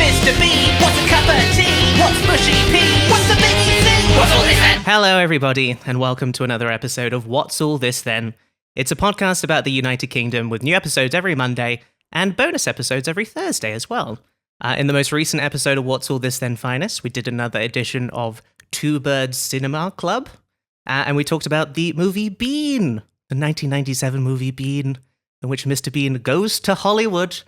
Mr. B? What's a cup of tea? What's mushy pea? What's the biggie thing? What's all this then? Hello, everybody, and welcome to another episode of What's All This Then? It's a podcast about the United Kingdom with new episodes every Monday and bonus episodes every Thursday as well. In the most recent episode of What's All This Then Finest, we did another edition of Two Birds Cinema Club, and we talked about the movie Bean, the 1997 movie Bean, in which Mr. Bean goes to Hollywood,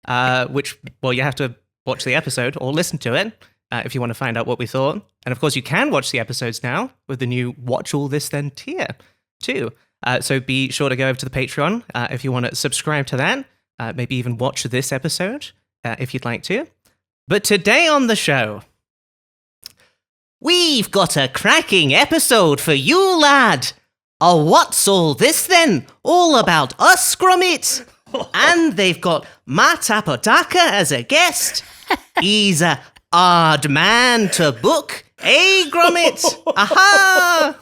you have to watch the episode or listen to it if you want to find out what we thought. And of course, you can watch the episodes now with the new Watch All This Then tier, too. So be sure to go over to the Patreon if you want to subscribe to that, maybe even watch this episode if you'd like to. But today on the show, we've got a cracking episode for you, lad. A What's All This Then? All about us, Gromit. And they've got Matt Apodaca as a guest. He's a Ardman to book. Hey, Gromit. Aha!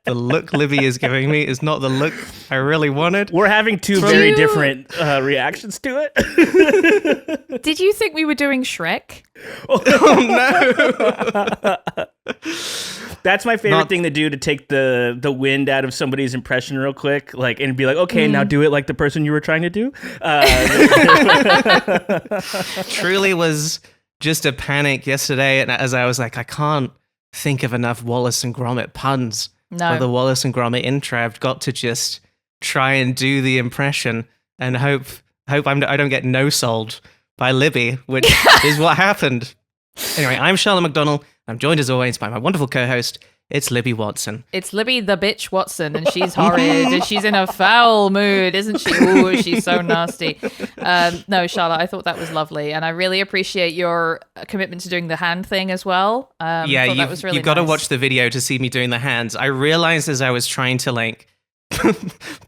The look Libby is giving me is not the look I really wanted. We're having two very different reactions to it. Did you think we were doing Shrek? Oh, no. That's my favorite thing to do, to take the wind out of somebody's impression real quick, and be like, okay, now do it like the person you were trying to do. Truly was just a panic yesterday, and as I was like, I can't think of enough Wallace and Gromit puns. No. For the Wallace and Gromit intro, I've got to just try and do the impression and hope I don't get no-sold by Libby, which is what happened. Anyway, I'm Charlotte McDonnell. I'm joined as always by my wonderful co-host. It's Libby Watson. It's Libby the bitch Watson, and she's horrid, and she's in a foul mood, isn't she? Ooh, she's so nasty. No, Charlotte, I thought that was lovely, and I really appreciate your commitment to doing the hand thing as well. You've got to watch the video to see me doing the hands. I realized as I was trying to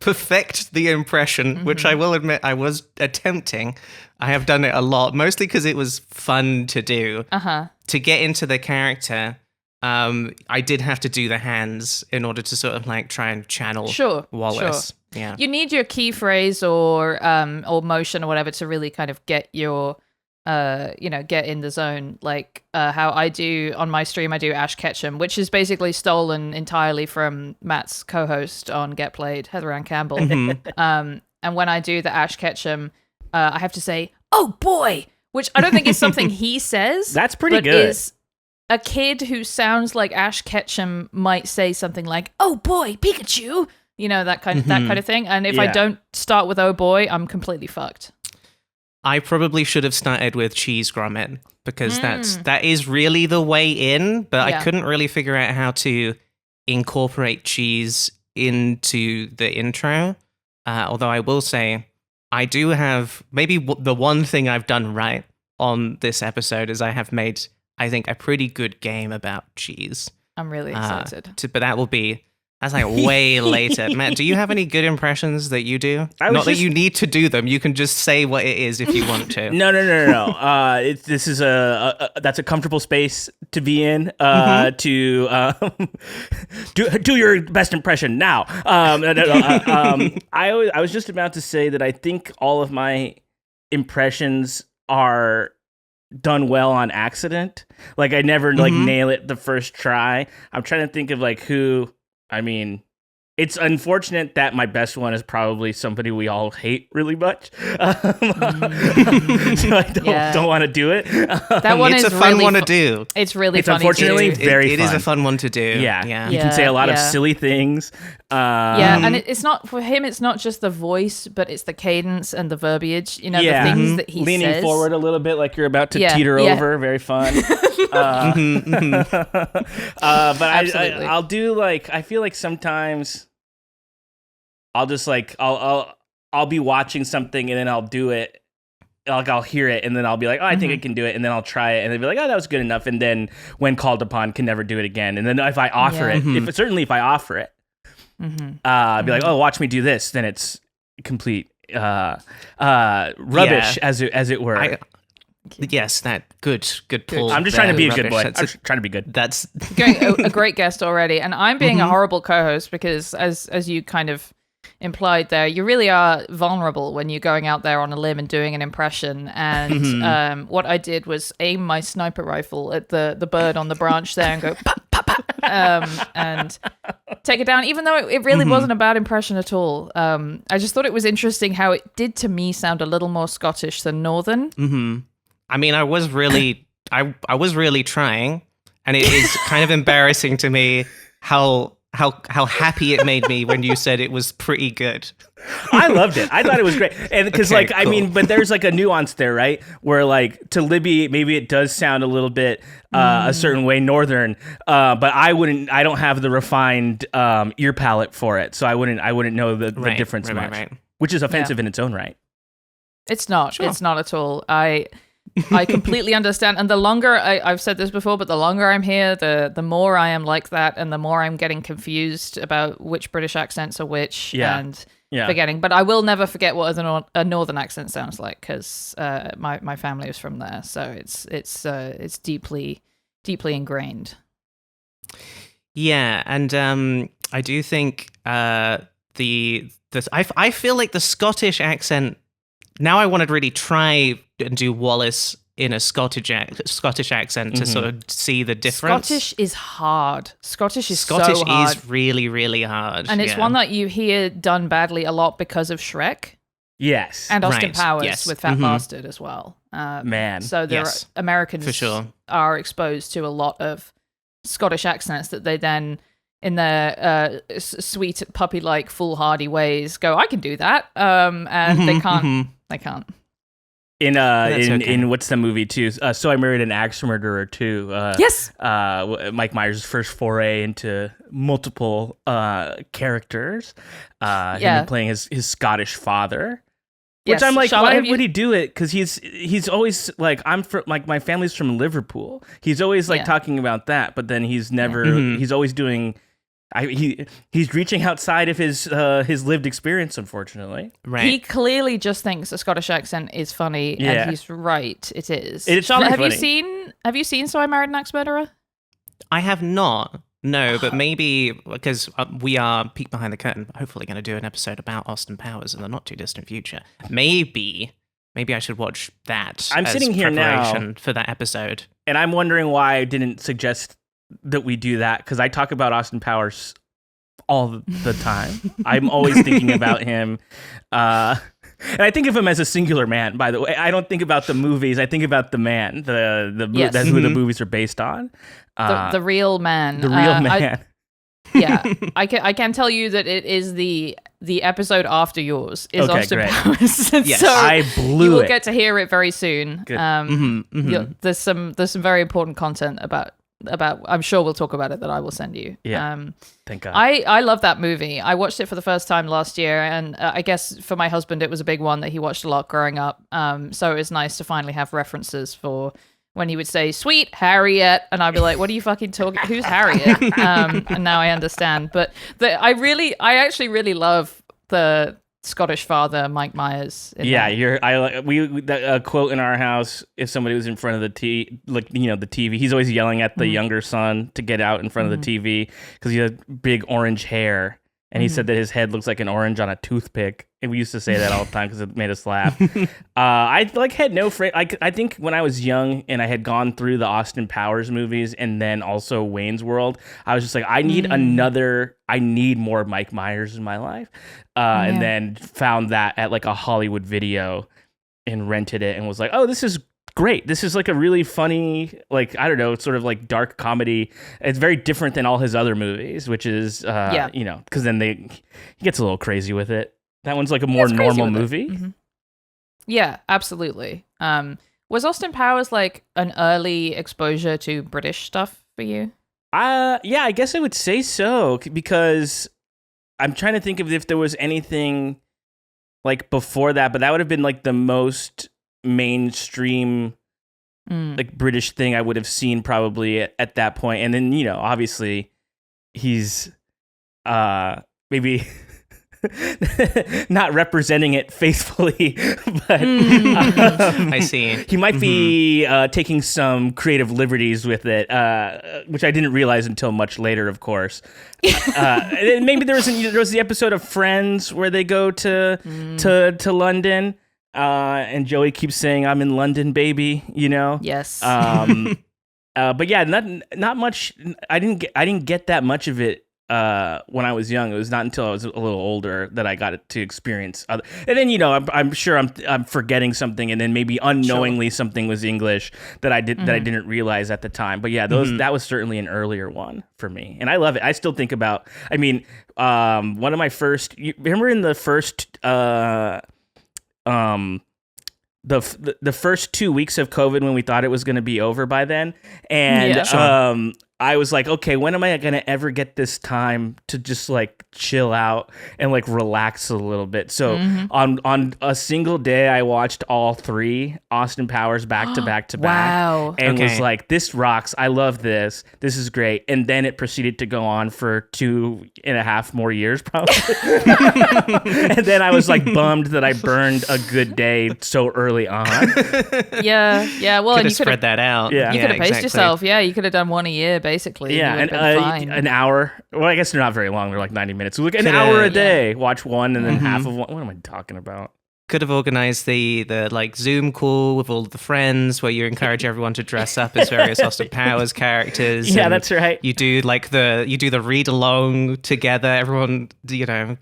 perfect the impression, which I will admit I was attempting. I have done it a lot, mostly because it was fun to do. To get into the character, I did have to do the hands in order to sort of try and channel Wallace. Sure. Yeah. You need your key phrase or motion or whatever to really kind of get your, get in the zone. Like how I do on my stream, I do Ash Ketchum, which is basically stolen entirely from Matt's co-host on Get Played, Heather Ann Campbell. And when I do the Ash Ketchum, I have to say, "Oh boy," which I don't think is something he says. That's pretty good. Is a kid who sounds like Ash Ketchum might say something like, "Oh boy, Pikachu," that kind of thing. And if I don't start with "Oh boy," I'm completely fucked. I probably should have started with Cheese Gromit because that is really the way in, but I couldn't really figure out how to incorporate cheese into the intro. Although I will say, I do have maybe the one thing I've done right on this episode is I have made, I think, a pretty good game about cheese. I'm really excited. But that's way later. Matt, do you have any good impressions that you do? Not that you need to do them. You can just say what it is if you want to. No. This is that's a comfortable space to be in. To do your best impression now. I was just about to say that I think all of my impressions are done well on accident. I never nail it the first try. I'm trying to think of who. I mean, it's unfortunate that my best one is probably somebody we all hate really much. So I don't want to do it. That one it's is a fun really one to do. It's really it's funny unfortunately to do. very It fun. is a fun one to do. Yeah. You can say a lot of silly things. And it's not for him. It's not just the voice, but it's the cadence and the verbiage. The things that he leaning says. forward a little bit, like you're about to teeter over. Very fun. But I'll do I feel like sometimes I'll just I'll be watching something and then I'll do it. I'll hear it and then I'll be like, oh, I think I can do it, and then I'll try it and they'll be like, oh, that was good enough, and then when called upon, can never do it again. And then if I offer it, if I offer it, I'll be like, oh, watch me do this, then it's complete rubbish, as it were. Yes, that good pull. I'm just trying to be a good boy. I'm just trying to be good. That's a great guest already, and I'm being a horrible co-host because, as you kind of implied there. You really are vulnerable when you're going out there on a limb and doing an impression. And what I did was aim my sniper rifle at the bird on the branch there and go pop, pop, pop, and take it down, even though it really wasn't a bad impression at all. I just thought it was interesting how it did to me sound a little more Scottish than Northern. I mean, I was really trying, and it is kind of embarrassing to me how happy it made me when you said it was pretty good. I loved it. I thought it was great. And because Okay, I cool. mean, but there's like a nuance there, right? Where like to Libby, maybe it does sound a little bit a certain way, Northern, but I don't have the refined ear palette for it. So I wouldn't know the difference much, right. which is offensive in its own right. It's not. Sure. It's not at all. I completely understand. And the longer I've said this before, but the longer I'm here, the more I am like that, and the more I'm getting confused about which British accents are which, and forgetting. But I will never forget what a Northern accent sounds like, because my family is from there, so it's deeply ingrained. Yeah, and I do think I feel like the Scottish accent. Now I want to really try and do Wallace in a Scottish accent to sort of see the difference. Scottish is hard. Scottish is really, really hard. And it's one that you hear done badly a lot because of Shrek. Yes. And Austin Right, Powers yes. with Fat Bastard as well. Man. So Americans for sure. are exposed to a lot of Scottish accents that they then, in their sweet puppy-like foolhardy ways, go, I can do that. And they can't. They can't. In what's the movie too? So I Married an Axe Murderer too. Yes. Mike Myers' first foray into multiple characters. Him playing his Scottish father. Which Yes. I'm like, Charlotte, why would he do it? Because he's always like, I'm from, like, my family's from Liverpool. He's always like talking about that, but then he's never. He's always doing. He's reaching outside of his lived experience, unfortunately. Right. He clearly just thinks a Scottish accent is funny, and he's right. It is. It's Charlotte, pretty have you seen So I Married an Axe Murderer? I have not. No, but maybe because we are peek behind the curtain, hopefully going to do an episode about Austin Powers in the not too distant future. Maybe I should watch that. I'm as sitting here now preparation for that episode, and I'm wondering why I didn't suggest that we do that, because I talk about Austin Powers all the time. I'm always thinking about him. And I think of him as a singular man, by the way. I don't think about the movies. I think about the man. Yes. That's who the movies are based on. The real man. The real man. I can tell you that it is the episode after yours is Okay, Austin great. Powers. Yes. So I blew you will it. get to hear it very soon. Good. There's some very important content about I'm sure we'll talk about it that I will send you. Thank God. I love that movie. I watched it for the first time last year, and I guess for my husband it was a big one that he watched a lot growing up. So it was nice to finally have references for when he would say "Sweet Harriet," and I'd be like, "What are you fucking talking? Who's Harriet?" And now I understand. But I actually really love the Scottish father, Mike Myers. A quote in our house: if somebody was in front of the the TV, he's always yelling at the younger son to get out in front of the TV because he has big orange hair, and he said that his head looks like an orange on a toothpick. And we used to say that all the time because it made us laugh. I had no frame. I think when I was young and I had gone through the Austin Powers movies and then also Wayne's World, I was just like, I need more Mike Myers in my life. And then found that at like a Hollywood Video and rented it and was like, oh, this is great. This is like a really funny, like, I don't know, sort of like dark comedy. It's very different than all his other movies, which is, because then he gets a little crazy with it. That one's like a more normal movie. Mm-hmm. Yeah, absolutely. Was Austin Powers like an early exposure to British stuff for you? Yeah, I guess I would say so, because I'm trying to think of if there was anything like before that, but that would have been like the most mainstream like British thing I would have seen probably at that point. And then, obviously he's maybe not representing it faithfully, but I see. He might be taking some creative liberties with it, which I didn't realize until much later, of course. And maybe there was the episode of Friends where they go to London, and Joey keeps saying, "I'm in London, baby," you know? Yes. But yeah, not much. I didn't get that much of it when I was young. It was not until I was a little older that I got to experience other. And then I'm sure I'm forgetting something, and then maybe unknowingly something was English that I didn't realize at the time. But yeah, that was certainly an earlier one for me, and I love it. I still think about. I mean, one of my first. You remember in the first. The first 2 weeks of COVID when we thought it was going to be over by then, and I was like, okay, when am I going to ever get this time to just like chill out and like relax a little bit? So on a single day, I watched all 3 Austin Powers back to back to back. Wow. And was like, this rocks. I love this. This is great. And then it proceeded to go on for 2.5 more years, probably. And then I was like bummed that I burned a good day so early on. Yeah. Well, Could and have you could spread that out. Yeah. You could have paced exactly. yourself. Yeah, you could have done one a year, basically. Yeah, and and an hour. Well, I guess they're not very long. They're like 90 minutes. So like an hour a day. Watch one and then half of one. What am I talking about? Could have organized the like Zoom call with all the friends where you encourage everyone to dress up as various Austin Powers characters. Yeah, that's right. You do the read along together. Everyone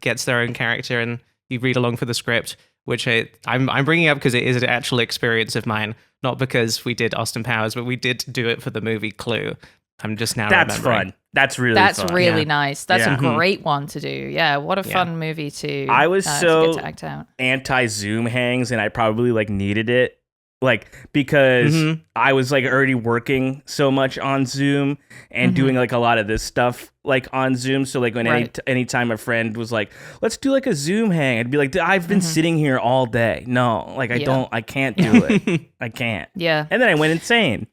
gets their own character and you read along for the script, which I'm bringing up because it is an actual experience of mine, not because we did Austin Powers, but we did do it for the movie Clue. I'm just now That's remembering. fun. That's really nice. That's Yeah. a great one to do. Yeah, what a fun movie to I was to so get to act out. anti-Zoom hangs, and I probably like needed it, like because I was like already working so much on Zoom and doing like a lot of this stuff like on Zoom. So like when anytime a friend was like, "Let's do like a Zoom hang," I'd be like, "I've been sitting here all day. No, like I can't do it. I can't." Yeah. And then I went insane.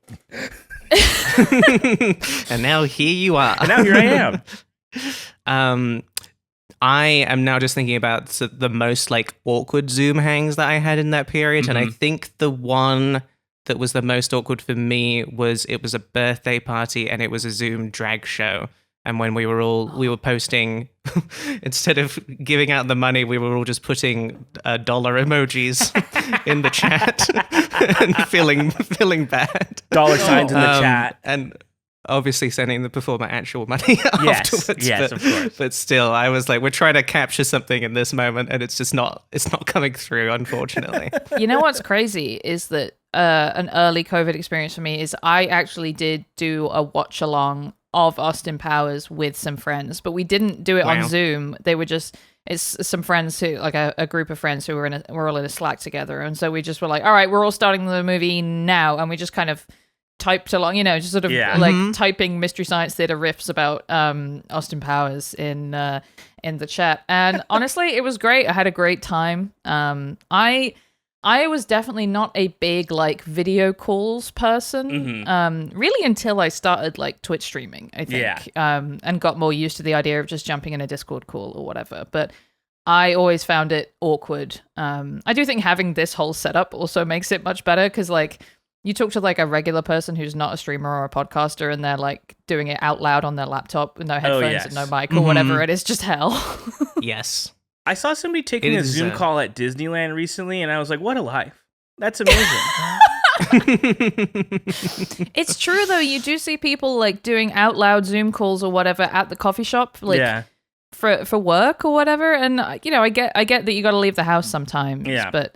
And now here you are. And now here I am. I am now just thinking about the most like awkward Zoom hangs that I had in that period, and I think the one that was the most awkward for me was it was a birthday party and it was a Zoom drag show. And when we were posting, instead of giving out the money, we were all just putting dollar emojis in the chat and feeling bad. Dollar signs in the chat. And obviously sending the performer actual money afterwards. Yes, of course. But still, I was like, we're trying to capture something in this moment and it's not coming through, unfortunately. You know what's crazy is that an early COVID experience for me is I actually did do a watch along of Austin Powers with some friends, but we didn't do it on Zoom. They were just, it's some friends who, like a group of friends who were all in a Slack together. And so we just were like, all right, we're all starting the movie now. And we just kind of typed along, just sort of like typing Mystery Science Theater riffs about Austin Powers in the chat. And honestly, it was great. I had a great time. I was definitely not a big like video calls person, really until I started like Twitch streaming, I think, and got more used to the idea of just jumping in a Discord call or whatever. But I always found it awkward. I do think having this whole setup also makes it much better because like you talk to like a regular person who's not a streamer or a podcaster and they're like doing it out loud on their laptop with no headphones and no mic or whatever. It is just hell. Yes. I saw somebody taking a Zoom call at Disneyland recently, and I was like, what a life. That's amazing. It's true, though. You do see people like doing out loud Zoom calls or whatever at the coffee shop, like for work or whatever. And, I get that you got to leave the house sometimes. Yeah. But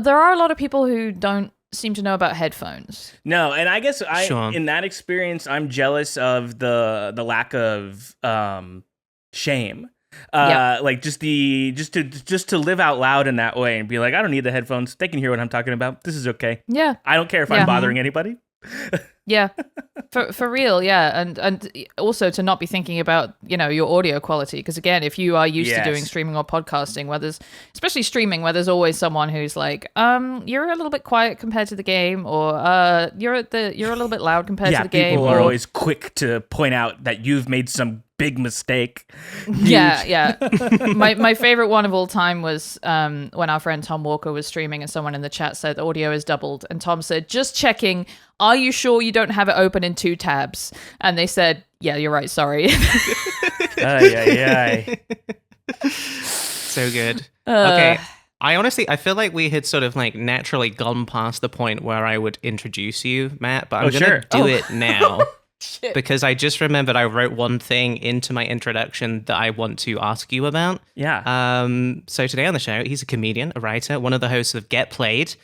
there are a lot of people who don't seem to know about headphones. No, and I guess in that experience, I'm jealous of the lack of shame. Like just to live out loud in that way and be like, I don't need the headphones. They can hear what I'm talking about. This is okay. Yeah. I don't care if I'm bothering anybody. Yeah, for real, yeah, and also to not be thinking about your audio quality, because again, if you are used to doing streaming or podcasting, especially streaming, where there's always someone who's like, you're a little bit quiet compared to the game, or you're a little bit loud compared to the game. People are always quick to point out that you've made some big mistake. Yeah. My favorite one of all time was when our friend Tom Walker was streaming and someone in the chat said audio is doubled, and Tom said, just checking, are you sure you don't have it open in 2 tabs? And they said, yeah, you're right, sorry. So good. Okay. I feel like we had sort of like naturally gone past the point where I would introduce you, Matt, but I'm going to do it now. Shit. Because I just remembered I wrote one thing into my introduction that I want to ask you about. Yeah. So today on the show, he's a comedian, a writer, one of the hosts of Get Played,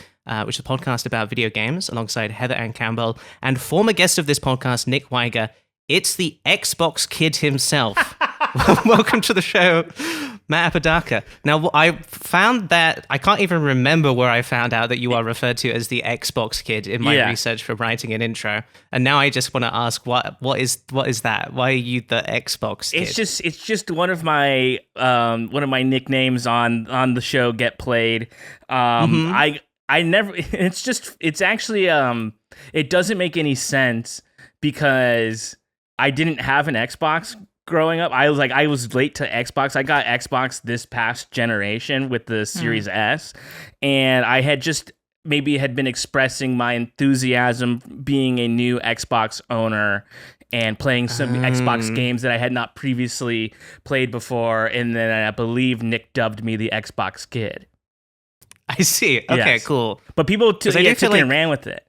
which is a podcast about video games, alongside Heather Ann Campbell, and former guest of this podcast, Nick Weiger. It's the Xbox kid himself. Welcome to the show, Matt Apodaca. Now, I found that I can't even remember where I found out that you are referred to as the Xbox kid in my research for writing an intro, and now I just want to ask, what is that? Why are you the Xbox kid? It's just one of my nicknames on the show Get Played. I never. It's actually it doesn't make any sense because I didn't have an Xbox growing up. I was late to Xbox. I got Xbox this past generation with the Series S, and I had been expressing my enthusiasm being a new Xbox owner and playing some Xbox games that I had not previously played before, and then I believe Nick dubbed me the Xbox kid. I see. Okay, cool. But people took it and ran with it.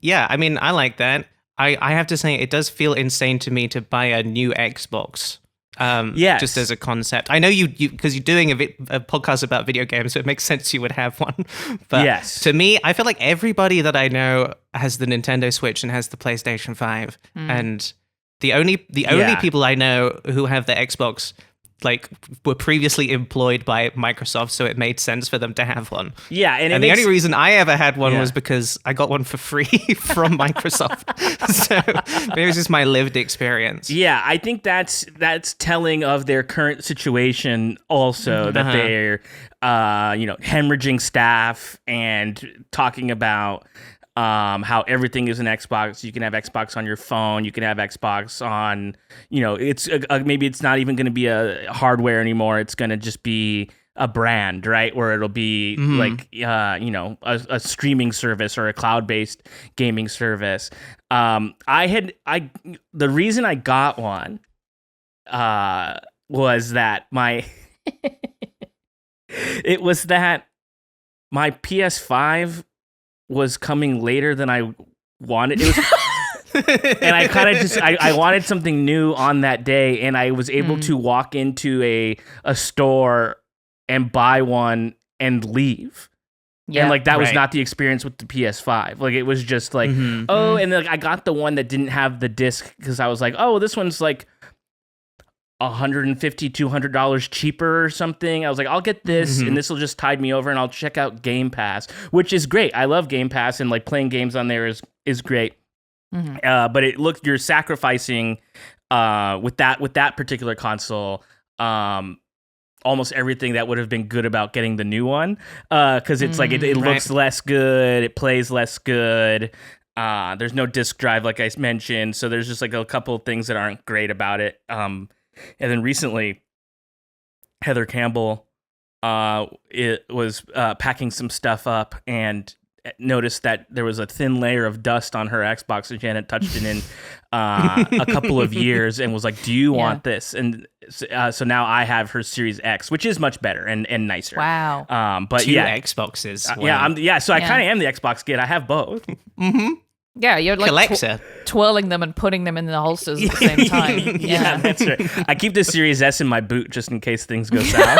Yeah, I mean, I like that. I have to say, it does feel insane to me to buy a new Xbox. Just as a concept. I know you because you're doing a podcast about video games, so it makes sense you would have one. But to me, I feel like everybody that I know has the Nintendo Switch and has the PlayStation 5. And the only people I know who have the Xbox were previously employed by Microsoft, so it made sense for them to have one. Yeah, and the only reason I ever had one was because I got one for free from Microsoft. So maybe it's just my lived experience. Yeah, I think that's telling of their current situation also, that they're hemorrhaging staff and talking about how everything is an Xbox. You can have Xbox on your phone. You can have Xbox on, it's maybe it's not even going to be a hardware anymore. It's going to just be a brand, right? Where it'll be a streaming service or a cloud-based gaming service. The reason I got one was that it was that my PS5 was coming later than I wanted. It was, and I kind of just I wanted something new on that day, and I was able to walk into a store and buy one and leave. Yeah, and that was not the experience with the PS5. It was just and then I got the one that didn't have the disc because I was like, oh, this one's $150, $200 cheaper or something. I was like, I'll get this, and this will just tide me over, and I'll check out Game Pass, which is great. I love Game Pass, and playing games on there is great. But you're sacrificing with that particular console almost everything that would have been good about getting the new one, because it's it looks less good, it plays less good. There's no disc drive, like I mentioned, so there's just a couple of things that aren't great about it. And then recently, Heather Campbell was packing some stuff up and noticed that there was a thin layer of dust on her Xbox, and she hadn't touched it in a couple of years, and was like, do you want this? And so now I have her Series X, which is much better and nicer. Wow. But two Xboxes. Wow. So I kind of am the Xbox kid. I have both. Yeah, you're collector, twirling them and putting them in the holsters at the same time. Yeah, that's right. I keep the Series S in my boot just in case things go south.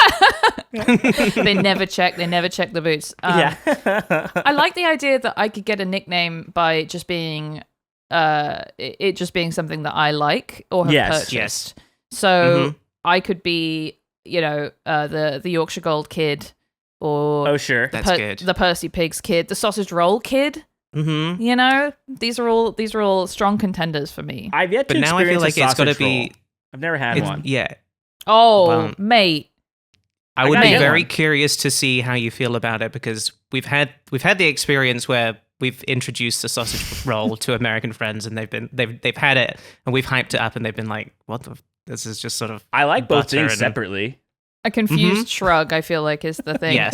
They never check the boots. I like the idea that I could get a nickname by just being it just being something that I like or have purchased. Yes. So I could be, the Yorkshire Gold Kid, or sure, that's good. The Percy Pigs Kid, the Sausage Roll Kid. Mm-hmm. You know, these are all strong contenders for me. I've yet to But now I feel experience like it's got to sausage roll. be. I've never had one. Yeah. Oh, mate. I would gotta be get very one. curious to see how you feel about it because we've had the experience where we've introduced the sausage roll to American friends and they've had it and we've hyped it up and they've been like, "What the? This is just sort of." I like both butter things and- separately. A confused shrug, I feel like, is the thing. Yes.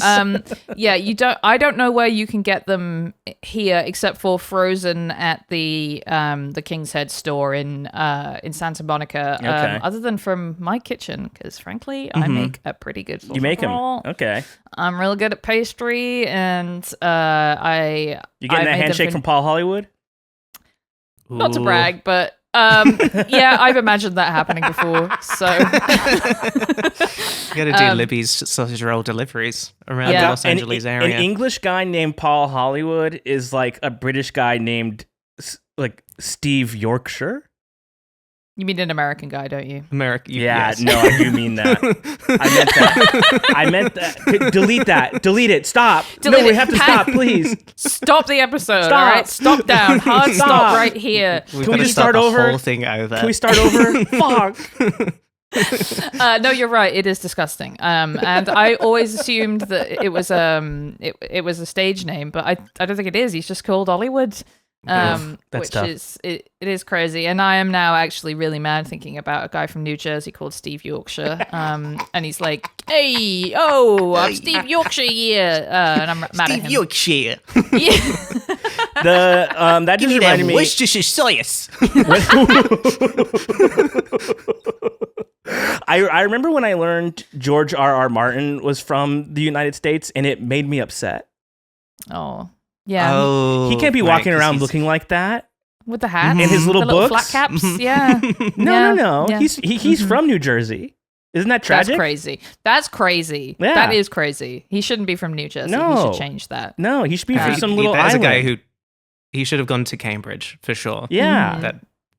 Yeah, I don't know where you can get them here except for frozen at the King's Head store in Santa Monica. Okay. Other than from my kitchen, because frankly, I make a pretty good sausage You make them. roll. Okay. I'm real good at pastry, and You getting that handshake from Paul Hollywood? not to Ooh. brag, but yeah, I've imagined that happening before. So You got to do Libby's sausage roll deliveries around Yeah. the Los Angeles area. An English guy named Paul Hollywood is like a British guy named like Steve Yorkshire. you mean an American guy, don't you? America. Yeah, yes. no, I do mean that. I meant that. Delete that. Delete it. Stop. Delete no, we it. have to stop, please. Stop the episode. Stop. All right, stop down. Hard Stop. stop right here. We've Can we got to just start start over? the whole thing over. Can we start over? Fuck. No, you're right. It is disgusting. And I always assumed that it was it was a stage name, but I don't think it is. He's just called Hollywood. That's Which tough. is it is crazy. And I am now actually really mad thinking about a guy from New Jersey called Steve Yorkshire. And he's like, "Hey, I'm Steve Yorkshire here," and I'm mad at Steve him. Yorkshire. Yeah. That just reminded me. Worcestershire sauce. I remember when I learned George R.R. Martin was from the United States, and it made me upset. Oh, yeah. Oh, He can't be right, walking 'cause around he's- looking like that. With the hat And his little the little books? flat caps. Yeah. No. Yeah. He's from New Jersey. Isn't that tragic? That's crazy. That's crazy. Yeah. That is crazy. He shouldn't be from New Jersey. He No. should change that. No, he should be from some little That is a island. guy who he should have gone to Cambridge for sure. Yeah. That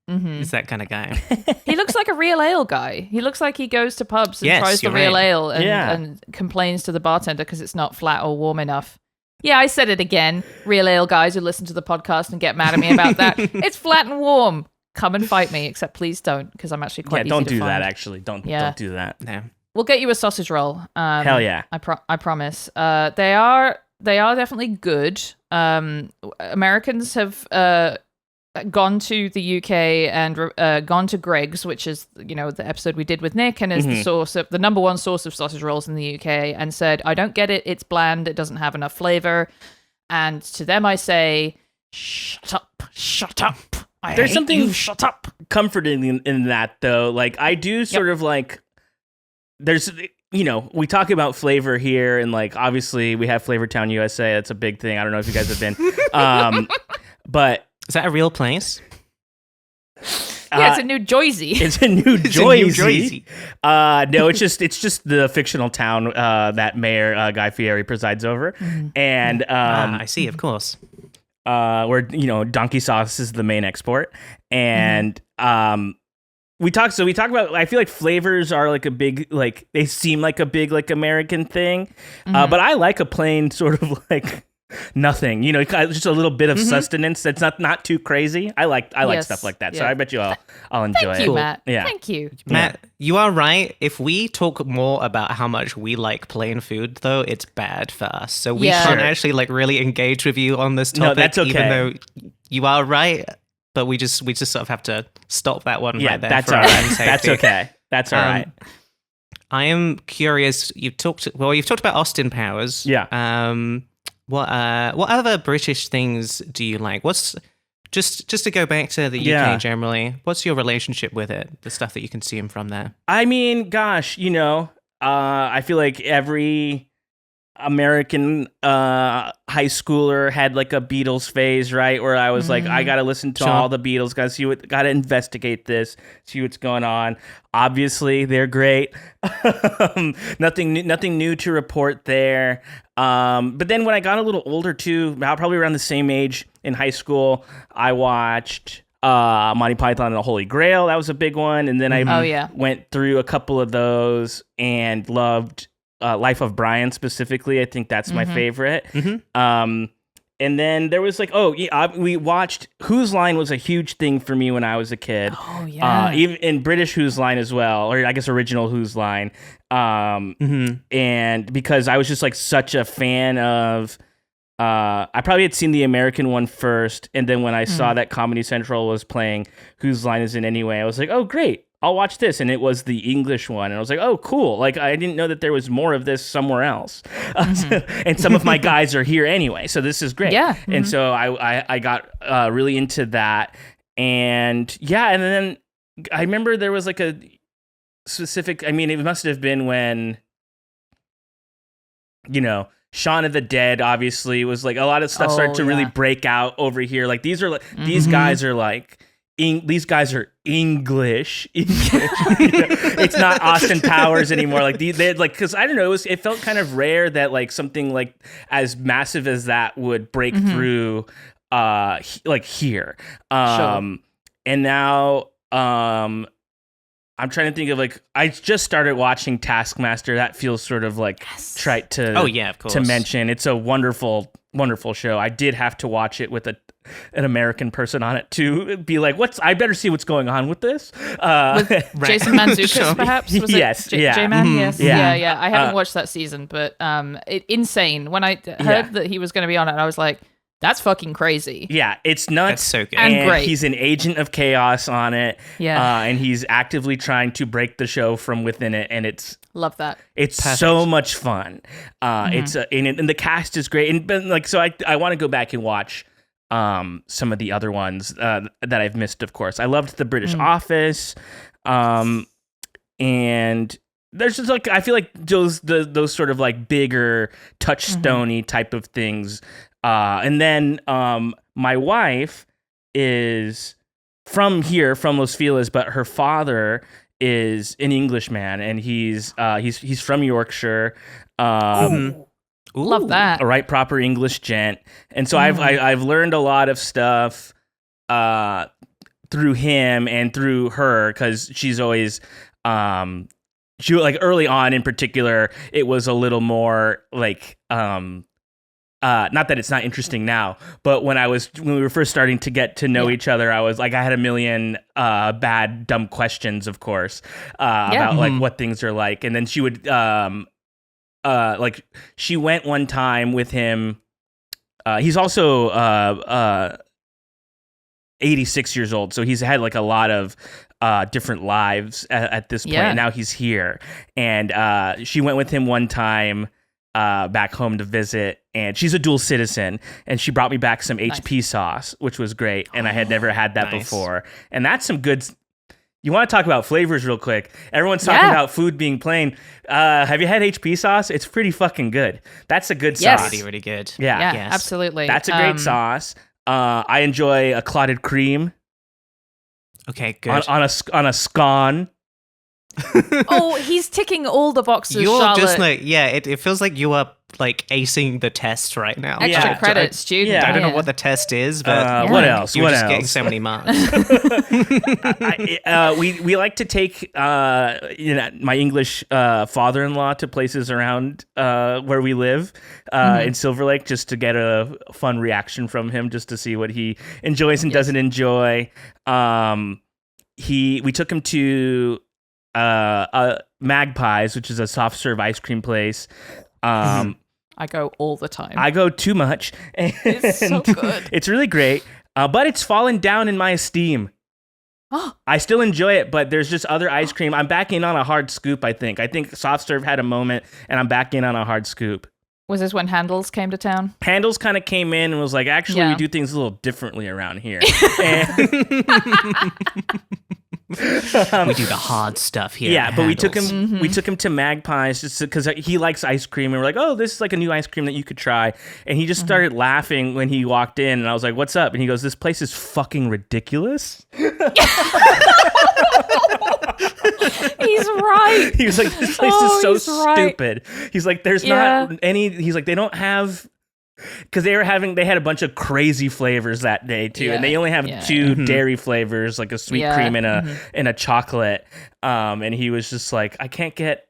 Mhm. is that kind of guy. He looks like a real ale guy. He looks like he goes to pubs and Yes, tries the you're real right. ale and, Yeah. and complains to the bartender because it's not flat or warm enough. Yeah, I said it again. Real ale guys who listen to the podcast and get mad at me about that. It's flat and warm. Come and fight me, except please don't, because I'm actually quite easy don't to do find. that. Actually, don't do that. No. We'll get you a sausage roll. Hell yeah. I promise. They are definitely good. Americans have gone to the UK and gone to Greg's, which is the episode we did with Nick, and is the number one source of sausage rolls in the UK, and said, "I don't get it. It's bland. It doesn't have enough flavor." And to them, I say, "Shut up! Shut up! There's something Shut up!" comforting in that, though. Like, I do sort of like. There's, we talk about flavor here, and like obviously we have Flavor Town USA. That's a big thing. I don't know if you guys have been, but Is that a real place? Yeah, it's in New Jersey. it's in New It's in New Jersey. No, it's just the fictional town that Mayor Guy Fieri presides over, and I see, of course. where donkey sauce is the main export, and we talk about, I feel like flavors are like a big, like they seem like a big like American thing, but I like a plain sort of like nothing, just a little bit of sustenance that's not too crazy. I like Yes, stuff like that, so yeah. I bet you I'll enjoy Thank it. you, Matt. Yeah. Thank you. Matt, you are right. If we talk more about how much we like plain food, though, it's bad for us. So we Yeah. can't Sure. actually like really engage with you on this No, topic, that's okay. even though you are right. But we just sort of have to stop that one Yeah, right there. that's for all our right. own That's safety. okay. That's all right. I am curious. You've talked about Austin Powers. Yeah. What other British things do you like? What's just to go back to the UK Yeah. generally? What's your relationship with it? The stuff that you consume from there. I mean, gosh, I feel like every American high schooler had like a Beatles phase, right? Where I was like, I gotta listen to Sure. all the Beatles, gotta investigate this, see what's going on. Obviously, they're great. Nothing new to report there. But then when I got a little older too, probably around the same age in high school, I watched Monty Python and the Holy Grail. That was a big one. And then I Oh, yeah. went through a couple of those and loved Life of Brian specifically. I think that's my favorite. And then there was like, we watched Whose Line was a huge thing for me when I was a kid. Oh yeah, even in British Whose Line as well, or I guess original Whose Line. And because I was just like such a fan of, I probably had seen the American one first, and then when I saw that Comedy Central was playing Whose Line Is It Anyway, I was like, oh great, I'll watch this. And it was the English one, and I was like, oh cool, like I didn't know that there was more of this somewhere else. And some of my guys are here anyway, so this is great. Yeah. And so I got really into that, and and then I remember there was like a specific, I mean, it must have been when, Shaun of the Dead obviously was like a lot of stuff started to really break out over here. Like these are like, these guys are like, these guys are English. It's not Austin Powers anymore. Like they like, because I don't know, it felt kind of rare that like something like as massive as that would break through, like here. Sure. And now, I'm trying to think of like, I just started watching Taskmaster. That feels sort of like trite to of course, to mention. It's a wonderful, wonderful show. I did have to watch it with an American person on it to be like, I better see what's going on with this. With Jason Mantzoukas, perhaps? Was yes, it yeah. J-Man? Yes, Yeah. yeah. I haven't watched that season, but insane. When I heard that he was going to be on it, I was like, that's fucking crazy. Yeah, it's nuts. That's so good. And great. He's an agent of chaos on it. Yeah. And he's actively trying to break the show from within it, and it's Love that. It's so much fun. It's and the cast is great. And like, so I want to go back and watch some of the other ones that I've missed. Of course, I loved The British Office, and there's just like, I feel like those sort of like bigger touchstone-y type of things. And then my wife is from here, from Los Feliz, but her father is an Englishman, and he's from Yorkshire. Love that. A right proper English gent. And so I've learned a lot of stuff through him and through her, because she's always she, like, early on in particular, it was a little more like not that it's not interesting now, but when we were first starting to get to know each other, I was like, I had a million bad, dumb questions, of course, about like what things are like. And then she would, like, she went one time with him. He's also 86 years old, so he's had like a lot of different lives at this point. And now he's here, and she went with him one time back home to visit, and she's a dual citizen, and she brought me back some HP sauce, which was great, and I had never had that before. And that's some good. You want to talk about flavors real quick? Everyone's talking about food being plain. Have you had HP sauce? It's pretty fucking good. That's a good sauce. Really, really good. Yeah, Yes. absolutely. That's a great sauce. I enjoy a clotted cream. Okay, good. On a scone. Oh, he's ticking all the boxes, You're Charlotte. just like, it feels like you are like acing the test right now. Extra credit, student. Yeah. I don't know what the test is, but what else? You're What just else? getting so many marks. We like to take my English father-in-law to places around where we live in Silver Lake, just to get a fun reaction from him, just to see what he enjoys and doesn't enjoy. We took him to Magpies, which is a soft serve ice cream place. I go all the time. I go too much. It's so good. It's really great, but it's fallen down in my esteem. I still enjoy it, but there's just other ice cream. I'm back in on a hard scoop, I think. I think soft serve had a moment, and I'm back in on a hard scoop. Was this when Handles came to town? Handles kind of came in and was like, actually, we do things a little differently around here. We do the hard stuff here. Yeah, but we took Handles. him. We took him to Magpies just because he likes ice cream, and we're like, "Oh, this is like a new ice cream that you could try." And he just started laughing when he walked in, and I was like, "What's up?" And he goes, "This place is fucking ridiculous." He's right. He was like, "This place is so stupid." He's like, "There's not any." He's like, "They don't have." Because they had a bunch of crazy flavors that day too, and they only have two dairy flavors, like a sweet cream and a chocolate. And he was just like, I can't get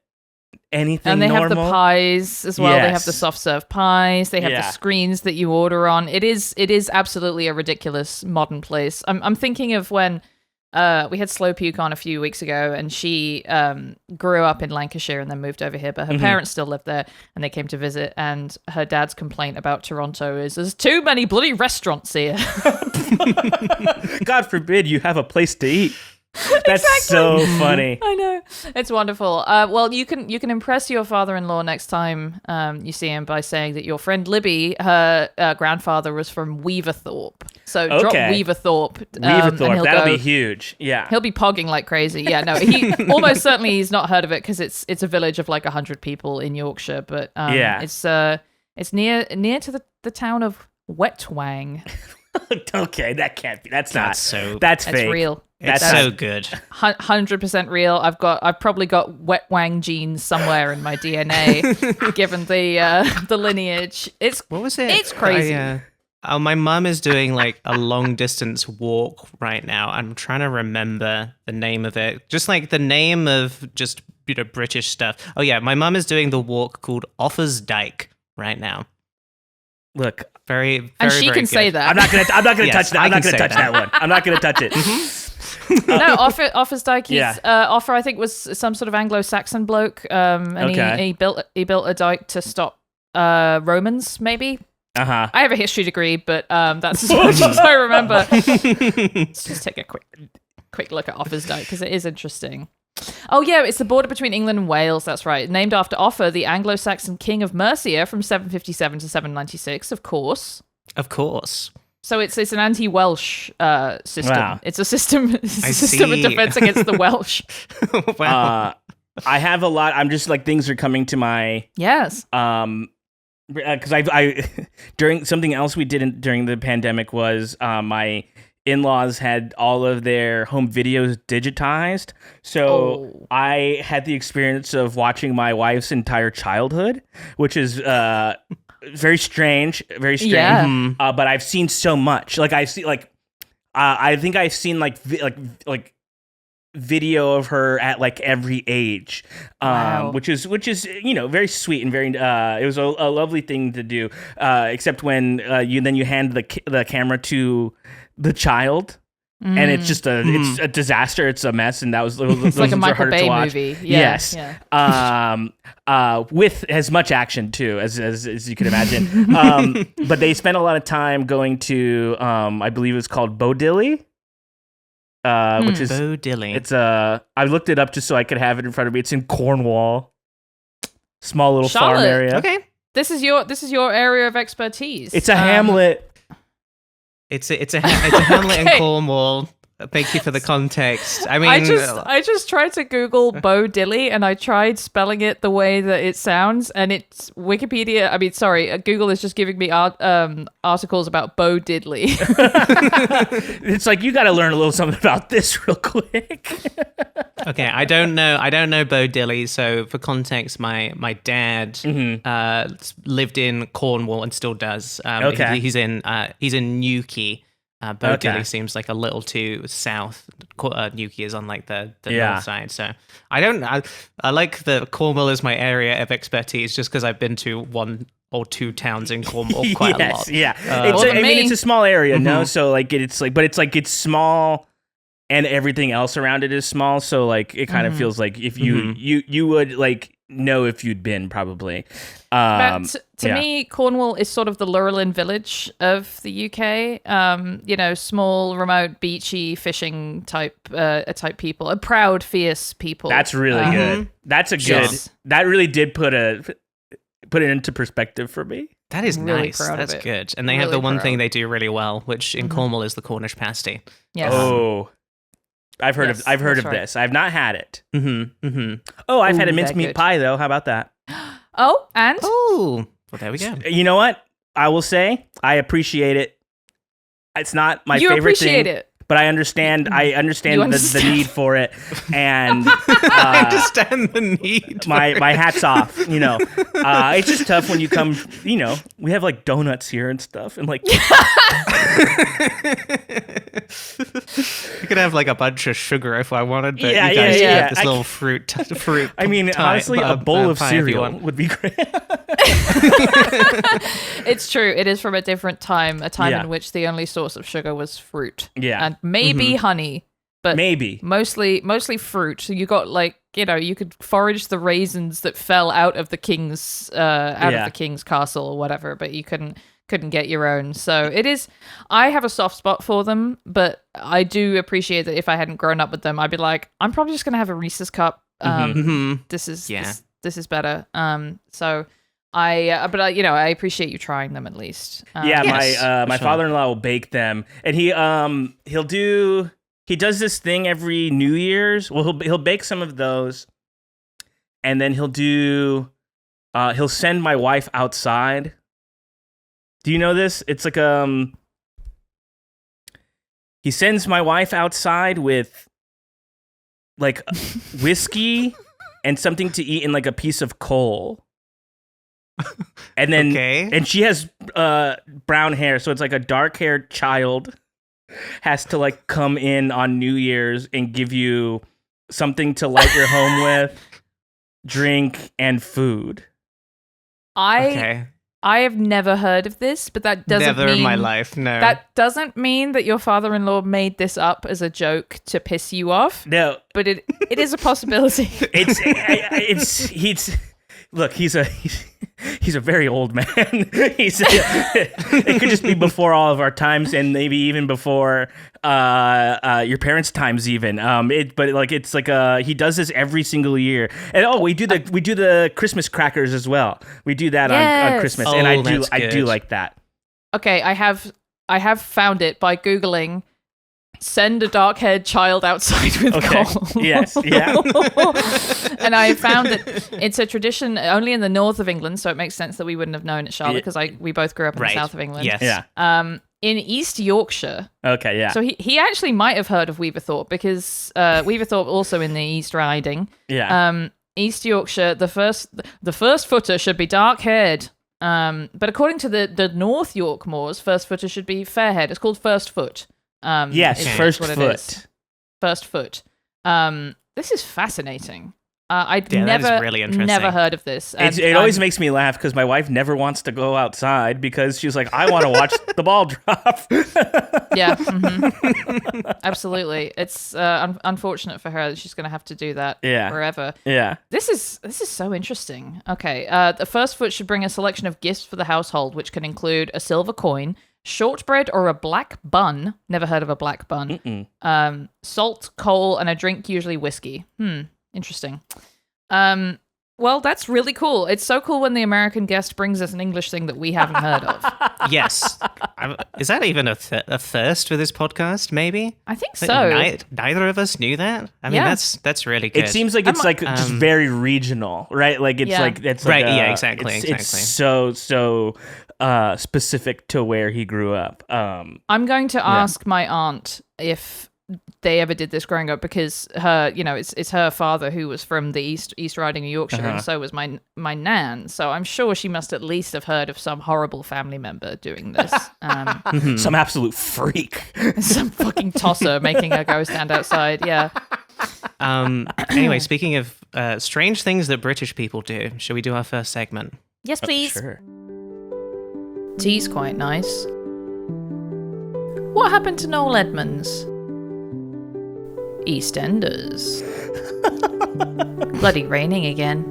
anything and they normal. have the pies as well. Yes. They have the soft serve pies. They have the screens that you order on. It is absolutely a ridiculous modern place. I'm thinking of when we had Slow Puke on a few weeks ago, and she grew up in Lancashire and then moved over here, but her parents still live there, and they came to visit, and her dad's complaint about Toronto is there's too many bloody restaurants here. God forbid you have a place to eat. That's so funny. I know. It's wonderful. Well, you can impress your father-in-law next time you see him by saying that your friend Libby, her grandfather was from Weaverthorpe. So drop Weaverthorpe. Weaverthorpe, that'll be huge. Yeah. He'll be pogging like crazy. Yeah, no, he almost certainly he's not heard of it because it's a village of like 100 people in Yorkshire, but it's near to the town of Wetwang. Okay, that can't be. That's fake. That's real. That's so good. 100% real. I've probably got wet wang genes somewhere in my DNA, given the lineage. What was it? It's crazy. My mum is doing like a long distance walk right now. I'm trying to remember the name of it. Just like the name of just British stuff. Oh yeah, my mum is doing the walk called Offers Dyke right now. Look, very and she very can good. say that. I'm not gonna touch that. I'm not gonna touch that one. I'm not gonna touch it. No, Offers Dyke. Offer, I think, was some sort of Anglo-Saxon bloke, and he built a dike to stop Romans, maybe. I have a history degree, but that's as much as I remember. Let's just take a quick look at Offers Dyke because it is interesting. Oh yeah, it's the border between England and Wales. That's right. Named after Offa, the Anglo-Saxon king of Mercia from 757 to 796. Of course. So it's an anti-Welsh system. Wow. It's a system of defense against the Welsh. Wow. I have a lot. I'm just like things are coming to my yes. Because I during something else we did during the pandemic was my in-laws had all of their home videos digitized, so I had the experience of watching my wife's entire childhood, which is very strange. Yeah. But I've seen so much. Like I see, I think I've seen like video of her at like every age, wow. which is very sweet and very it was a lovely thing to do. Except when you hand the camera to the child. And it's just it's a disaster. It's a mess, and those like a Michael Bay watch. movie. Yeah, yes, yeah. With as much action too as you can imagine. But they spent a lot of time going to I believe it's called Bodilly, which is Bodilly. It's I looked it up just so I could have it in front of me. It's in Cornwall, small little farm area. Okay, this is your area of expertise. It's a hamlet. It's a hamlet in Cornwall. Thank you for the context. I mean, I just tried to Google Bodilly, and I tried spelling it the way that it sounds, and it's Wikipedia. I mean, sorry, Google is just giving me articles about Bo Diddley. It's like you got to learn a little something about this real quick. Okay, I don't know Bo Diddley. So for context, my dad lived in Cornwall and still does. Okay, he's in Newquay. Bo Diddley seems like a little too south. Newquay is on like the north side. So I like the Cornwall is my area of expertise just because I've been to one or two towns in Cornwall quite a lot. Yeah, it's a small area, no? So like it's small. And everything else around it is small, so like it kind of feels like if you would like know if you'd been probably. But to me, Cornwall is sort of the Llewellyn Village of the UK. Small, remote, beachy, fishing type people, a proud, fierce people. That's really good. That's a good. That really did put it into perspective for me. That is really nice. That's good. And they really have the one thing they do really well, which in Cornwall is the Cornish pasty. Yes. Oh. I've heard of this. I've not had it. Oh, I've had a mincemeat pie though. How about that? Oh, and well, there we go. You know what? I will say I appreciate it. It's not my favorite thing. You appreciate it, but I understand the need for it, and I understand the need. My hat's off. It's just tough when you come. We have like donuts here and stuff, and like. You could have like a bunch of sugar if I wanted, but you guys have this little fruit. I mean, honestly, a bowl of cereal would be great. It's true. It is from a different time, a time in which the only source of sugar was fruit. Yeah, and maybe honey, but maybe mostly fruit. So you got like you could forage the raisins that fell out of the king's of the king's castle or whatever, but you couldn't get your own. So it is. I have a soft spot for them, but I do appreciate that if I hadn't grown up with them, I'd be like, I'm probably just gonna have a Reese's cup. This is better. So I appreciate you trying them at least. My father-in-law will bake them, and he does this thing every New Year's. Well, he'll bake some of those, and then he'll send my wife outside. Do you know this? It's like he sends my wife outside with like whiskey and something to eat and like a piece of coal. And then and she has brown hair, so it's like a dark-haired child has to like come in on New Year's and give you something to light your home with, drink, and food. I have never heard of this, but that doesn't never in my life. No, that doesn't mean that your father-in-law made this up as a joke to piss you off. No, but it is a possibility. He's a very old man. It could just be before all of our times, and maybe even before your parents' times, even. It's like he does this every single year, and we do the Christmas crackers as well. We do that on Christmas, and I do like that. Okay, I have found it by Googling. Send a dark-haired child outside with coal. Yes, yeah. And I found that it's a tradition only in the north of England, so it makes sense that we wouldn't have known it, Charlotte, because we both grew up in the south of England. Yes. Yeah. In East Yorkshire. Okay, yeah. So he actually might have heard of Weaverthorpe, because Weaverthorpe also in the East Riding. Yeah. East Yorkshire, the first footer should be dark-haired. But according to the North York Moors, first footer should be fair-haired. It's called first foot. First foot. First foot. This is fascinating. I'd really never heard of this. It always makes me laugh because my wife never wants to go outside because she's like, I want to watch the ball drop. Yeah, absolutely. It's unfortunate for her that she's going to have to do that forever. Yeah. This is so interesting. Okay, the first foot should bring a selection of gifts for the household, which can include a silver coin, shortbread or a black bun. Never heard of a black bun. Salt, coal, and a drink, usually whiskey. Interesting. Well, that's really cool. It's so cool when the American guest brings us an English thing that we haven't heard of. Yes. Is that even a first for this podcast, maybe? I think so. Neither of us knew that. I mean, that's really good. It seems like it's just very regional, right? Like it's exactly. It's so specific to where he grew up. I'm going to ask my aunt if they ever did this growing up, because her, it's her father who was from the East Riding of Yorkshire, and so was my nan. So I'm sure she must at least have heard of some horrible family member doing this. Some absolute freak. Some fucking tosser making her go stand outside. Yeah. Anyway, speaking of strange things that British people do, shall we do our first segment? Yes, please. Sure. Tea's quite nice. What happened to Noel Edmonds? EastEnders. Bloody raining again.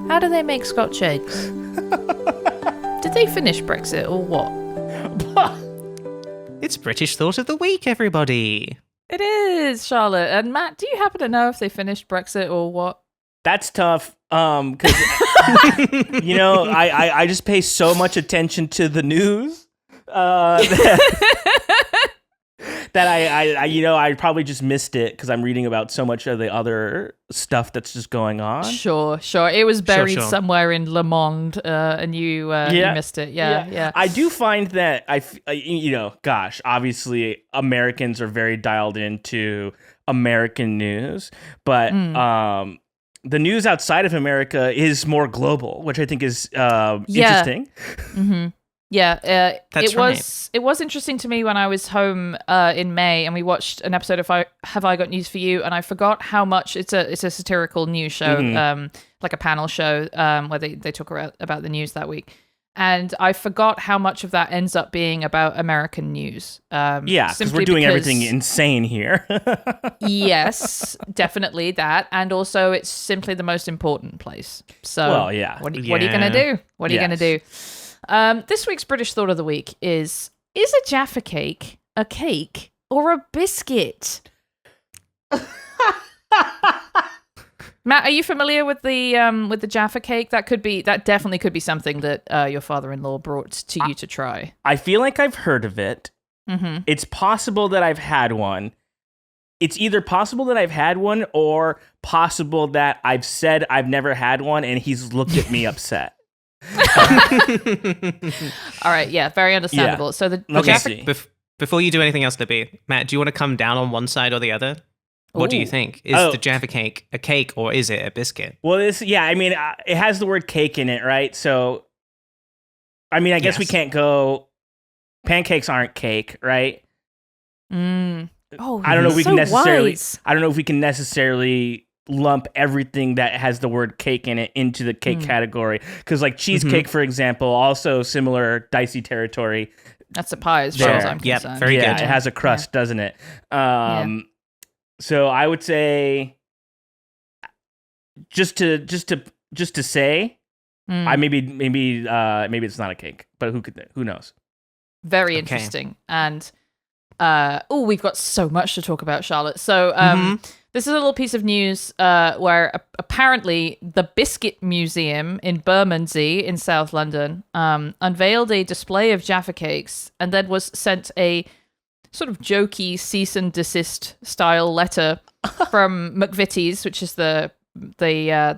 How do they make Scotch eggs? Did they finish Brexit or what? It's British Thought of the Week, everybody. It is, Charlotte. And Matt, do you happen to know if they finished Brexit or what? That's tough. Because I just pay so much attention to the news. that I probably just missed it because I'm reading about so much of the other stuff that's just going on. Sure. It was buried somewhere in Le Monde, and you missed it. Yeah. I do find that gosh, obviously Americans are very dialed into American news, but the news outside of America is more global, which I think is interesting. Mm-hmm. Yeah, That's right. It was interesting to me when I was home in May, and we watched an episode of Have I Got News for You, and I forgot how much it's a satirical news show, like a panel show where they talk about the news that week, and I forgot how much of that ends up being about American news. Because we're doing everything insane here. Yes, definitely that, and also it's simply the most important place. So, what are you gonna do? What are you gonna do? This week's British Thought of the Week is a Jaffa Cake a cake or a biscuit? Matt, are you familiar with the Jaffa Cake? That definitely could be something that your father-in-law brought to you to try. I feel like I've heard of it. Mm-hmm. It's possible that I've had one. It's either possible that I've had one or possible that I've said I've never had one and he's looked at me upset. All right, yeah, very understandable. So the Jaffa... Before you do anything else, Libby, Matt, do you want to come down on one side or the other? What do you think? Is the Jaffa Cake a cake or is it a biscuit? Well, it has the word cake in it, right? So, I guess we can't go... Pancakes aren't cake, right? Oh, I don't know if we can necessarily. Wise. I don't know if we can necessarily lump everything that has the word cake in it into the cake category, because like cheesecake, for example, also similar dicey territory. That's a pie, as far as I'm concerned. Yep, very good. It has a crust, doesn't it? So I would say, just to say, maybe it's not a cake, but who knows? Very interesting. And we've got so much to talk about, Charlotte. So this is a little piece of news where apparently the Biscuit Museum in Bermondsey in South London unveiled a display of Jaffa cakes and then was sent a sort of jokey cease and desist style letter from McVitie's, which is the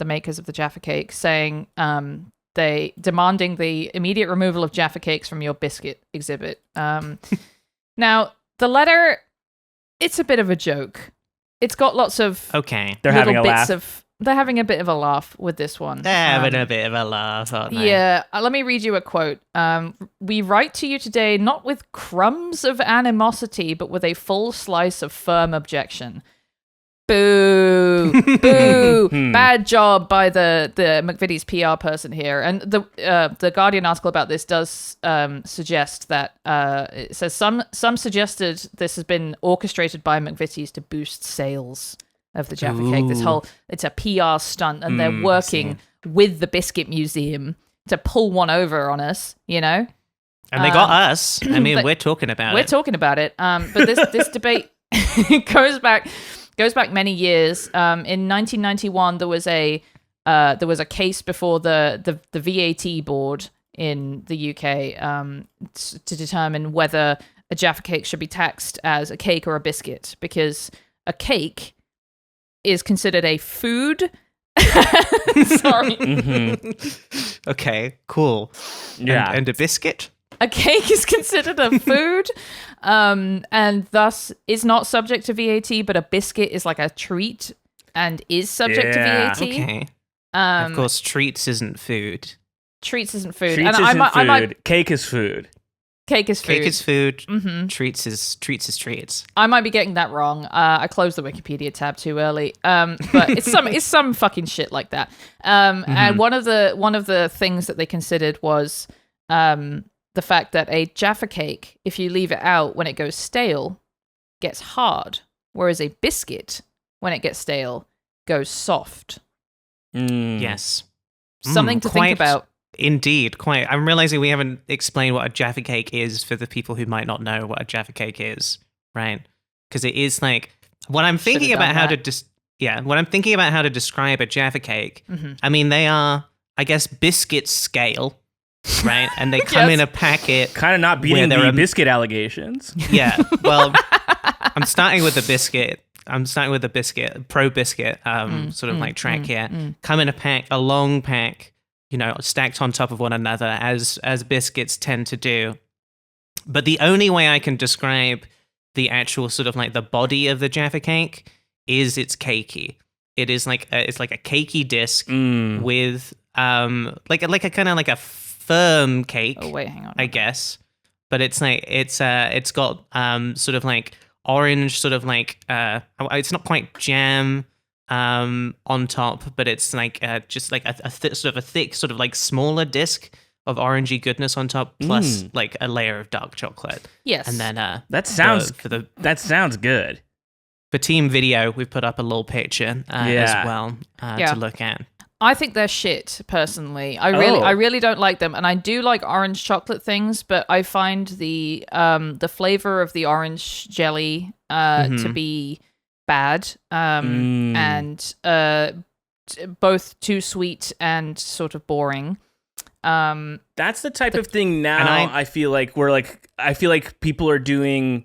makers of the Jaffa Cake, saying they demanding the immediate removal of Jaffa cakes from your biscuit exhibit. Now, the letter, it's a bit of a joke. It's got lots of They're having a laugh. They're having a bit of a laugh with this one. They're having a bit of a laugh, aren't they? Yeah. Let me read you a quote. We write to you today not with crumbs of animosity, but with a full slice of firm objection. Boo! Boo! Bad job by the McVitie's PR person here. And the Guardian article about this does suggest that it says some suggested this has been orchestrated by McVitie's to boost sales of the Jaffa Cake. It's a PR stunt, and they're working with the Biscuit Museum to pull one over on us, you know? And they got us. We're talking about it. We're talking about it. But this debate goes back many years. In 1991, there was a case before the VAT board in the UK to determine whether a Jaffa Cake should be taxed as a cake or a biscuit, because a cake is considered a food. Sorry. Okay, cool. Yeah. And a biscuit? A cake is considered a food, and thus is not subject to VAT, but a biscuit is like a treat and is subject to VAT. Okay. Of course, treats isn't food. Treats isn't food. Treats isn't food. Cake is food. Cake is food. Cake is food. Mm-hmm. Treats is treats. I might be getting that wrong. I closed the Wikipedia tab too early. But it's some fucking shit like that. And one of the things that they considered was the fact that a Jaffa Cake, if you leave it out when it goes stale, gets hard, whereas a biscuit, when it gets stale, goes soft. Yes. Something to think about. Indeed, quite. I'm realizing we haven't explained what a Jaffa Cake is for the people who might not know what a Jaffa Cake is, right? Because it is like when I'm thinking about how to describe a Jaffa Cake. They are, I guess, biscuit scale, right? And they come in a packet. Kind of not beating the biscuit allegations. Yeah, well, I'm starting with the biscuit. Pro biscuit, sort of like track here. Come in a long pack, stacked on top of one another, as biscuits tend to do. But the only way I can describe the actual sort of like the body of the Jaffa Cake is it's cakey. It is like it's like a cakey disc with like a kind of like a firm cake. Oh wait, hang on. I guess, but it's like it's got sort of like orange, sort of like it's not quite jam on top, but it's like just like a thick sort of like smaller disc of orangey goodness on top, plus like a layer of dark chocolate. Yes, and then that sounds good. For team video, we've put up a little picture as well to look at. I think they're shit, personally. I really don't like them, and I do like orange chocolate things, but I find the flavor of the orange jelly to be bad, and both too sweet and sort of boring. That's the type of thing now. I feel like people are doing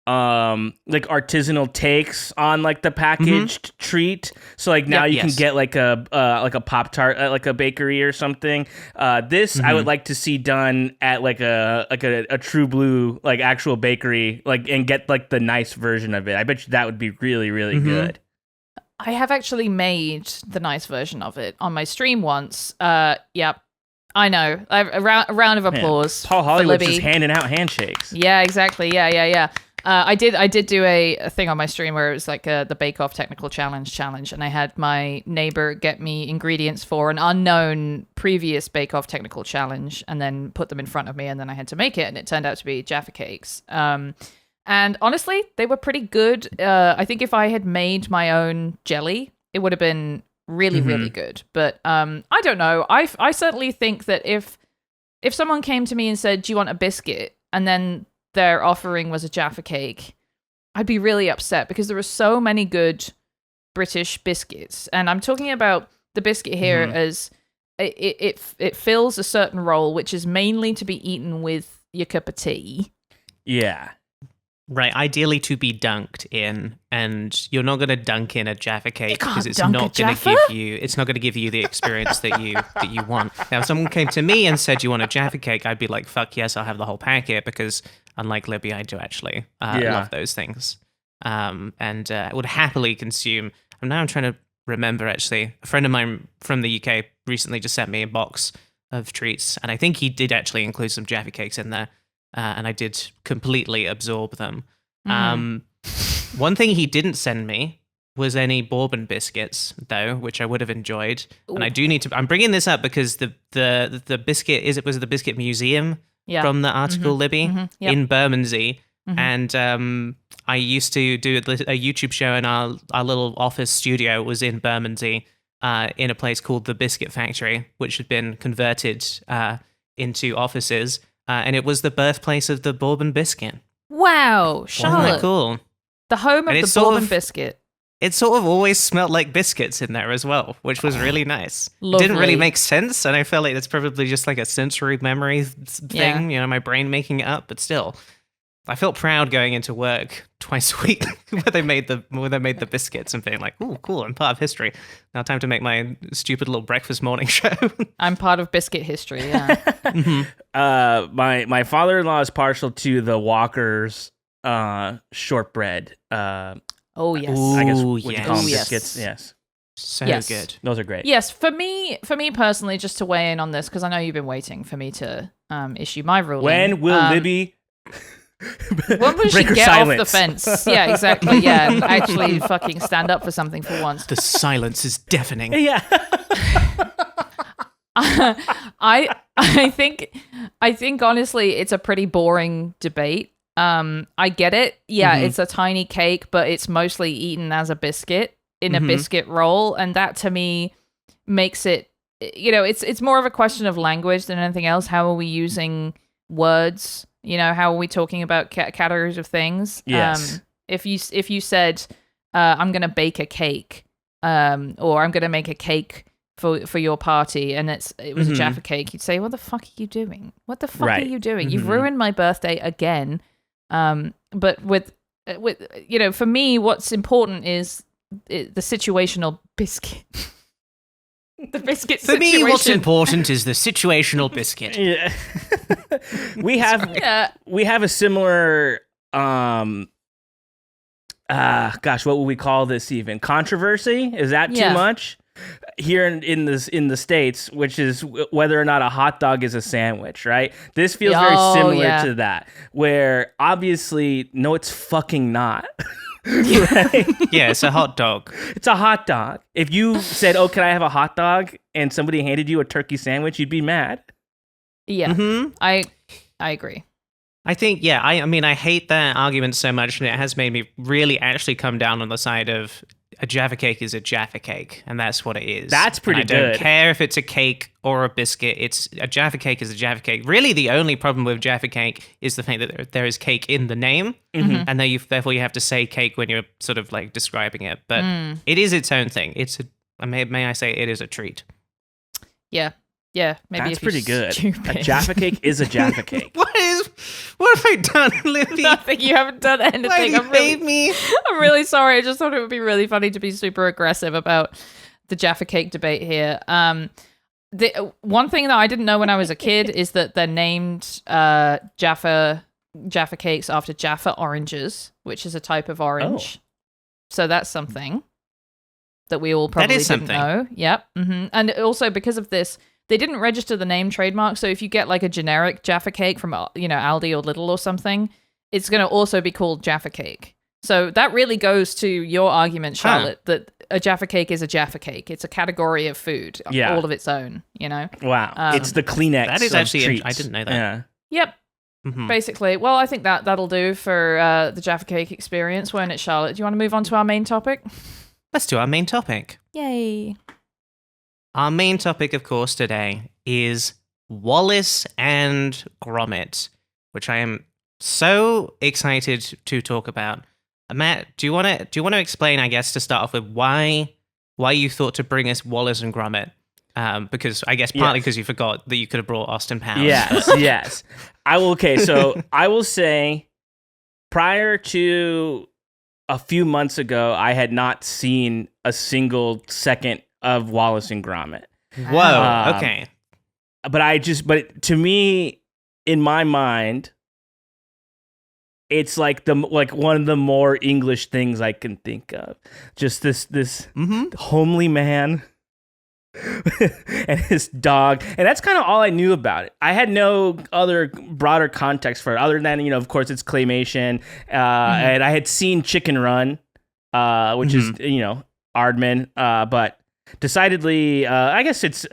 like artisanal takes on like the packaged treat. So like now you can get like a Pop-Tart at like a bakery or something. This I would like to see done at like a True Blue like actual bakery, like, and get like the nice version of it. I bet you that would be really, really good. I have actually made the nice version of it on my stream once. Yep. I know. A round of applause. Paul Hollywood's just handing out handshakes. Yeah, exactly. Yeah. I did do a thing on my stream where it was like the Bake Off Technical Challenge, and I had my neighbor get me ingredients for an unknown previous Bake Off Technical Challenge, and then put them in front of me, and then I had to make it, and it turned out to be Jaffa Cakes. And honestly, they were pretty good. I think if I had made my own jelly, it would have been really, really good. But I don't know. I certainly think that if someone came to me and said, "Do you want a biscuit?" and then their offering was a Jaffa Cake, I'd be really upset, because there are so many good British biscuits. And I'm talking about the biscuit here as it fills a certain role, which is mainly to be eaten with your cup of tea. Yeah. Right, ideally to be dunked in, and you're not going to dunk in a Jaffa Cake because it's not going to give you the experience that you want. Now, if someone came to me and said, "You want a Jaffa Cake?" I'd be like, "Fuck yes, I'll have the whole packet," because unlike Libby, I do actually love those things, and I would happily consume. And now I'm trying to remember. Actually, a friend of mine from the UK recently just sent me a box of treats, and I think he did actually include some Jaffa Cakes in there. And I did completely absorb them. One thing he didn't send me was any bourbon biscuits, though, which I would have enjoyed. Ooh. And I do need to. I'm bringing this up because the biscuit was the Biscuit Museum from the article Libby in Bermondsey, and I used to do a YouTube show, and our little office studio was in Bermondsey, in a place called the Biscuit Factory, which had been converted into offices. And it was the birthplace of the bourbon biscuit. Wow, Charlotte. Wasn't that cool? The home of the bourbon biscuit. It sort of always smelled like biscuits in there as well, which was really nice. Lovely. It didn't really make sense, and I felt like it's probably just like a sensory memory thing, my brain making it up, but still. I felt proud going into work twice a week where they made the biscuits and being like, "Ooh, cool! I'm part of history. Now time to make my stupid little breakfast morning show." I'm part of biscuit history. Yeah. My father-in-law is partial to the Walker's shortbread. Oh yes. I guess what you call them, biscuits. Yes. So good. Those are great. Yes, for me personally, just to weigh in on this, because I know you've been waiting for me to issue my ruling. When will Libby? When will she get off the fence? Yeah, exactly. Yeah, and actually fucking stand up for something for once. The silence is deafening. Yeah. I think honestly, it's a pretty boring debate. I get it. Yeah, it's a tiny cake, but it's mostly eaten as a biscuit in a biscuit roll, and that to me makes it. It's more of a question of language than anything else. How are we using words? How are we talking about categories of things? Yes. If you said, I'm going to bake a cake, or I'm going to make a cake for your party, and it was a Jaffa Cake, you'd say, what the fuck are you doing? What the fuck are you doing? You've ruined my birthday again. But with for me, what's important is the situational biscuit. The biscuit For situation. me, what's important is the situational biscuit. Yeah. we have a similar gosh, what would we call this even? Controversy? Is that too much? Here in the States, which is whether or not a hot dog is a sandwich, right? This feels very similar to that, where obviously, no, it's fucking not. Right? Yeah, it's a hot dog. It's a hot dog. If you said, "Oh, can I have a hot dog?" and somebody handed you a turkey sandwich, you'd be mad. Yeah, mm-hmm. I agree. I think, I mean, I hate that argument so much, and it has made me really actually come down on the side of a Jaffa Cake is a Jaffa Cake, and that's what it is. That's pretty good. I don't care if it's a cake or a biscuit. It's a Jaffa Cake is a Jaffa Cake. Really, the only problem with Jaffa Cake is the fact that there is cake in the name, and therefore you have to say cake when you're sort of like describing it. But it is its own thing. May I say, it is a treat. Yeah, maybe that's pretty good. Stupid. A Jaffa Cake is a Jaffa Cake. What have I done, Libby? Nothing. You haven't done anything. Why do you hate me? I'm really sorry. I just thought it would be really funny to be super aggressive about the Jaffa Cake debate here. The one thing that I didn't know when I was a kid is that they're named Jaffa Cakes after Jaffa oranges, which is a type of orange. Oh. So that's something that we all probably didn't know. Yep. Mm-hmm. And also because of this, they didn't register the name trademark, so if you get like a generic Jaffa Cake from Aldi or Lidl or something, it's going to also be called Jaffa Cake. So that really goes to your argument, Charlotte, that a Jaffa Cake is a Jaffa Cake. It's a category of food, all of its own, Wow. It's the Kleenex. That is actually, treats. I didn't know that. Yeah. Yep. Mm-hmm. Basically. Well, I think that'll do for the Jaffa Cake experience, won't it, Charlotte? Do you want to move on to our main topic? Let's do our main topic. Yay. Our main topic, of course, today is Wallace and Gromit, which I am so excited to talk about. Matt, do you want to explain, I guess, to start off with why you thought to bring us Wallace and Gromit? Because I guess partly because you forgot that you could have brought Austin Powers. Yes. So I will say, prior to a few months ago, I had not seen a single second of Wallace and Gromit. Whoa. Okay. But to me, in my mind, it's like one of the more English things I can think of. Just this homely man and his dog, and that's kind of all I knew about it. I had no other broader context for it, other than of course it's claymation, and I had seen Chicken Run, which is Ardman, but decidedly, I guess it's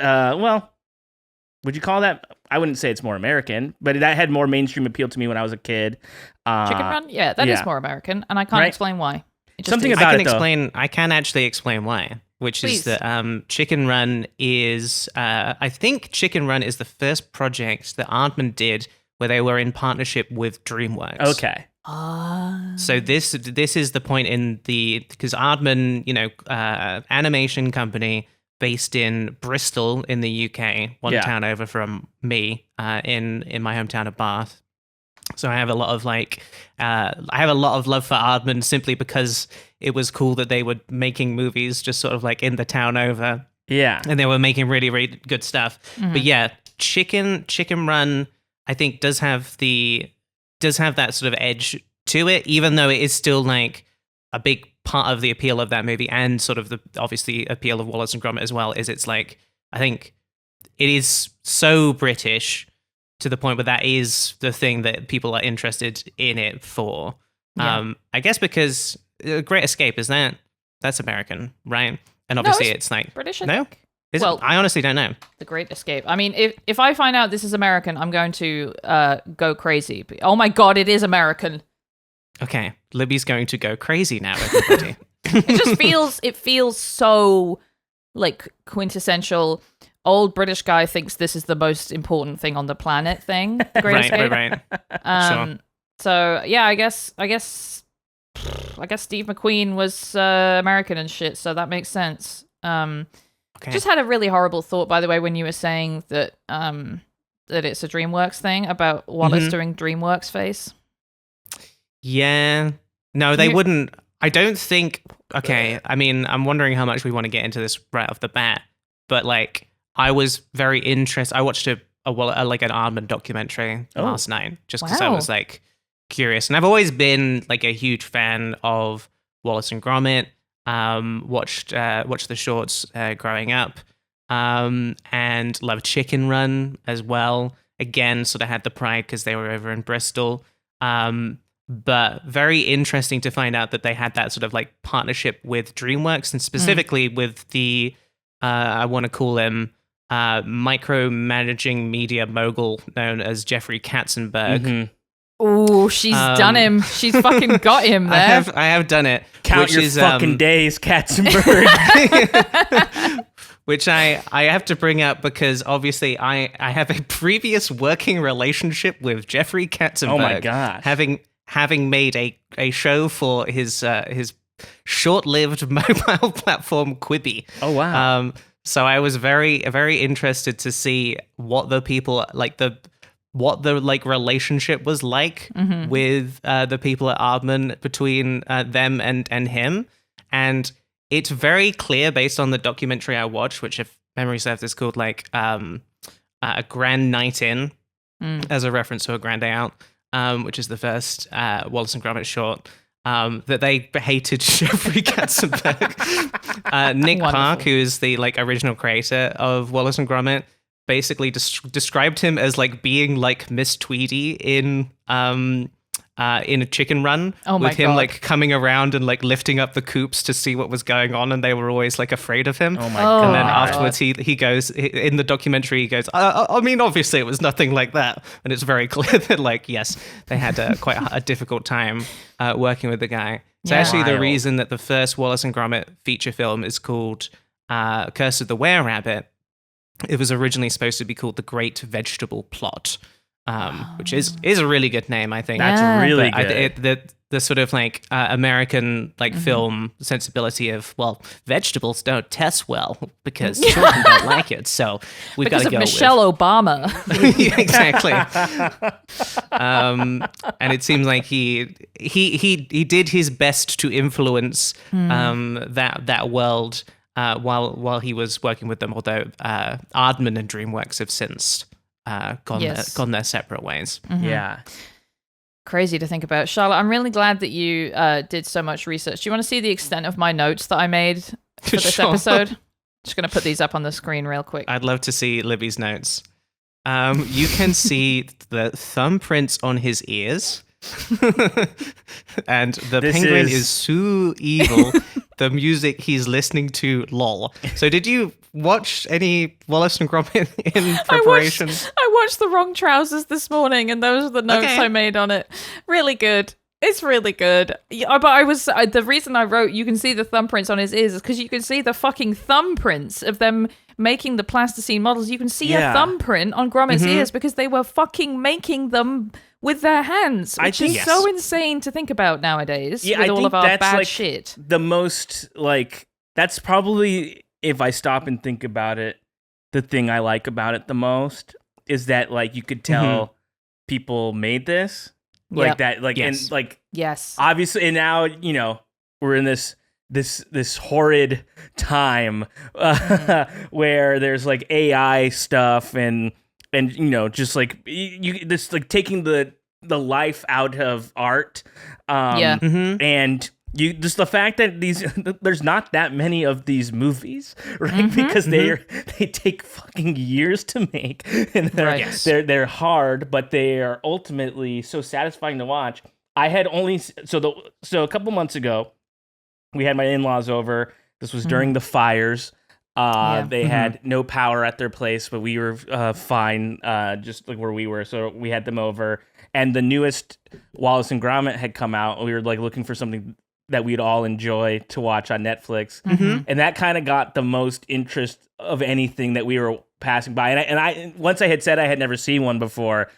would you call that? I wouldn't say it's more American, but that had more mainstream appeal to me when I was a kid. Chicken Run, that is more American, and I can't explain why. Something about it, though. I can actually explain why. Which Please. Is that Chicken Run is, I think Chicken Run is the first project that Ardman did where they were in partnership with DreamWorks. Okay. So this is the point because Ardman, animation company based in Bristol in the UK, one town over from me, in my hometown of Bath. So I have a lot of love for Ardman simply because it was cool that they were making movies just sort of like in the town over. Yeah. And they were making really, really good stuff. Mm-hmm. But yeah, Chicken Run, I think does have that sort of edge to it, even though it is still like a big part of the appeal of that movie and sort of the obviously appeal of Wallace and Gromit as well, is it's like, I think it is so British to the point where that is the thing that people are interested in it for. Yeah. I guess because Great Escape, that's American, right? And obviously it's like British. No, I honestly don't know. The Great Escape. I mean, if I find out this is American, I'm going to go crazy. Oh my god, it is American. Okay, Libby's going to go crazy now, everybody. It feels so like quintessential. Old British guy thinks this is the most important thing on the planet thing. Great Escape. Right. Sure. So yeah, I guess Steve McQueen was American and shit, so that makes sense. Okay. Just had a really horrible thought, by the way, when you were saying that that it's a DreamWorks thing about Wallace doing DreamWorks face. Yeah. No, they wouldn't. I don't think. Okay, I mean, I'm wondering how much we want to get into this right off the bat, but like, I was very interested. I watched like an Ardman documentary last night just because I was like curious, and I've always been like a huge fan of Wallace and Gromit. Watched the shorts growing up, and loved Chicken Run as well. Again, sort of had the pride because they were over in Bristol. But very interesting to find out that they had that sort of like partnership with DreamWorks, and specifically with the I want to call him micromanaging media mogul known as Jeffrey Katzenberg. Mm-hmm. Oh, she's done him. She's fucking got him there. I have done it. Count your fucking days, Katzenberg. Which I have to bring up because obviously I have a previous working relationship with Jeffrey Katzenberg. Oh my god! Having made a show for his short-lived mobile platform Quibi. Oh wow! So I was very very interested to see what the people what the like relationship was like with the people at Ardman between them and him, and it's very clear based on the documentary I watched, which if memory serves is called like A Grand Night In, as a reference to A Grand Day Out, which is the first Wallace and Gromit short. That they hated Jeffrey Katzenberg. Nick Park, who is the like original creator of Wallace and Gromit, basically described him as like being like Miss Tweedy in a Chicken Run, with him like coming around and like lifting up the coops to see what was going on, and they were always like afraid of him. Oh my god! And then afterwards, he goes in the documentary. He goes, I mean, obviously it was nothing like that, and it's very clear that like yes, they had quite a difficult time working with the guy. So actually, the reason that the first Wallace and Gromit feature film is called Curse of the Were-Rabbit, it was originally supposed to be called The Great Vegetable Plot. Which is a really good name, I think. That's really good. The sort of like American like film sensibility of, well, vegetables don't test well because children don't like it, so we've got to go Michelle Obama. Yeah, exactly. And it seems like he did his best to influence that world while he was working with them. Although Ardman and DreamWorks have since gone their separate ways. Yeah. Crazy to think about. Charlotte, I'm really glad that you did so much research. Do you want to see the extent of my notes that I made for this episode? Just going to put these up on the screen real quick. I'd love to see Libby's notes. You can see the thumbprints on his ears. And the penguin is so evil. The music he's listening to, lol. So did you watch any Wallace and Gromit in preparation? I watched The Wrong Trousers this morning, and those are the notes I made on it. Really good. It's really good. Yeah, but the reason I wrote, you can see the thumbprints on his ears, is because you can see the fucking thumbprints of them making the plasticine models. You can see a thumbprint on Gromit's ears because they were fucking making them with their hands, which is so insane to think about nowadays with all of our bad like shit. The most, like, that's probably, if I stop and think about it, the thing I like about it the most is that, like, you could tell people made this. Like that, like, and like, obviously, and now, you know, we're in this horrid time where there's like AI stuff and you know, just like this, like taking the life out of art, and just the fact that there's not that many of these movies, right? Because they take fucking years to make, and they're hard, but they are ultimately so satisfying to watch. I had only so a couple months ago, we had my in-laws over. This was during the fires. They had no power at their place, but we were fine, just like where we were. So we had them over, and the newest Wallace and Gromit had come out. We were like looking for something that we'd all enjoy to watch on Netflix, and that kind of got the most interest of anything that we were passing by. And I once I had said I had never seen one before,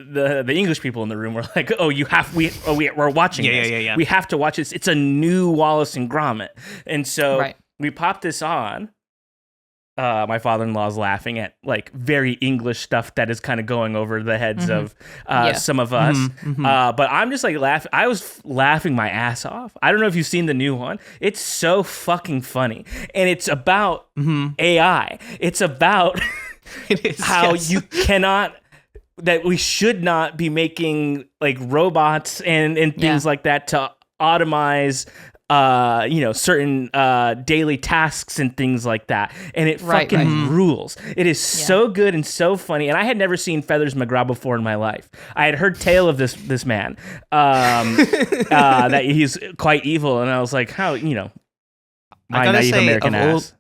the English people in the room were like, "Oh, we're watching this. Yeah. We have to watch this. It's a new Wallace and Gromit." And so we popped this on, my father-in-law's laughing at like very English stuff that is kind of going over the heads of some of us. But I'm just like laughing. I was laughing my ass off. I don't know if you've seen the new one. It's so fucking funny. And it's about AI. It's about how you cannot, that we should not be making like robots and things like that to automize certain daily tasks and things like that, and it fucking rules. It is so good and so funny, and I had never seen Feathers McGraw before in my life. I had heard tale of this man, that he's quite evil, and I was like, how, my naive American ass.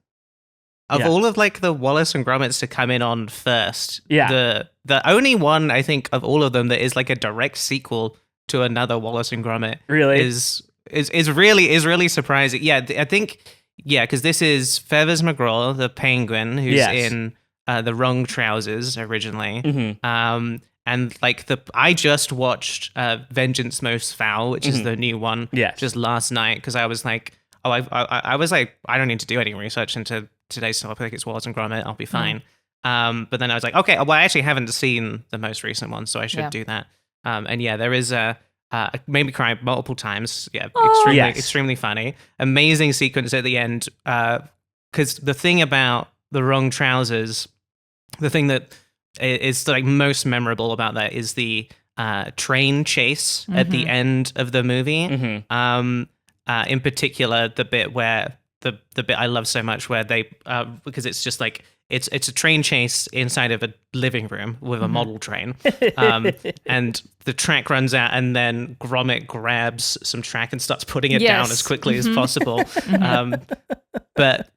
All of like the Wallace and Gromits to come in on first, the only one I think of all of them that is like a direct sequel to another Wallace and Gromit really is really surprising. Yeah, I think because this is Feathers McGraw, the penguin, who's in the wrong trousers originally. And like I just watched Vengeance Most Foul, which is the new one, just last night, because I was like, I was like, I don't need to do any research into today's topic. It's Wallace and Gromit. I'll be fine. But then I was like, okay, well, I actually haven't seen the most recent one, so I should do that. And there is made me cry multiple times. Extremely funny. Amazing sequence at the end. Because the thing about the wrong trousers, the thing that is like most memorable about that is the train chase at the end of the movie. In particular, the bit where the bit I love so much, where they because it's just like it's a train chase inside of a living room with a model train, and the track runs out, and then Gromit grabs some track and starts putting it down as quickly as possible. But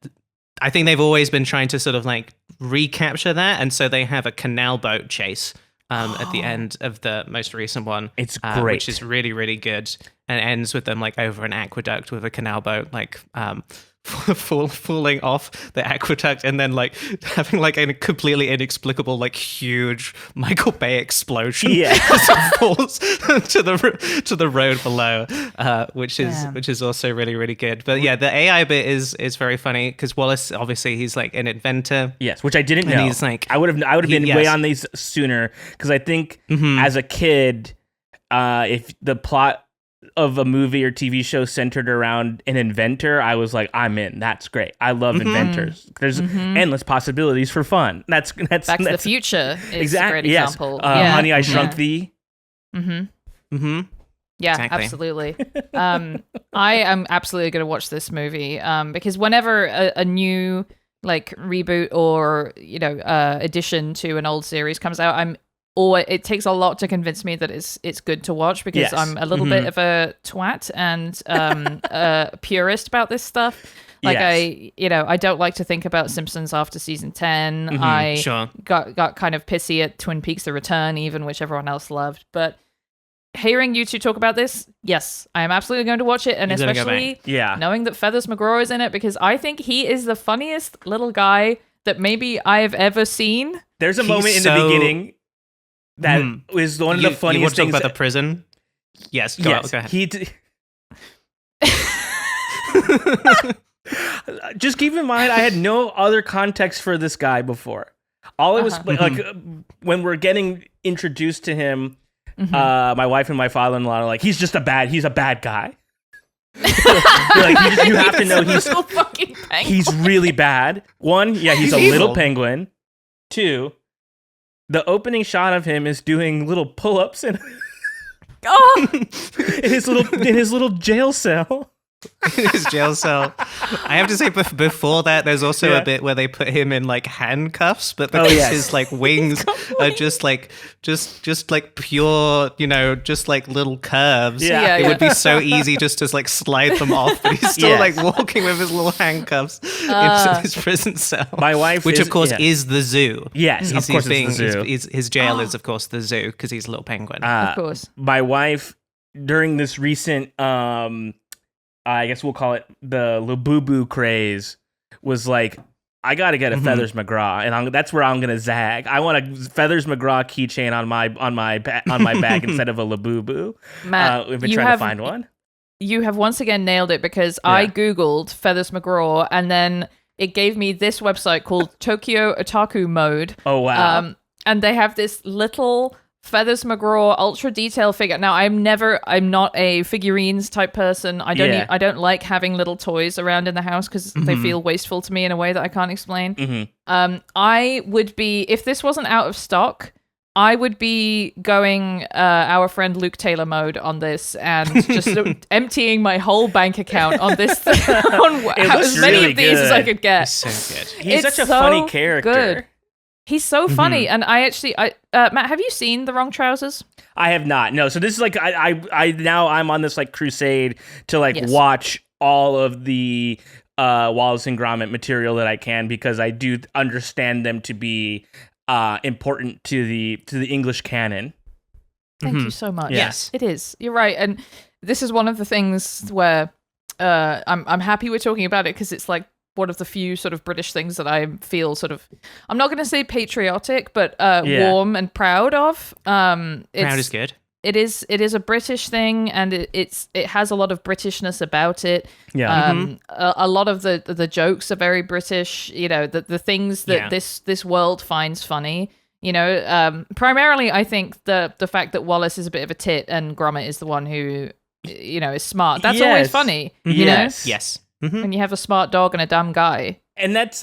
I think they've always been trying to sort of like recapture that, and so they have a canal boat chase at the end of the most recent one. It's great, which is really, really good, and ends with them like over an aqueduct with a canal boat, like falling off the aqueduct, and then like having like a completely inexplicable like huge Michael Bay explosion as it falls to the road below, which is also really, really good. But the AI bit is very funny, because Wallace, obviously he's like an inventor, which I didn't know. He's like, I would have been way on these sooner, because I think as a kid, if the plot of a movie or TV show centered around an inventor, I was like, I'm in. That's great. I love inventors. There's endless possibilities for fun. That's Back to the Future is a great example. Honey, I Shrunk Thee. Yeah, exactly. Absolutely. I am absolutely going to watch this movie, because whenever a new like reboot or addition to an old series comes out, it takes a lot to convince me that it's good to watch, because I'm a little bit of a twat and a purist about this stuff. Like I don't like to think about Simpsons after season 10. I got kind of pissy at Twin Peaks: The Return, even, which everyone else loved. But hearing you two talk about this, yes, I am absolutely going to watch it, and especially knowing that Feathers McGraw is in it, because I think he is the funniest little guy that maybe I have ever seen. There's a moment in the beginning that is one of the funniest you want to things talk about the prison? Yes, go ahead. Just keep in mind, I had no other context for this guy before. All it was like when we're getting introduced to him, my wife and my father-in-law are like, he's a bad guy. Like, you have to know he's really bad. One, he's a little penguin. Two, the opening shot of him is doing little pull-ups in his little jail cell. His jail cell. I have to say, before that, there's also a bit where they put him in like handcuffs, but because his like wings are just like pure, just like little curves. It would be so easy just to like slide them off, but he's still like walking with his little handcuffs into his prison cell. My wife, which of course is the zoo. Yes, of course, it's the zoo. His jail is of course the zoo, because he's a little penguin. Of course. My wife, during this recent I guess we'll call it the Labubu craze, was like, I got to get a Feathers McGraw, and that's where I'm gonna zag. I want a Feathers McGraw keychain on my bag instead of a Labubu. Matt, we've been trying to find one. You have once again nailed it, because I googled Feathers McGraw, and then it gave me this website called Tokyo Otaku Mode. Oh wow! And they have this little Feathers McGraw ultra detail figure. Now I'm not a figurines type person. I don't like having little toys around in the house because they feel wasteful to me in a way that I can't explain. I would be, if this wasn't out of stock, I would be going our friend Luke Taylor mode on this and just emptying my whole bank account on this on as many really of these as I could get. It's so good. He's such a funny character. Good. He's so funny, and Matt, have you seen The Wrong Trousers? I have not. No, so this is like I'm on this like crusade to watch all of the Wallace and Gromit material that I can, because I do understand them to be important to the English canon. Thank you so much. Yes, it is. You're right, and this is one of the things where I'm happy we're talking about it, because it's like one of the few sort of British things that I feel sort of, I'm not going to say patriotic, but warm and proud of. Proud is good. It is a British thing, and it has a lot of Britishness about it. Yeah. A lot of the jokes are very British. You know, the things that this world finds funny. You know, primarily I think the fact that Wallace is a bit of a tit and Gromit is the one who, you know, is smart. That's always funny. You know? Yes. When you have a smart dog and a dumb guy. And that's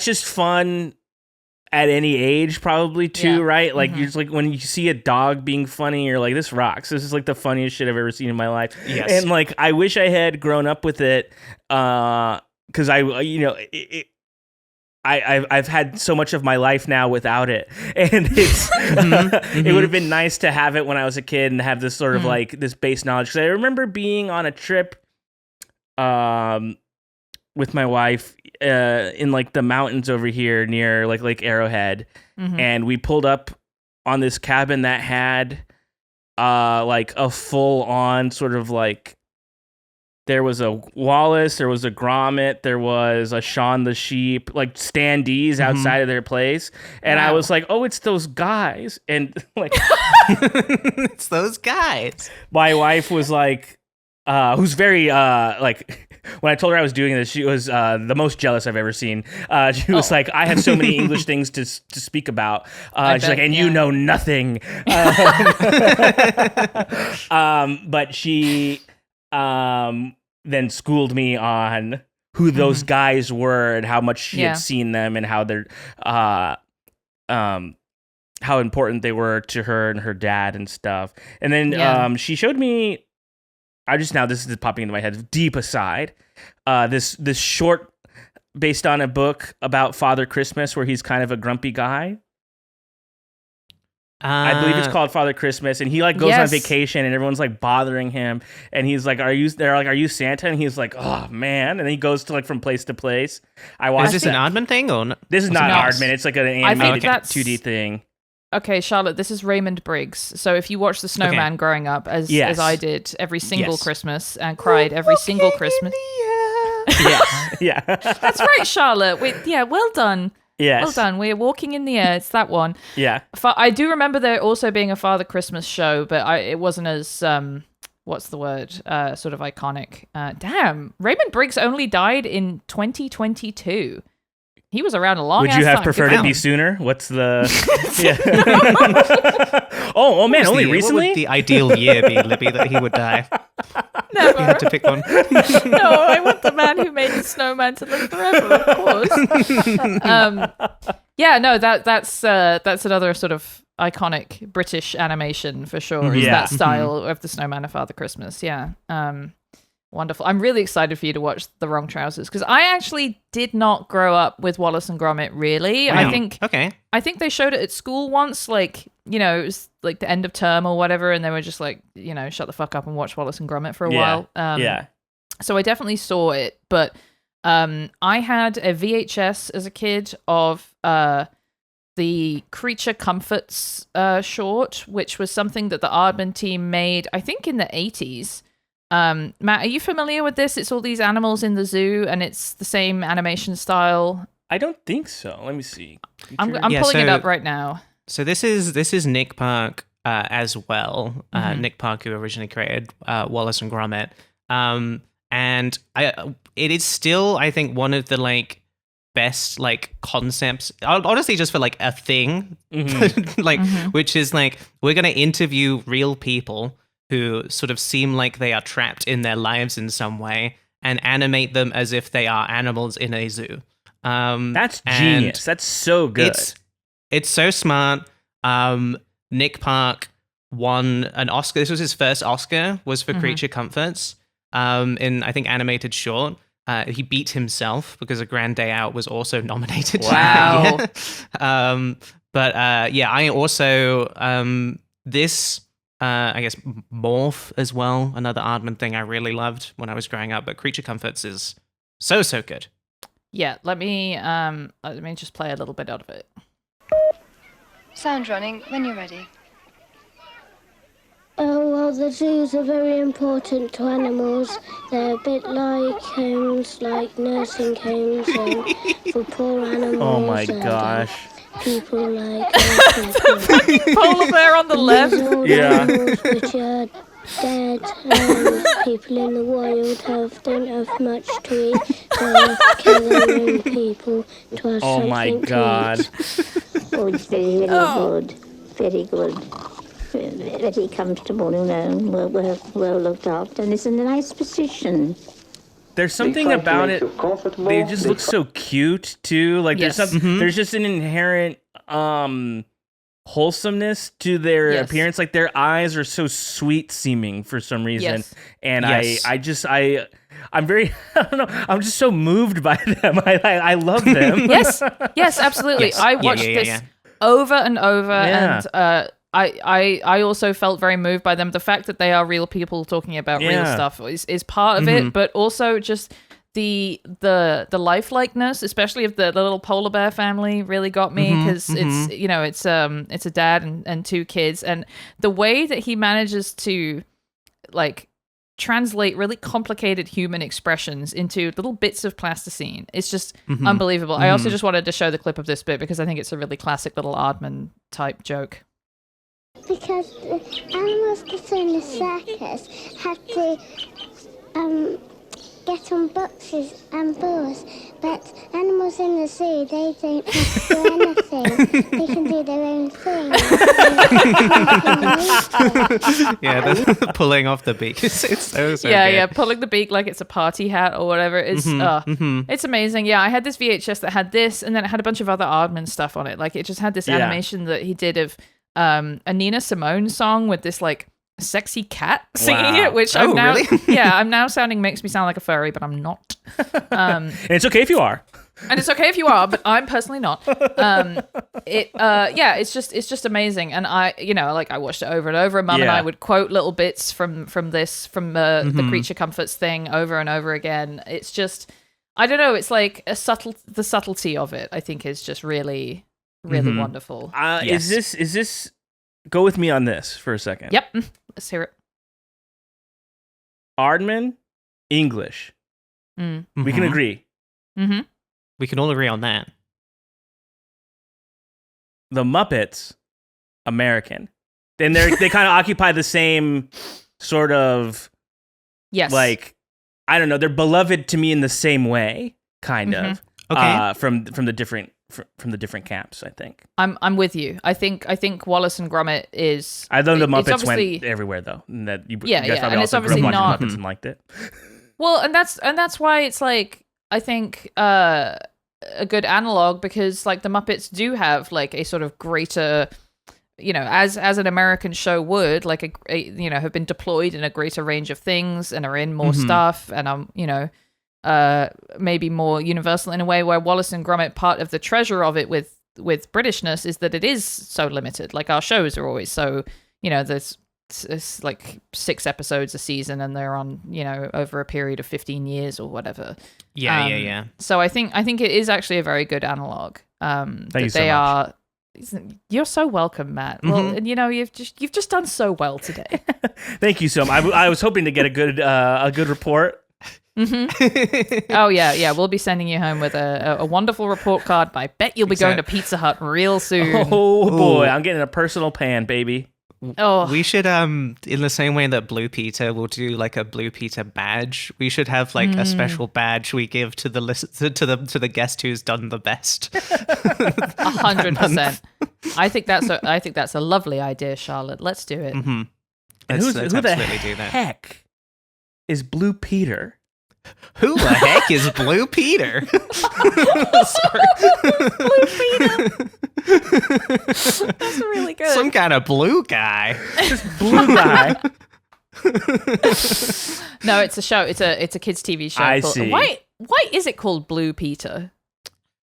just fun at any age, probably, too, right? Like, you're just like, when you see a dog being funny, you're like, this rocks. This is like the funniest shit I've ever seen in my life. Yes. And like, I wish I had grown up with it, because I've had so much of my life now without it, and it's it would have been nice to have it when I was a kid and have this sort of like this base knowledge. Because I remember being on a trip with my wife in like the mountains over here near like Lake Arrowhead, and we pulled up on this cabin that had like a full on sort of like, there was a Wallace, there was a Gromit, there was a Shaun the Sheep, like standees outside of their place. And I was like, oh, it's those guys. And like, it's those guys. My wife was like, who's very like, when I told her I was doing this, she was the most jealous I've ever seen. She was like, I have so many English things to speak about. She's like, and you know nothing. But she then schooled me on who those guys were and how much she had seen them and how they're how important they were to her and her dad and stuff. And then she showed me, this is popping into my head, deep aside, this short based on a book about Father Christmas where he's kind of a grumpy guy. I believe it's called Father Christmas, and he like goes on vacation and everyone's like bothering him, and he's like, are you Santa? And he's like, oh man. And then he goes to like from place to place. Is this an Ardman thing or not? This is not Ardman. It's like an animated 2D thing. Okay, Charlotte, this is Raymond Briggs. So if you watch The Snowman growing up, as I did every single Christmas and cried every single Christmas. Yeah. That's right, Charlotte. Well done. Yes. Well done. We're walking in the air. It's that one. Yeah. I do remember there also being a Father Christmas show, but it wasn't as, what's the word? Sort of iconic. Damn. Raymond Briggs only died in 2022. He was around a long Would ass you have time. preferred it be sooner? What's the... oh man, only recently? What would the ideal year be, Libby, that he would die? Never. You had to pick one. No, I want the man who made the snowman to live forever, of course. That's another sort of iconic British animation for sure. Is that style of the snowman of Father Christmas? Yeah. Wonderful. I'm really excited for you to watch The Wrong Trousers, because I actually did not grow up with Wallace and Gromit, really. Wow. I think they showed it at school once, like, you know, it was like the end of term or whatever, and they were just like, you know, shut the fuck up and watch Wallace and Gromit for a while. So I definitely saw it, but I had a VHS as a kid of the Creature Comforts short, which was something that the Ardman team made, I think, in the 80s. Matt, are you familiar with this? It's all these animals in the zoo, and it's the same animation style. I don't think so. Let me see. I'm pulling it up right now. So this is Nick Park as well. Nick Park, who originally created Wallace and Gromit. and it is still, I think, one of the like best like concepts, honestly, just for like a thing, like which is like we're gonna interview real people who sort of seem like they are trapped in their lives in some way and animate them as if they are animals in a zoo. That's genius. That's so good. It's so smart. Nick Park won an Oscar. This was his first Oscar, was for Creature Comforts, in I think animated short. He beat himself because A Grand Day Out was also nominated. Wow. But yeah, I also this I guess Morph as well, another Ardman thing I really loved when I was growing up. But Creature Comforts is so good. Yeah, let me just play a little bit out of it. Sound running when you're ready. Oh, well, the zoos are very important to animals. They're a bit like homes, like nursing homes for poor animals. Oh my gosh. People like Polar bear on the left. Yeah. Animals which are dead, people in the wild don't have much to eat. They kill their own people to have Oh my something god. to eat. Oh, it's very good. Very good. Very comfortable, you know. Well looked after, and it's in a nice position. There's something about it. They just look so cute too. Like Yes. there's just an inherent wholesomeness to their appearance. Like their eyes are so sweet seeming for some reason. Yes. And Yes. I'm very I don't know. I'm just so moved by them. I love them. Yes, absolutely. Yes. I Yeah, watched yeah, this yeah. over and over, Yeah. and I also felt very moved by them. The fact that they are real people talking about real Yeah. stuff is part of it, but also just the lifelikeness, especially of the little polar bear family, really got me because it's it's a dad and two kids, and the way that he manages to like translate really complicated human expressions into little bits of plasticine. It's just unbelievable. I also just wanted to show the clip of this bit because I think it's a really classic little Ardman type joke. Because the animals that are in the circus have to get on boxes and balls, but animals in the zoo, they don't have to do anything. They can do their own thing. Yeah, the pulling off the beak. It's so good. Yeah, pulling the beak like it's a party hat or whatever. It's it's amazing. Yeah, I had this VHS that had this, and then it had a bunch of other Ardman stuff on it. Like it just had this animation that he did of a Nina Simone song with this like sexy cat singing it, which I'm now really? I'm now makes me sound like a furry, but I'm not. And it's okay if you are. And it's okay if you are, but I'm personally not. It's just amazing. And I watched it over and over. Mum and I would quote little bits from the Creature Comforts thing over and over again. It's just, I don't know. It's like the subtlety of it, I think, is just really, really wonderful. Is this? Go with me on this for a second. Yep. Let's hear it. Ardman, English. We can agree. Mm-hmm. We can all agree on that. The Muppets, American. And they kind of occupy the same sort of, yes, like, I don't know, they're beloved to me in the same way, kind of. Okay. From the different camps, I think. I'm with you. I think Wallace and Gromit is. I know the Muppets obviously went everywhere though. And that you Yeah, guys yeah, probably and it's also grew up obviously watching not- Muppets and liked it. Well, and that's why it's like, I think a good analog, because like the Muppets do have like a sort of greater, as an American show would, like have been deployed in a greater range of things and are in more stuff and maybe more universal in a way, where Wallace and Gromit, part of the treasure of it with Britishness is that it is so limited. Like our shows are always so, there's it's like 6 episodes a season and they're on, over a period of 15 years or whatever. Yeah. So I think it is actually a very good analog. Thank you so much. You're so welcome, Matt. Well, and you've just done so well today. Thank you so much. I was hoping to get a good report. Oh yeah, we'll be sending you home with a wonderful report card. I bet you'll be going to Pizza Hut real soon. Oh boy, I'm getting a personal pan, baby. Oh. We should in the same way that Blue Peter will do like a Blue Peter badge, we should have like a special badge we give to the to the guest who's done the best. 100%. I think that's a lovely idea, Charlotte. Let's do it. Mm-hmm. And Let's who the absolutely do that. heck is Blue Peter? Who the heck is Blue Peter? That's really good. Some kind of blue guy. Blue guy. No, it's a show. It's a kids' TV show. I called, see. Why is it called Blue Peter?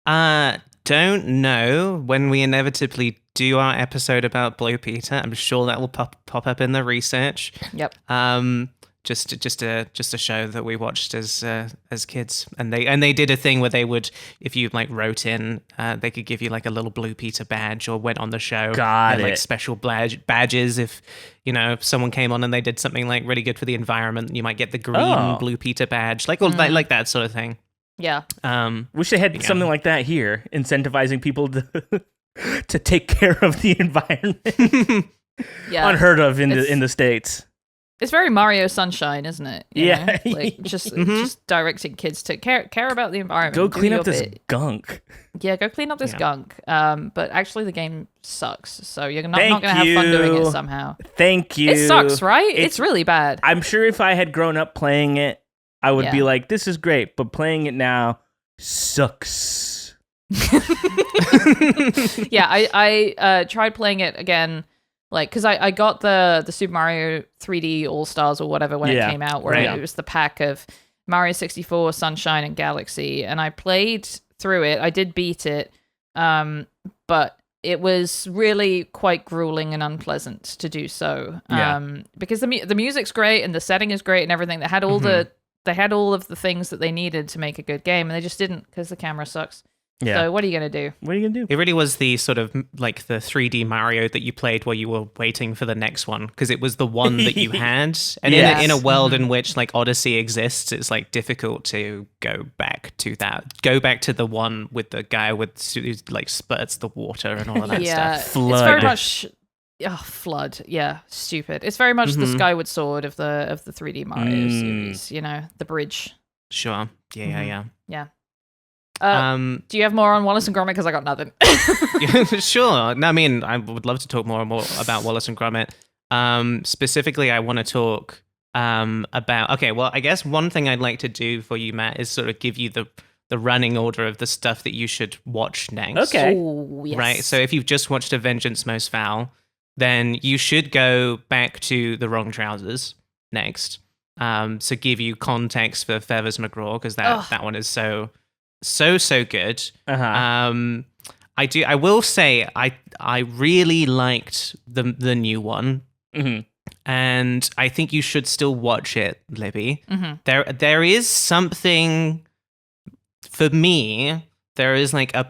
Don't know. When we inevitably do our episode about Blue Peter, I'm sure that will pop up in the research. Yep. Just a show that we watched as kids, and they did a thing where they would, if you like wrote in, they could give you like a little Blue Peter badge, or went on the show. Got it. Like special badges if if someone came on and they did something like really good for the environment, you might get the green Blue Peter badge, like like that sort of thing. Yeah. Wish they had something like that here, incentivizing people to take care of the environment. Yeah. Unheard of in the States. It's very Mario Sunshine, isn't it? You Yeah. know? Like just directing kids to care about the environment. Go Do clean your up this bit. gunk. Yeah, go clean up this Yeah. gunk. But actually, the game sucks, so you're not Thank going to have fun doing you. it somehow. Thank you. It sucks, right? It's really bad. I'm sure if I had grown up playing it, I would be Yeah. like, this is great, but playing it now sucks. Yeah, I tried playing it again, like, because I got the Super Mario 3D All Stars or whatever when it came out, where right. it was the pack of Mario 64, Sunshine, and Galaxy, and I played through it. I did beat it, but it was really quite grueling and unpleasant to do so. Because the music's great and the setting is great and everything. They had all they had all of the things that they needed to make a good game, and they just didn't because the camera sucks. Yeah. So what are you gonna do? What are you going to do? It really was the sort of like the 3D Mario that you played while you were waiting for the next one, because it was the one that you had. And Yes. in a world in which like Odyssey exists, it's like difficult to go back to that. Go back to the one with the guy who like spurts the water and all of that Yeah, stuff. Flood. it's very much Flood. Yeah, stupid. It's very much the Skyward Sword of the 3D Mario series. You know, the bridge. Sure. Yeah. Yeah. Do you have more on Wallace and Gromit? Because I got nothing. Sure. No, I mean, I would love to talk more and more about Wallace and Gromit. Specifically, I want to talk about. Okay, well, I guess one thing I'd like to do for you, Matt, is sort of give you the running order of the stuff that you should watch next. Okay. Oh, yes. Right. So if you've just watched A Vengeance Most Foul, then you should go back to The Wrong Trousers next. So give you context for Feathers McGraw, because that one is so good. I will say I really liked the new one, and I think you should still watch it, Libby. There is something for me. There is like a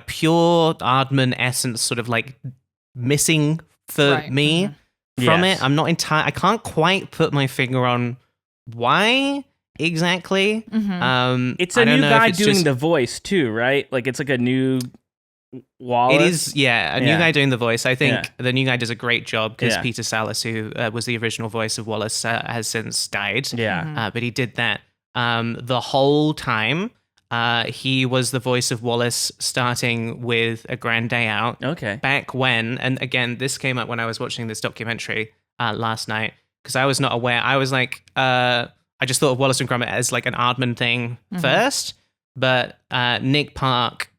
pure Ardman essence, sort of like missing for me from it. I'm not I can't quite put my finger on why exactly. It's a new guy doing the voice too, right? Like it's like a new Wallace. It is, a new guy doing the voice. I think the new guy does a great job, because Peter Sallis, who was the original voice of Wallace, has since died. But he did that the whole time. He was the voice of Wallace, starting with A Grand Day Out. Okay. Back when, and again, this came up when I was watching this documentary last night, because I was not aware. I was like, I just thought of Wallace and Gromit as like an Ardman thing first, but Nick Park,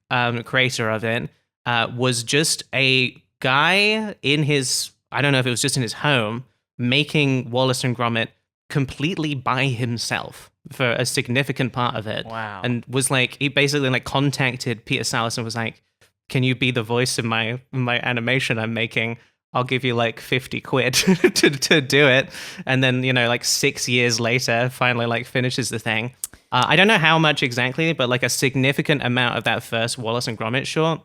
creator of it, was just a guy in his, I don't know if it was just in his home, making Wallace and Gromit completely by himself for a significant part of it. Wow. And was like, he basically like contacted Peter Sallis and was like, can you be the voice of my animation I'm making? I'll give you like 50 quid to do it. And then, like 6 years later, finally like finishes the thing. I don't know how much exactly, but like a significant amount of that first Wallace and Gromit short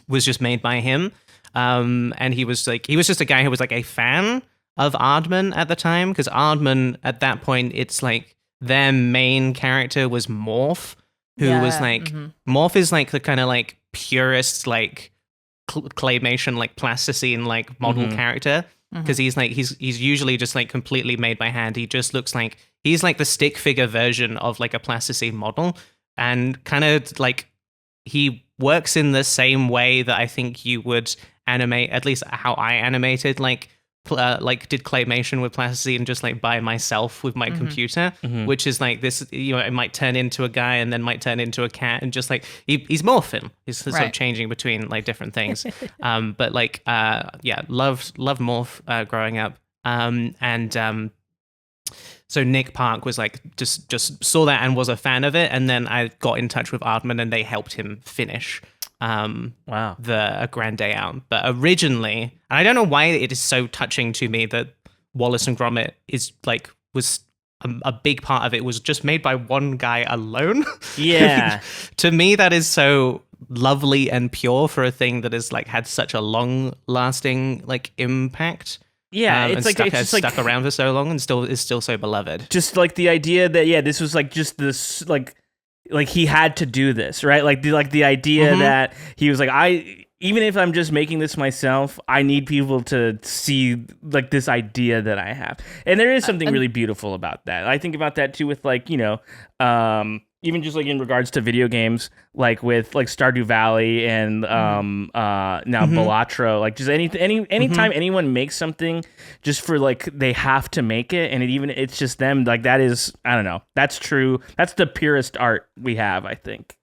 was just made by him. And he was just a guy who was like a fan of Ardman at the time, because Ardman at that point, it's like their main character was Morph, who was like, Morph is like the kind of like purest, like claymation, like plasticine, like model character, because he's usually just like completely made by hand. He just looks like he's like the stick figure version of like a plasticine model, and kind of like he works in the same way that I think you would animate, at least how I animated, like did claymation with plasticine just like by myself with my computer, which is like this, it might turn into a guy and then might turn into a cat, and just like he's morphing. He's sort of changing between like different things. But like loved Morph growing up. So Nick Park was like just saw that and was a fan of it, and then I got in touch with Ardman and they helped him finish the A Grand Day Out. But originally, and I don't know why it is so touching to me that Wallace and Gromit was a big part of it, was just made by one guy alone. Yeah. To me, that is so lovely and pure for a thing that has like had such a long lasting like impact. Yeah, it's like has stuck around for so long and is still so beloved. Just like the idea that this was like just this like he had to do this, right? Like the idea that he was like, even if I'm just making this myself, I need people to see like this idea that I have. And there is something really beautiful about that. I think about that too with like, even just like in regards to video games, like with like Stardew Valley and now Balatro, like just anytime anyone makes something just for like they have to make it, and it's just them, like that is, I don't know, that's true. That's the purest art we have, I think.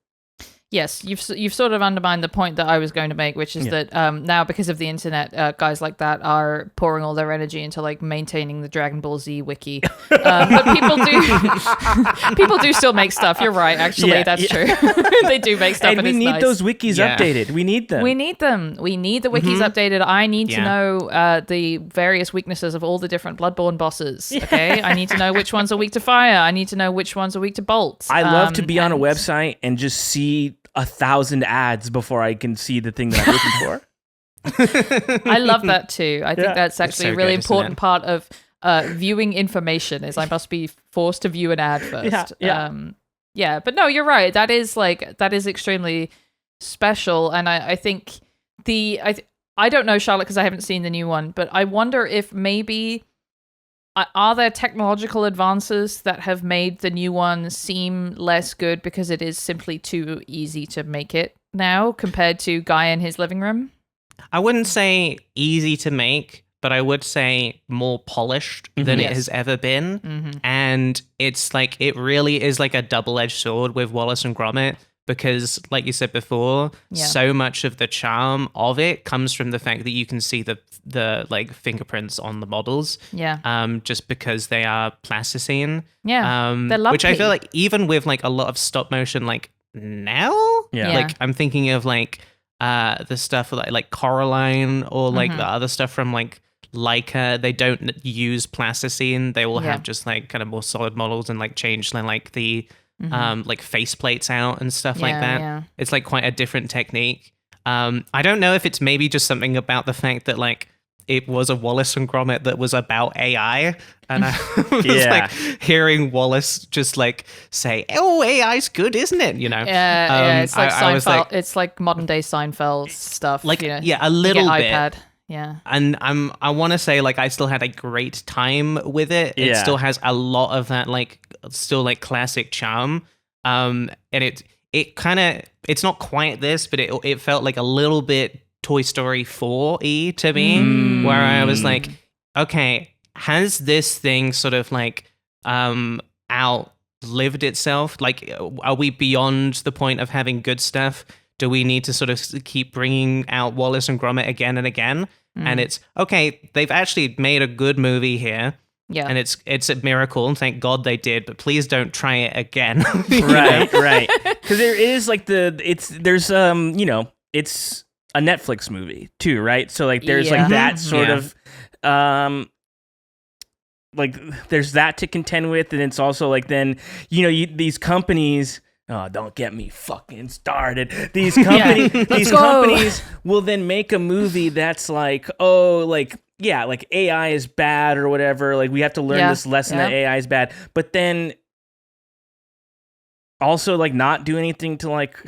Yes, you've sort of undermined the point that I was going to make, which is that now because of the internet, guys like that are pouring all their energy into like maintaining the Dragon Ball Z wiki. But people do still make stuff. You're right, actually, that's true. They do make stuff, and we it's need nice. those wikis updated. We need them. We need the wikis updated. I need to know the various weaknesses of all the different Bloodborne bosses. Okay, I need to know which ones are weak to fire. I need to know which ones are weak to bolts. I love to be on a website and just see 1,000 ads before I can see the thing that I'm looking for. I love that too. I think that's actually so a really good, important part of viewing information, is I must be forced to view an ad first. But no, you're right. That is extremely special, and I think I don't know, Charlotte, because I haven't seen the new one, but I wonder if maybe are there technological advances that have made the new one seem less good because it is simply too easy to make it now compared to Guy in his living room? I wouldn't say easy to make, but I would say more polished than it has ever been. And it's like, it really is like a double-edged sword with Wallace and Gromit, because like you said before, so much of the charm of it comes from the fact that you can see the like fingerprints on the models. Just because they are plasticine. They're lovely. Which I feel like even with like a lot of stop motion, like now, like I'm thinking of like the stuff like Coraline or like the other stuff from like Leica, they don't use plasticine. They will have just like kind of more solid models and like change like the like face plates out and stuff like that. It's like quite a different technique. I don't know if it's maybe just something about the fact that like it was a Wallace and Gromit that was about AI, and I was like hearing Wallace just like say, "Oh, AI's good, isn't it?" It's like Seinfeld. It's like modern day Seinfeld stuff. Like a little bit. iPad. Yeah. And I want to say like I still had a great time with it. It still has a lot of that like still like classic charm. And it kind of, it's not quite this, but it felt like a little bit Toy Story 4-y to me, where I was like, okay, has this thing sort of like outlived itself? Like, are we beyond the point of having good stuff? Do we need to sort of keep bringing out Wallace and Gromit again and again? And it's, okay, they've actually made a good movie here. Yeah. And it's a miracle, and thank God they did, but please don't try it again. Right. Because there is like it's a Netflix movie too, right? So like there's like that sort of like there's that to contend with, and it's also like then these companies. Oh, don't get me fucking started. These companies will then make a movie that's like, like AI is bad or whatever. Like we have to learn this lesson that AI is bad, but then also like not do anything to like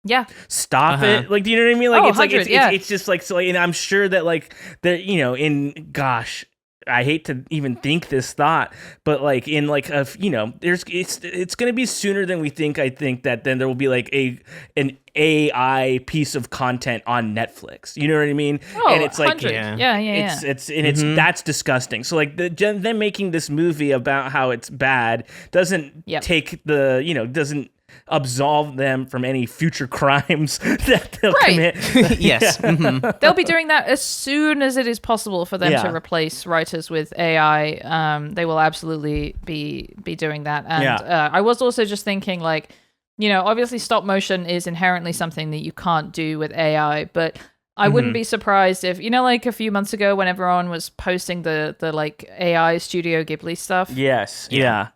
Yeah. Stop it. Like, do you know what I mean? Like, it's like, it's just like, so, and I'm sure that like that, you know, gosh, I hate to even think this thought, but like in like a, you know, it's going to be sooner than we think. I think that then there will be like an AI piece of content on Netflix. You know what I mean? Oh, and it's like, it's that's disgusting. So like them making this movie about how it's bad doesn't take the, you know, doesn't absolve them from any future crimes that they'll commit. Yes. They'll be doing that as soon as it is possible for them to replace writers with AI. They will absolutely be doing that. And I was also just thinking, like, you know, obviously stop motion is inherently something that you can't do with AI, but I wouldn't be surprised if, you know, like a few months ago when everyone was posting the like AI Studio Ghibli stuff. Yes. Yeah.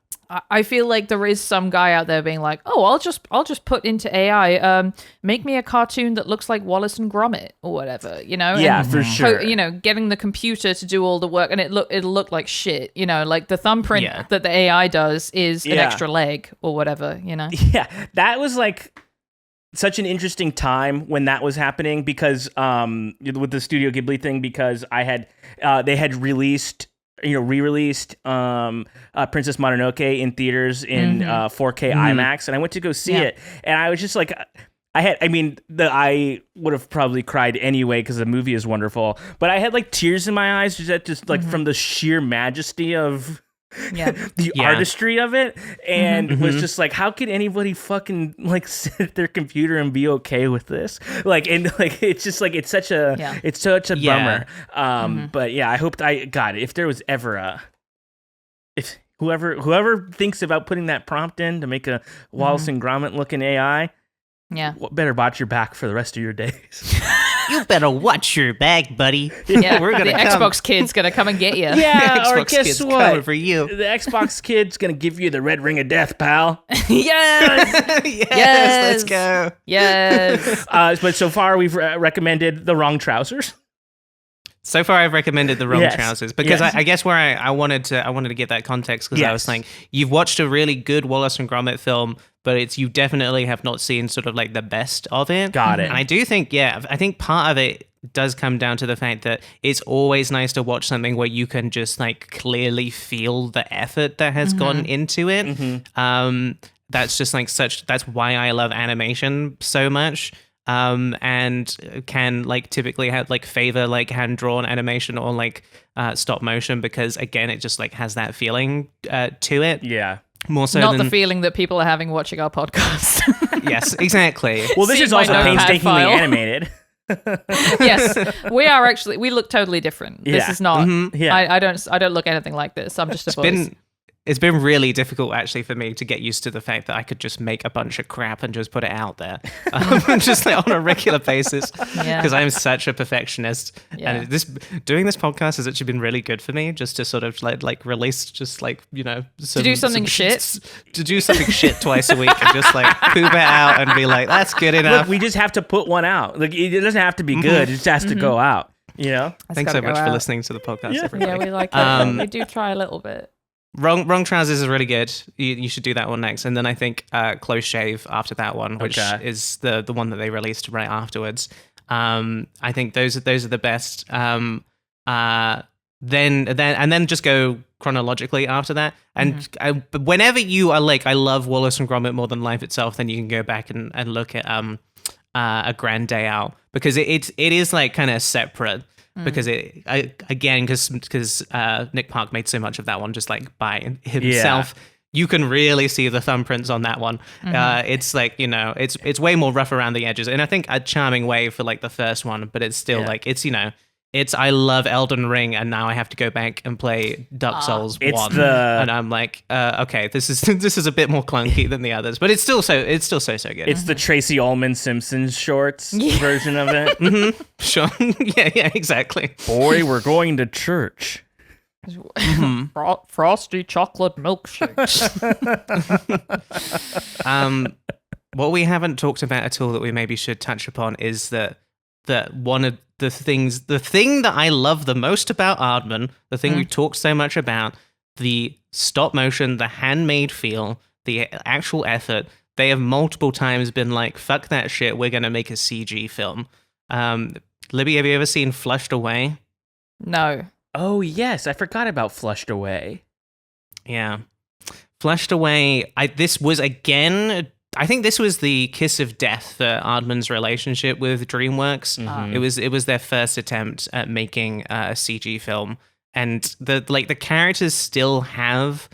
I feel like there is some guy out there being like, oh, I'll just put into AI, make me a cartoon that looks like Wallace and Gromit or whatever, you know? Yeah, and for sure. You know, getting the computer to do all the work, and it'll look like shit, you know? Like the thumbprint that the AI does is an extra leg or whatever, you know? Yeah, that was like such an interesting time when that was happening because with the Studio Ghibli thing, because they had released, you know, re-released Princess Mononoke in theaters in 4K IMAX, and I went to go see it, and I was just like, I would have probably cried anyway because the movie is wonderful, but I had like tears in my eyes just like from the sheer majesty of the artistry of it, and was just like, how could anybody fucking like sit at their computer and be okay with this? Like, and like, it's just like, it's such a bummer. But yeah, I hoped if there was ever if whoever thinks about putting that prompt in to make a Wallace and Gromit looking AI, better watch your back for the rest of your days. You better watch your back, buddy. Yeah, we're gonna the Xbox kid's gonna come and get you. Yeah, or Xbox guess kid's what? coming for you. The Xbox kid's gonna give you the red ring of death, pal. Yes! Yes, let's go. Yes. But so far we've recommended the wrong trousers. So far, I've recommended the wrong trousers because I guess where I wanted to give that context because I was saying you've watched a really good Wallace and Gromit film, but you definitely have not seen sort of like the best of it. Got it. And I do think, I think part of it does come down to the fact that it's always nice to watch something where you can just like clearly feel the effort that has gone into it. That's just like that's why I love animation so much. And can like typically have like favor like hand-drawn animation or like stop motion because again it just like has that feeling to it. Yeah. More so not than the feeling that people are having watching our podcast. Yes, exactly. Well, this is also painstakingly animated. Yes, we look totally different. This is not. I don't look anything like this. I'm just a voice. It's been really difficult, actually, for me to get used to the fact that I could just make a bunch of crap and just put it out there, just like on a regular basis, because I'm such a perfectionist. Yeah. And doing this podcast has actually been really good for me, just to sort of like release, just like, you know, to do something shit twice a week and just like poop it out and be like, that's good enough. Look, we just have to put one out. Like it doesn't have to be good; it just has to go out. You know. Thanks so much for listening to the podcast, everybody. Yeah, we like it. We do try a little bit. Wrong Trousers is really good. You should do that one next. And then I think Close Shave after that one, which is the one that they released right afterwards. I think those are the best. Then just go chronologically after that. And whenever you are like, I love Wallace and Gromit more than life itself, then you can go back and look at A Grand Day Out, because it is like kind of separate. Because Nick Park made so much of that one just like by himself. You can really see the thumbprints on that one. It's like, you know, it's way more rough around the edges, and I think a charming way for like the first one, but it's still like, it's, you know, it's, I love Elden Ring, and now I have to go back and play Dark Souls 1, and I'm like, okay, this is a bit more clunky than the others, but it's still so good. It's the Tracy Ullman Simpsons shorts version of it. Sure, yeah, exactly. Boy, we're going to church. Frosty chocolate milkshakes. What we haven't talked about at all that we maybe should touch upon is that one of the thing that I love the most about Ardman, the thing we've talked so much about, the stop motion, the handmade feel, the actual effort, they have multiple times been like, fuck that shit, we're going to make a CG film. Libby, have you ever seen Flushed Away? No. Oh, yes. I forgot about Flushed Away. Yeah. Flushed Away, this was, again, I think this was the kiss of death for Ardman's relationship with DreamWorks. Mm-hmm. It was their first attempt at making a CG film. And the characters still have,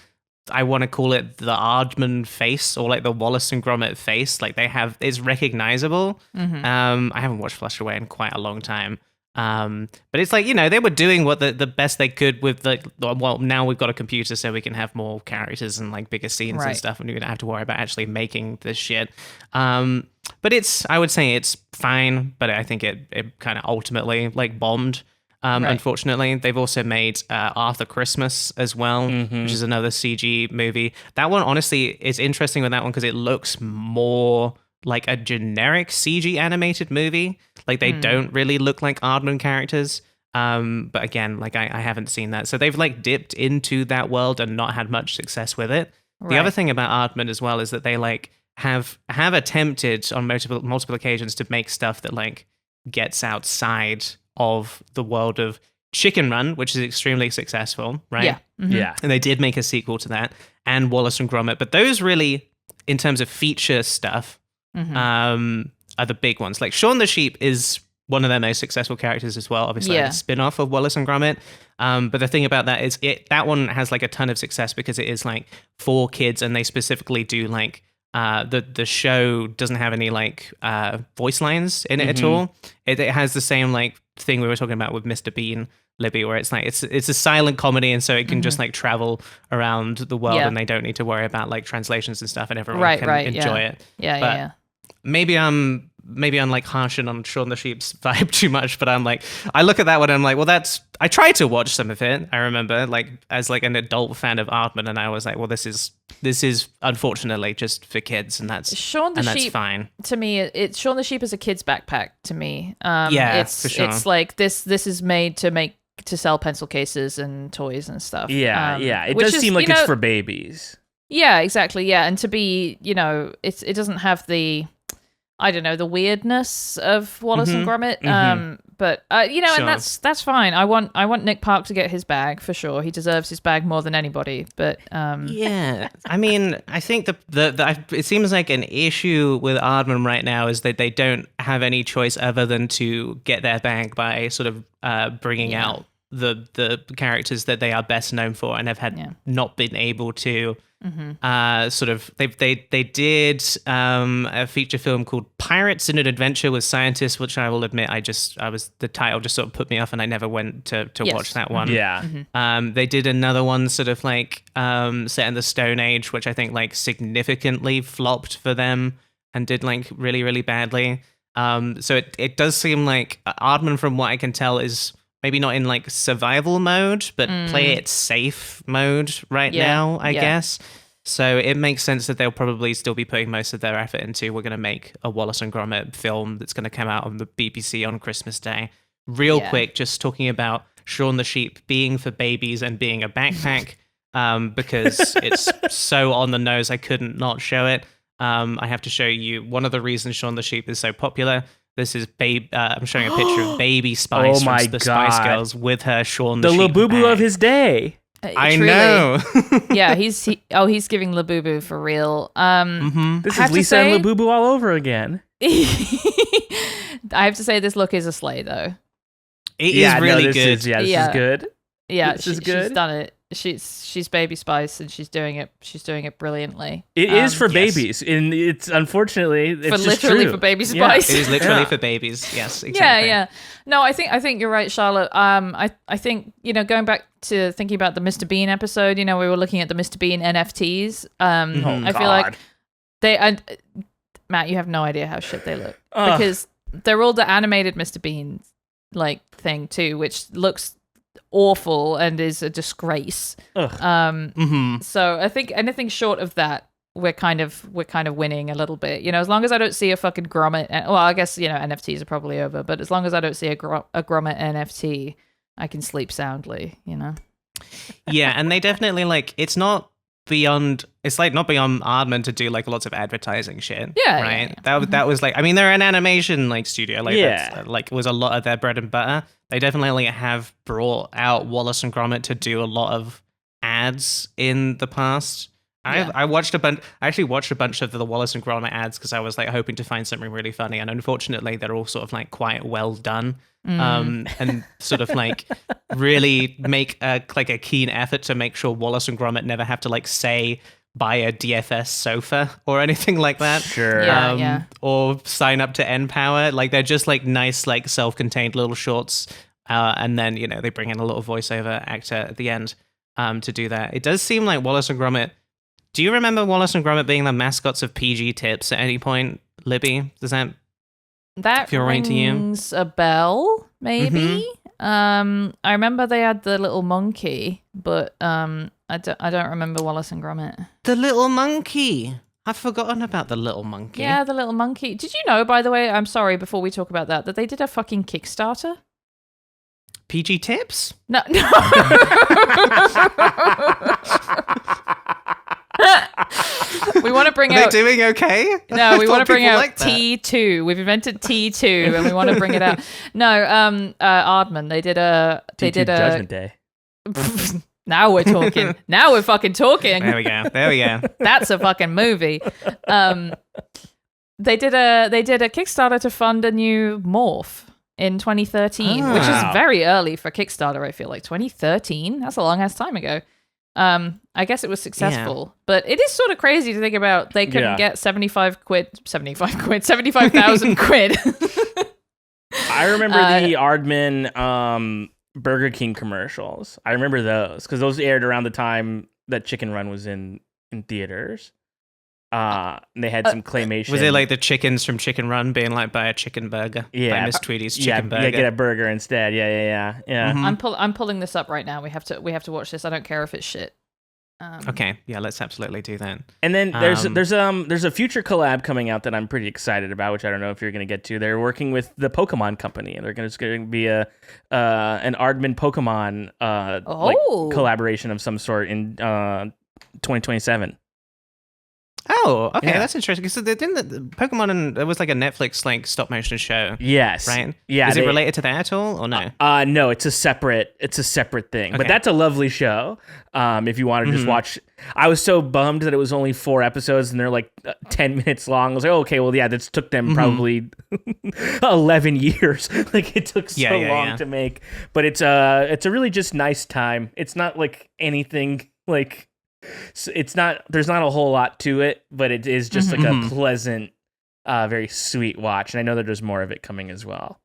I want to call it the Ardman face, or like the Wallace and Gromit face. Like it's recognizable. I haven't watched Flushed Away in quite a long time. But it's like, they were doing what the best they could with well, now we've got a computer so we can have more characters and like bigger scenes and stuff, and we don't have to worry about actually making this shit. But I would say it's fine, but I think it kind of ultimately like bombed. Unfortunately, they've also made Arthur Christmas as well, which is another CG movie. That one, honestly, is interesting with that one because it looks more like a generic CG animated movie. Like they don't really look like Ardman characters. But again, like I haven't seen that. So they've like dipped into that world and not had much success with it. Right. The other thing about Ardman as well is that they like have attempted on multiple occasions to make stuff that like gets outside of the world of Chicken Run, which is extremely successful, right? Yeah. Yeah. And they did make a sequel to that, and Wallace and Gromit. But those really, in terms of feature stuff, are the big ones. Like Shaun the Sheep is one of their most successful characters as well, obviously a spin-off of Wallace and Gromit. But the thing about that is that one has like a ton of success because it is like for kids, and they specifically do like the show doesn't have any like voice lines in it at all. It has the same like thing we were talking about with Mr. Bean, Libby, where it's like it's a silent comedy, and so it can just like travel around the world, and they don't need to worry about like translations and stuff, and everyone can enjoy it. Yeah. Maybe I'm like harshing on Shaun the Sheep's vibe too much, but I'm like, I look at that one and I'm like, well, I tried to watch some of it. I remember like as like an adult fan of Ardman, and I was like, well, this is unfortunately just for kids, and that's that's fine. To me, Shaun the Sheep is a kid's backpack to me. For sure. It's like this is made to sell pencil cases and toys and stuff. Yeah. It does seem like it's for babies. Yeah, exactly. Yeah, and to be, it doesn't have the, I don't know, the weirdness of Wallace and Gromit. But sure. And that's fine. I want Nick Park to get his bag for sure. He deserves his bag more than anybody. But yeah, I mean, I think it seems like an issue with Ardman right now is that they don't have any choice other than to get their bag by sort of bringing out the characters that they are best known for, and have had not been able to. Sort of they did a feature film called Pirates in an Adventure with Scientists, which I will admit the title just sort of put me off, and I never went to watch that one. They did another one sort of like set in the Stone Age, which I think like significantly flopped for them and did like really, really badly. So it does seem like Ardman, from what I can tell, is maybe not in like survival mode, but play it safe mode now, I guess. So it makes sense that they'll probably still be putting most of their effort into, we're going to make a Wallace and Gromit film that's going to come out on the BBC on Christmas Day. Real quick, just talking about Shaun the Sheep being for babies and being a backpack, because it's so on the nose, I couldn't not show it. I have to show you one of the reasons Shaun the Sheep is so popular. This is I'm showing a picture of Baby Spice from the Spice Girls with her Shaun the Sheep Labubu bag. of his day. I know. Yeah, he's giving Labubu for real. This is Lisa and Labubu all over again. I have to say, this look is a slay, though. It is really good. This is good. Yeah, this is good. She's done it. She's Baby Spice, and she's doing it brilliantly. It is for babies, and it's unfortunately it's for just literally true. for Baby Spice. It is literally for babies. Yes, exactly. Yeah. No, I think you're right, Charlotte. I think going back to thinking about the Mr. Bean episode, we were looking at the Mr. Bean NFTs. I feel like Matt, you have no idea how shit they look because they're all the animated Mr. Bean like thing too, which looks awful and is a disgrace. So I think anything short of that, we're kind of winning a little bit. As long as I don't see a fucking Gromit, well, I guess NFTs are probably over, but as long as I don't see a Gromit NFT, I can sleep soundly. Yeah, and they definitely like, it's not beyond. It's like not beyond Ardman to do like lots of advertising shit. Yeah, right. yeah. That was like. I mean, they're an animation like studio. Like Yeah. that's, like was a lot of their bread and butter. They definitely have brought out Wallace and Gromit to do a lot of ads in the past. Yeah. I watched a bunch. I actually watched a bunch of the Wallace and Gromit ads because I was like hoping to find something really funny, and unfortunately, they're all sort of like quite well done, and sort of like really make a keen effort to make sure Wallace and Gromit never have to like say buy a DFS sofa or anything like that. Sure. Yeah. Or sign up to NPower. Like they're just like nice, like self-contained little shorts, and then they bring in a little voiceover actor at the end to do that. It does seem like Wallace and Gromit. Do you remember Wallace and Gromit being the mascots of PG Tips at any point, Libby? Does that feel right to you? Rings a bell, maybe. I remember they had the little monkey, but I don't remember Wallace and Gromit. The little monkey. I've forgotten about the little monkey. Yeah, the little monkey. Did you know, by the way, I'm sorry, before we talk about that they did a fucking Kickstarter? PG Tips? No. We want to bring Are out. they doing okay? No, we want to bring out like that. T2. We've invented T2, and we want to bring it out. No, Ardman. They did a. Judgment Day. Now we're talking. Now we're fucking talking. There we go. That's a fucking movie. They did a Kickstarter to fund a new Morph in 2013, which is very early for Kickstarter. I feel like 2013. That's a long ass time ago. I guess it was successful, but it is sort of crazy to think about. They couldn't get 75,000 quid. I remember the Ardman Burger King commercials. I remember those because those aired around the time that Chicken Run was in theaters. And they had some claymation. Was it like the chickens from Chicken Run being like, buy a chicken burger? Yeah. Buy Miss Tweedy's chicken burger. Yeah, get a burger instead. Yeah. Mhm. I'm pulling this up right now. We have to watch this. I don't care if it's shit. Okay, yeah, let's absolutely do that. And then there's a future collab coming out that I'm pretty excited about, which I don't know if you're going to get to. They're working with the Pokemon company, and they're going to be an Ardman Pokemon like collaboration of some sort in 2027. Oh, okay, Yeah. that's interesting. So the Pokemon, and it was like a Netflix like stop motion show. Yes, right. Yeah, is it related to that at all, or no? No, it's a separate thing. Okay. But that's a lovely show. If you want to just watch, I was so bummed that it was only 4 episodes and they're like 10 minutes long. I was like, oh, okay, well, yeah, this took them probably 11 years. Like it took so long to make. But it's a really just nice time. It's not like anything like. So it's not. There's not a whole lot to it, but it is just like a pleasant, very sweet watch. And I know that there's more of it coming as well.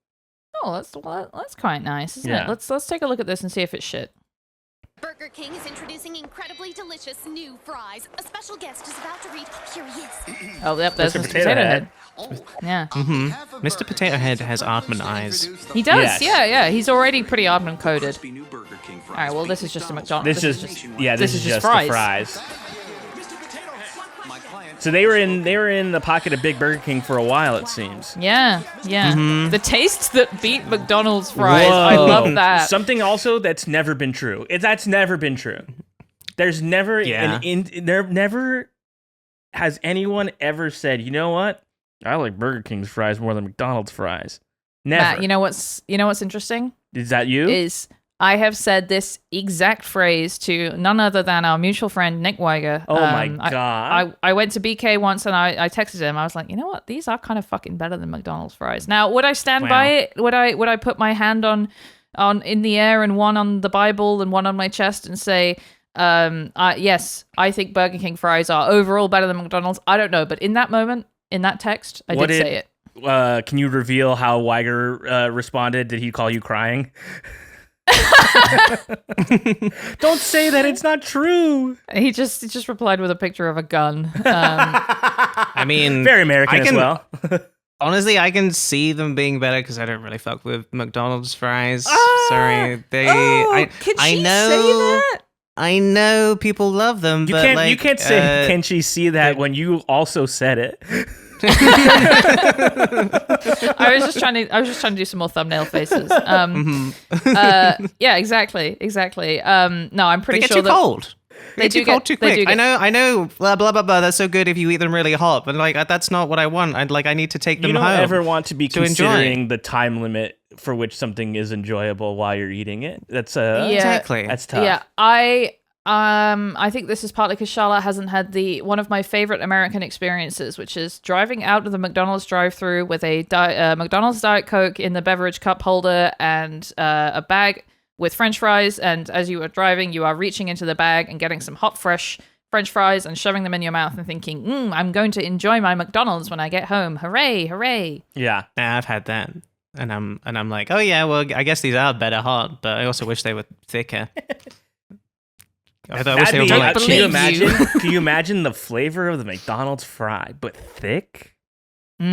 Oh, that's quite nice, isn't it? Let's take a look at this and see if it's shit. Burger King is introducing incredibly delicious new fries. A special guest is about to read. Here he is. Oh, yep, there's Mr. Potato Head. Yeah. Mr. Potato Head has Ardman eyes. He does. Yes. Yeah. He's already pretty Ardman coded. All right. Well, this is just a McDonald's. This is just fries. the fries. So they were in the pocket of Big Burger King for a while, it seems. Yeah. The tastes that beat McDonald's fries. Whoa. I love that. Something also that's never been true. That's never been true. There's never there never has anyone ever said, you know what? I like Burger King's fries more than McDonald's fries. Never. Matt, you know what's interesting? Is that you? I have said this exact phrase to none other than our mutual friend, Nick Weiger. Oh my God. I went to BK once and I texted him. I was like, you know what? These are kind of fucking better than McDonald's fries. Now, would I stand by it? Would I put my hand on in the air and one on the Bible and one on my chest and say, yes, I think Burger King fries are overall better than McDonald's? I don't know. But in that moment, in that text, I did say it. Can you reveal how Weiger responded? Did he call you crying? Don't say that, it's not true. He just replied with a picture of a gun. I mean, very American as well. Honestly, I can see them being better because I don't really fuck with McDonald's fries. Sorry, can she say that? I know people love them, you but can't. You can't say. Can she see that when you also said it? I was just trying to do some more thumbnail faces. Yeah, exactly. No, I'm pretty sure that cold. They too do cold get too they do quick. get- I know. Blah blah blah blah. That's so good if you eat them really hot, but like that's not what I want. I need to take them You don't home. ever want to be to enjoy. considering the time limit for which something is enjoyable while you're eating it. That's Exactly. That's tough. Yeah, I think this is partly because Charlotte hasn't had one of my favorite American experiences, which is driving out of the McDonald's drive-thru with a McDonald's Diet Coke in the beverage cup holder and a bag with French fries. And as you are driving, you are reaching into the bag and getting some hot, fresh French fries and shoving them in your mouth and thinking, I'm going to enjoy my McDonald's when I get home. Hooray, hooray. Yeah. Nah, I've had that, and I'm like, oh yeah, well, I guess these are better hot, but I also wish they were thicker. I wish they were more like Can you cheese. imagine? Can you imagine the flavor of the McDonald's fry, but thick? Oh,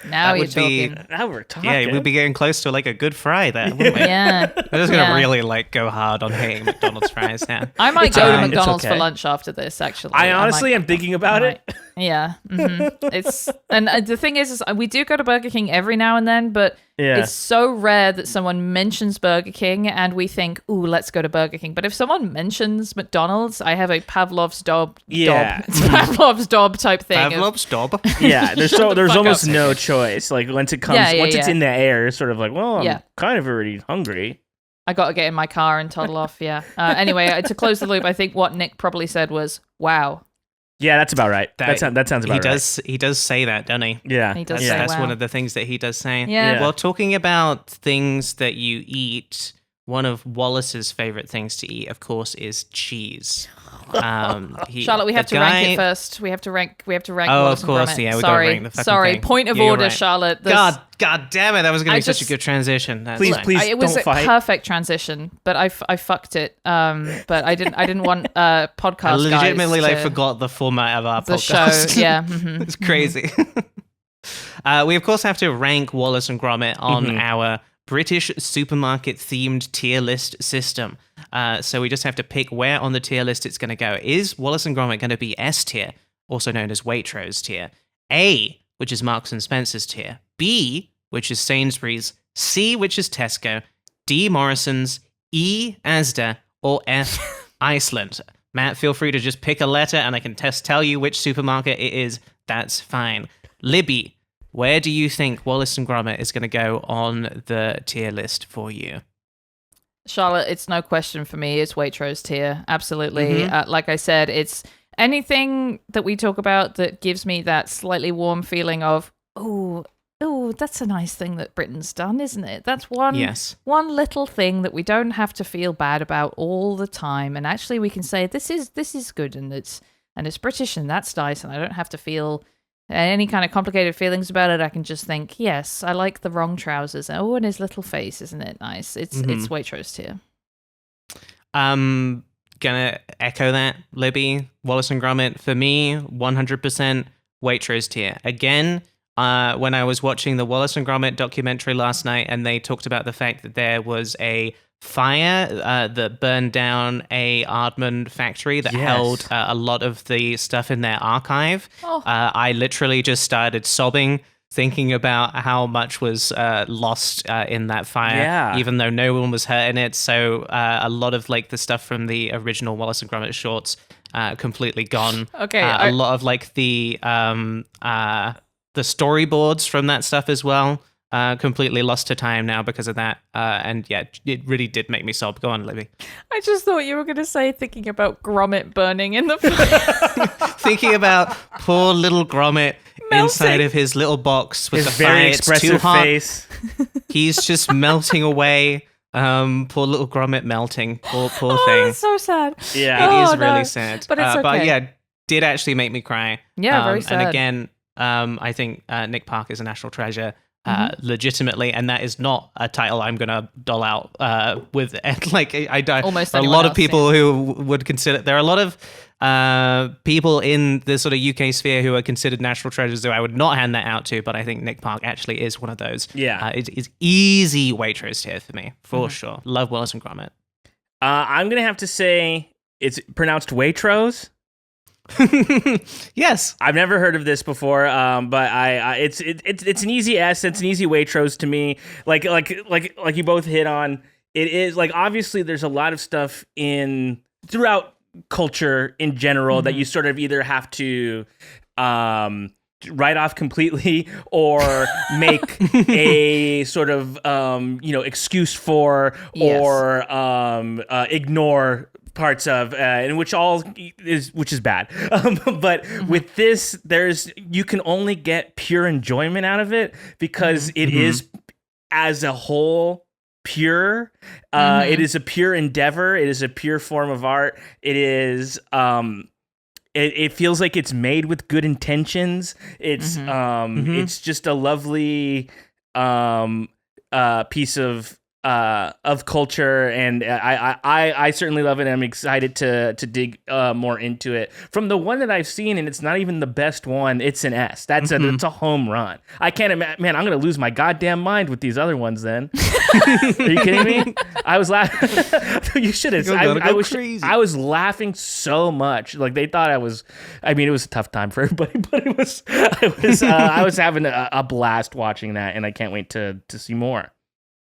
Now that you're would be. talking. Now we're talking. Yeah, we'd be getting close to like a good fry there. Wouldn't we? Yeah. We're just gonna Yeah. really like go hard on hating McDonald's fries now. I might go to It's McDonald's okay. for lunch after this, actually. I honestly am thinking about it. Yeah. It's and the thing is we do go to Burger King every now and then, but Yeah. it's so rare that someone mentions Burger King and we think, "Ooh, let's go to Burger King." But if someone mentions McDonald's, I have a Pavlov's dog. Yeah. It's Pavlov's dog type thing. of- Pavlov's dog. Yeah, there's Shut the there's fuck almost up. no choice. Like once it comes, Yeah, once it's yeah. in the air, it's sort of like, well, I'm Yeah. kind of already hungry. I got to get in my car and toddle off. Yeah. Anyway, to close the loop, I think what Nick probably said was, "Wow." Yeah, that's about right. That sounds about he right. He does say that, doesn't he? Yeah, He does That's, say that's wow. one of the things that he does say. Yeah. Yeah. Well, talking about things that you eat, one of Wallace's favorite things to eat, of course, is cheese. Charlotte, we have the to rank guy- it first. We have to rank. Oh, Wallace of course, and Gromit. yeah, we gotta Sorry, rank the fucking sorry. thing. Point of Yeah, you're order, right. Charlotte. God damn it! That was going to I be such a just- good transition. That's Please, fine. please. It was don't a fight. perfect transition, but I fucked it. But I didn't want podcast. I legitimately guys like to- forgot the format of our the podcast. show. Yeah, mhm. It's crazy. We of course have to rank Wallace and Gromit on our British supermarket themed tier list system. So we just have to pick where on the tier list it's going to go. Is Wallace and Gromit going to be S tier, also known as Waitrose tier? A, which is Marks and Spencer's tier. B, which is Sainsbury's. C, which is Tesco. D, Morrison's. E, Asda. Or F, Iceland. Matt, feel free to just pick a letter and I can tell you which supermarket it is. That's fine. Libby, where do you think Wallace and Gromit is going to go on the tier list for you? Charlotte, it's no question for me. It's Waitrose tier. Absolutely. Like I said, it's anything that we talk about that gives me that slightly warm feeling of, oh, that's a nice thing that Britain's done, isn't it? That's one little thing that we don't have to feel bad about all the time. And actually we can say this is good and it's British and that's nice and I don't have to feel any kind of complicated feelings about it. I can just think, yes, I like the wrong trousers. Oh, and his little face, isn't it nice? It's Waitrose tier. Gonna echo that, Libby. Wallace and Gromit, for me, 100% Waitrose tier. Again, when I was watching the Wallace and Gromit documentary last night and they talked about the fact that there was a fire that burned down a Ardman factory that held a lot of the stuff in their archive. I literally just started sobbing thinking about how much was lost in that fire, even though no one was hurt in it. So a lot of like the stuff from the original Wallace and Gromit shorts completely gone. Okay, a lot of like the storyboards from that stuff as well. Completely lost to time now because of that. And yeah, it really did make me sob. Go on, Libby. I just thought you were going to say thinking about Gromit burning in the fire. Thinking about poor little Gromit inside of his little box with His the very fire. It's too expressive hot. face. He's just melting away. Poor little Gromit melting. Poor Oh, thing. it's so sad. Yeah. It is no. really sad. But it's But okay. yeah, did actually make me cry. Yeah, very sad. And again, I think Nick Park is a national treasure. Legitimately, and that is not a title I'm gonna doll out with. Like I Almost a anyone lot of else, people who would consider there are a lot of people in the sort of UK sphere who are considered national treasures who I would not hand that out to, but I think Nick Park actually is one of those. Yeah. It is easy Waitrose here for me for sure. Love Wallace and Gromit. I'm gonna have to say it's pronounced Waitrose. Yes, I've never heard of this before, but it's an easy S. It's an easy Waitrose to me. Like you both hit on. It is like obviously there's a lot of stuff in throughout culture in general that you sort of either have to write off completely or make a sort of excuse for or ignore parts of and which is bad. But with this, you can only get pure enjoyment out of it because it is as a whole pure. It is a pure endeavor. It is a pure form of art. It is it feels like it's made with good intentions. It's it's just a lovely piece of culture, and I certainly love it. And I'm excited to dig more into it. From the one that I've seen, and it's not even the best one, it's an S. It's a home run. I can't imagine. Man, I'm gonna lose my goddamn mind with these other ones. Then, are you kidding me? I was laughing. You should have. I was crazy. I was laughing so much. Like they thought I was. I mean, it was a tough time for everybody, but it was. I was having a blast watching that, and I can't wait to see more.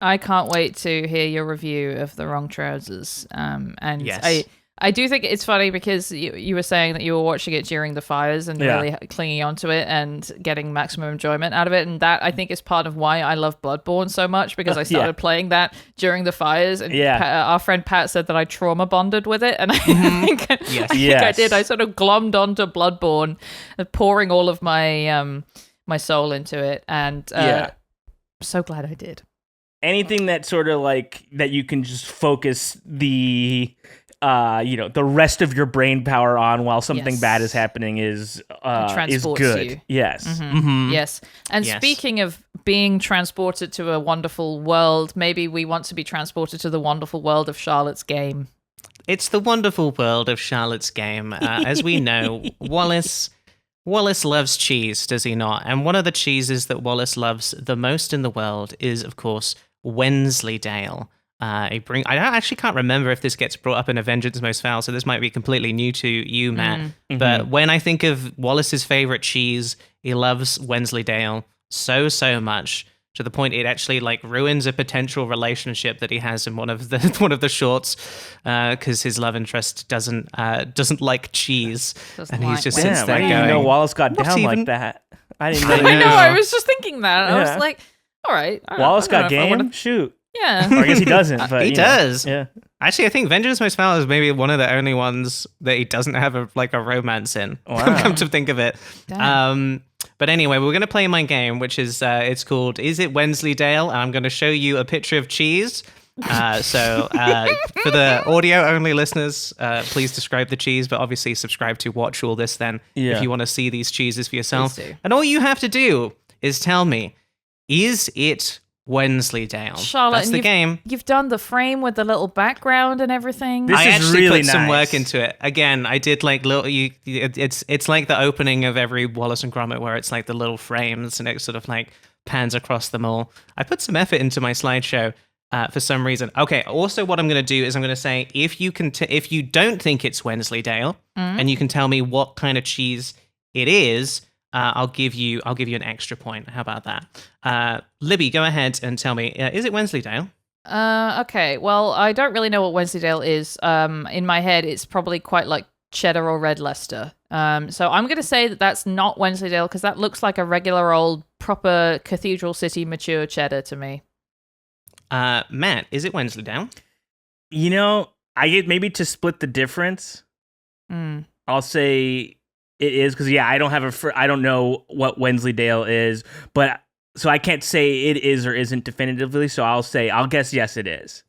I can't wait to hear your review of The Wrong Trousers. And yes. I do think it's funny because you were saying that you were watching it during the fires and really clinging onto it and getting maximum enjoyment out of it. And that, I think, is part of why I love Bloodborne so much, because I started playing that during the fires. And our friend Pat said that I trauma bonded with it. And I think I did. I sort of glommed onto Bloodborne, pouring all of my my soul into it. And I'm so glad I did. Anything that sort of like that you can just focus the the rest of your brain power on while something bad is happening is good. You. Yes. Yes. And speaking of being transported to a wonderful world, maybe we want to be transported to the wonderful world of Charlotte's game. It's the wonderful world of Charlotte's game. As we know, Wallace loves cheese, does he not? And one of the cheeses that Wallace loves the most in the world is, of course, Wensleydale. I actually can't remember if this gets brought up in A Vengeance Most Foul, so this might be completely new to you, Matt. But when I think of Wallace's favorite cheese, he loves Wensleydale so much, to the point it actually like ruins a potential relationship that he has in one of the shorts, because his love interest doesn't like cheese, and he just sits there going, I didn't know Wallace got down like that. I didn't know. I know. I was just thinking that. I was like, all right. Wallace got game? Shoot. Yeah. Or I guess he doesn't. But he does. Yeah. Actually, I think Vengeance Most Foul is maybe one of the only ones that he doesn't have a romance in. Wow. Come to think of it. But anyway, we're going to play my game, which is it's called Is It Wensleydale? And I'm going to show you a picture of cheese. So for the audio-only listeners, please describe the cheese, but obviously subscribe to Watch All This then if you want to see these cheeses for yourself. And all you have to do is tell me, is it Wensleydale? Charlotte, that's the game. You've done the frame with the little background and everything. I actually put some work into it. Again, I did like little. It's like the opening of every Wallace and Gromit, where it's like the little frames and it sort of like pans across them all. I put some effort into my slideshow for some reason. Okay. Also, what I'm going to do is I'm going to say if you don't think it's Wensleydale and you can tell me what kind of cheese it is, I'll give you an extra point. How about that? Libby, go ahead and tell me, is it Wensleydale? Okay. Well, I don't really know what Wensleydale is. In my head, it's probably quite like cheddar or red Leicester. So I'm going to say that that's not Wensleydale because that looks like a regular old proper Cathedral City mature cheddar to me. Matt, is it Wensleydale? I get maybe to split the difference. I'll say it is because I don't know what Wensleydale is, but so I can't say it is or isn't definitively. So I'll guess yes, it is.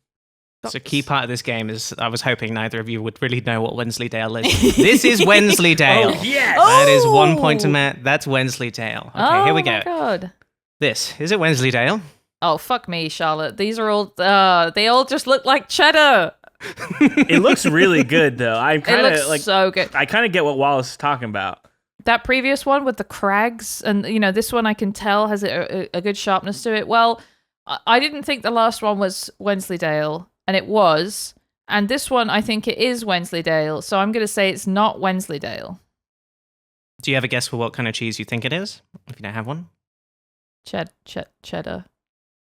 So key part of this game is I was hoping neither of you would really know what Wensleydale is. This is Wensleydale. Oh yes, that is 1 point to Matt. That's Wensleydale. Okay, here we go. Oh my god. Is it Wensleydale? Oh fuck me, Charlotte. These are all they all just look like cheddar. It looks really good, though. It looks like so good. I kind of get what Wallace is talking about. That previous one with the crags, and this one I can tell has a good sharpness to it. Well, I didn't think the last one was Wensleydale, and it was. And this one, I think it is Wensleydale, so I'm going to say it's not Wensleydale. Do you have a guess for what kind of cheese you think it is? If you don't have one, cheddar.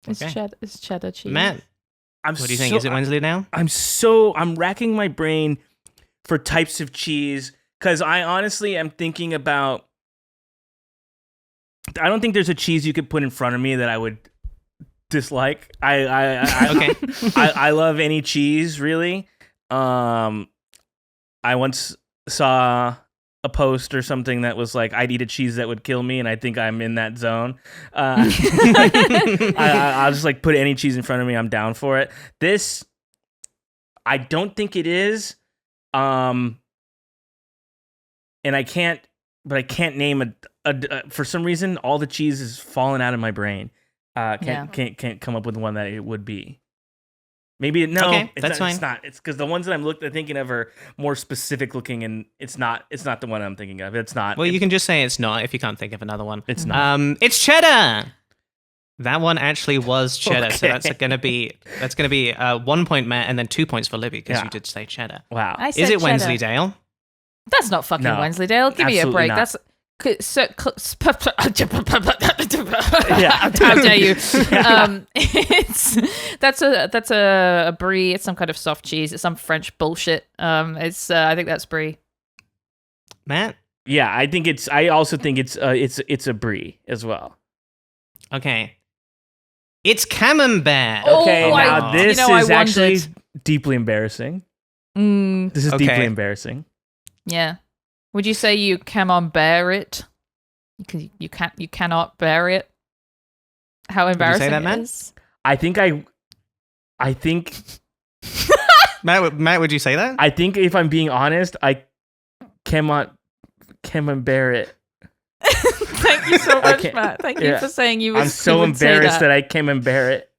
Okay. It's cheddar cheese. Matt. What do you think? Is it Wensleydale? I'm racking my brain for types of cheese, because I honestly am thinking about. I don't think there's a cheese you could put in front of me that I would dislike. I I love any cheese, really. I once saw a post or something that was like, I'd eat a cheese that would kill me, and I think I'm in that zone. I'll just like put any cheese in front of me. I'm down for it. This, I don't think it is. And I can't name for some reason, all the cheese is falling out of my brain. Can't come up with one that it would be. Maybe that's fine. It's not. It's because the ones that I'm thinking of are more specific looking, and it's not the one I'm thinking of. It's not. Well, you can just say it's not if you can't think of another one. It's not. It's cheddar. That one actually was cheddar, so that's gonna be 1 point, Matt, and then 2 points for Libby because you did say cheddar. Wow. I Is said it cheddar. Wensleydale? That's not fucking No, Wensleydale. Give me a break. not. That's how dare you? That's a brie. It's some kind of soft cheese. It's some French bullshit. It's I think that's brie. Matt? Yeah, I also think it's a brie as well. Okay. It's camembert. Okay, Oh, now this I is actually wondered. deeply embarrassing. This is Okay. deeply embarrassing. Yeah. Would you say you camembert it? You cannot bear it. How embarrassing that, it Matt? is. I think Matt, would you say that? I think if I'm being honest, I cannot bear it. Thank you so much, can't- Matt. Thank you yeah. for saying you. I'm so embarrassed that I cannot bear it.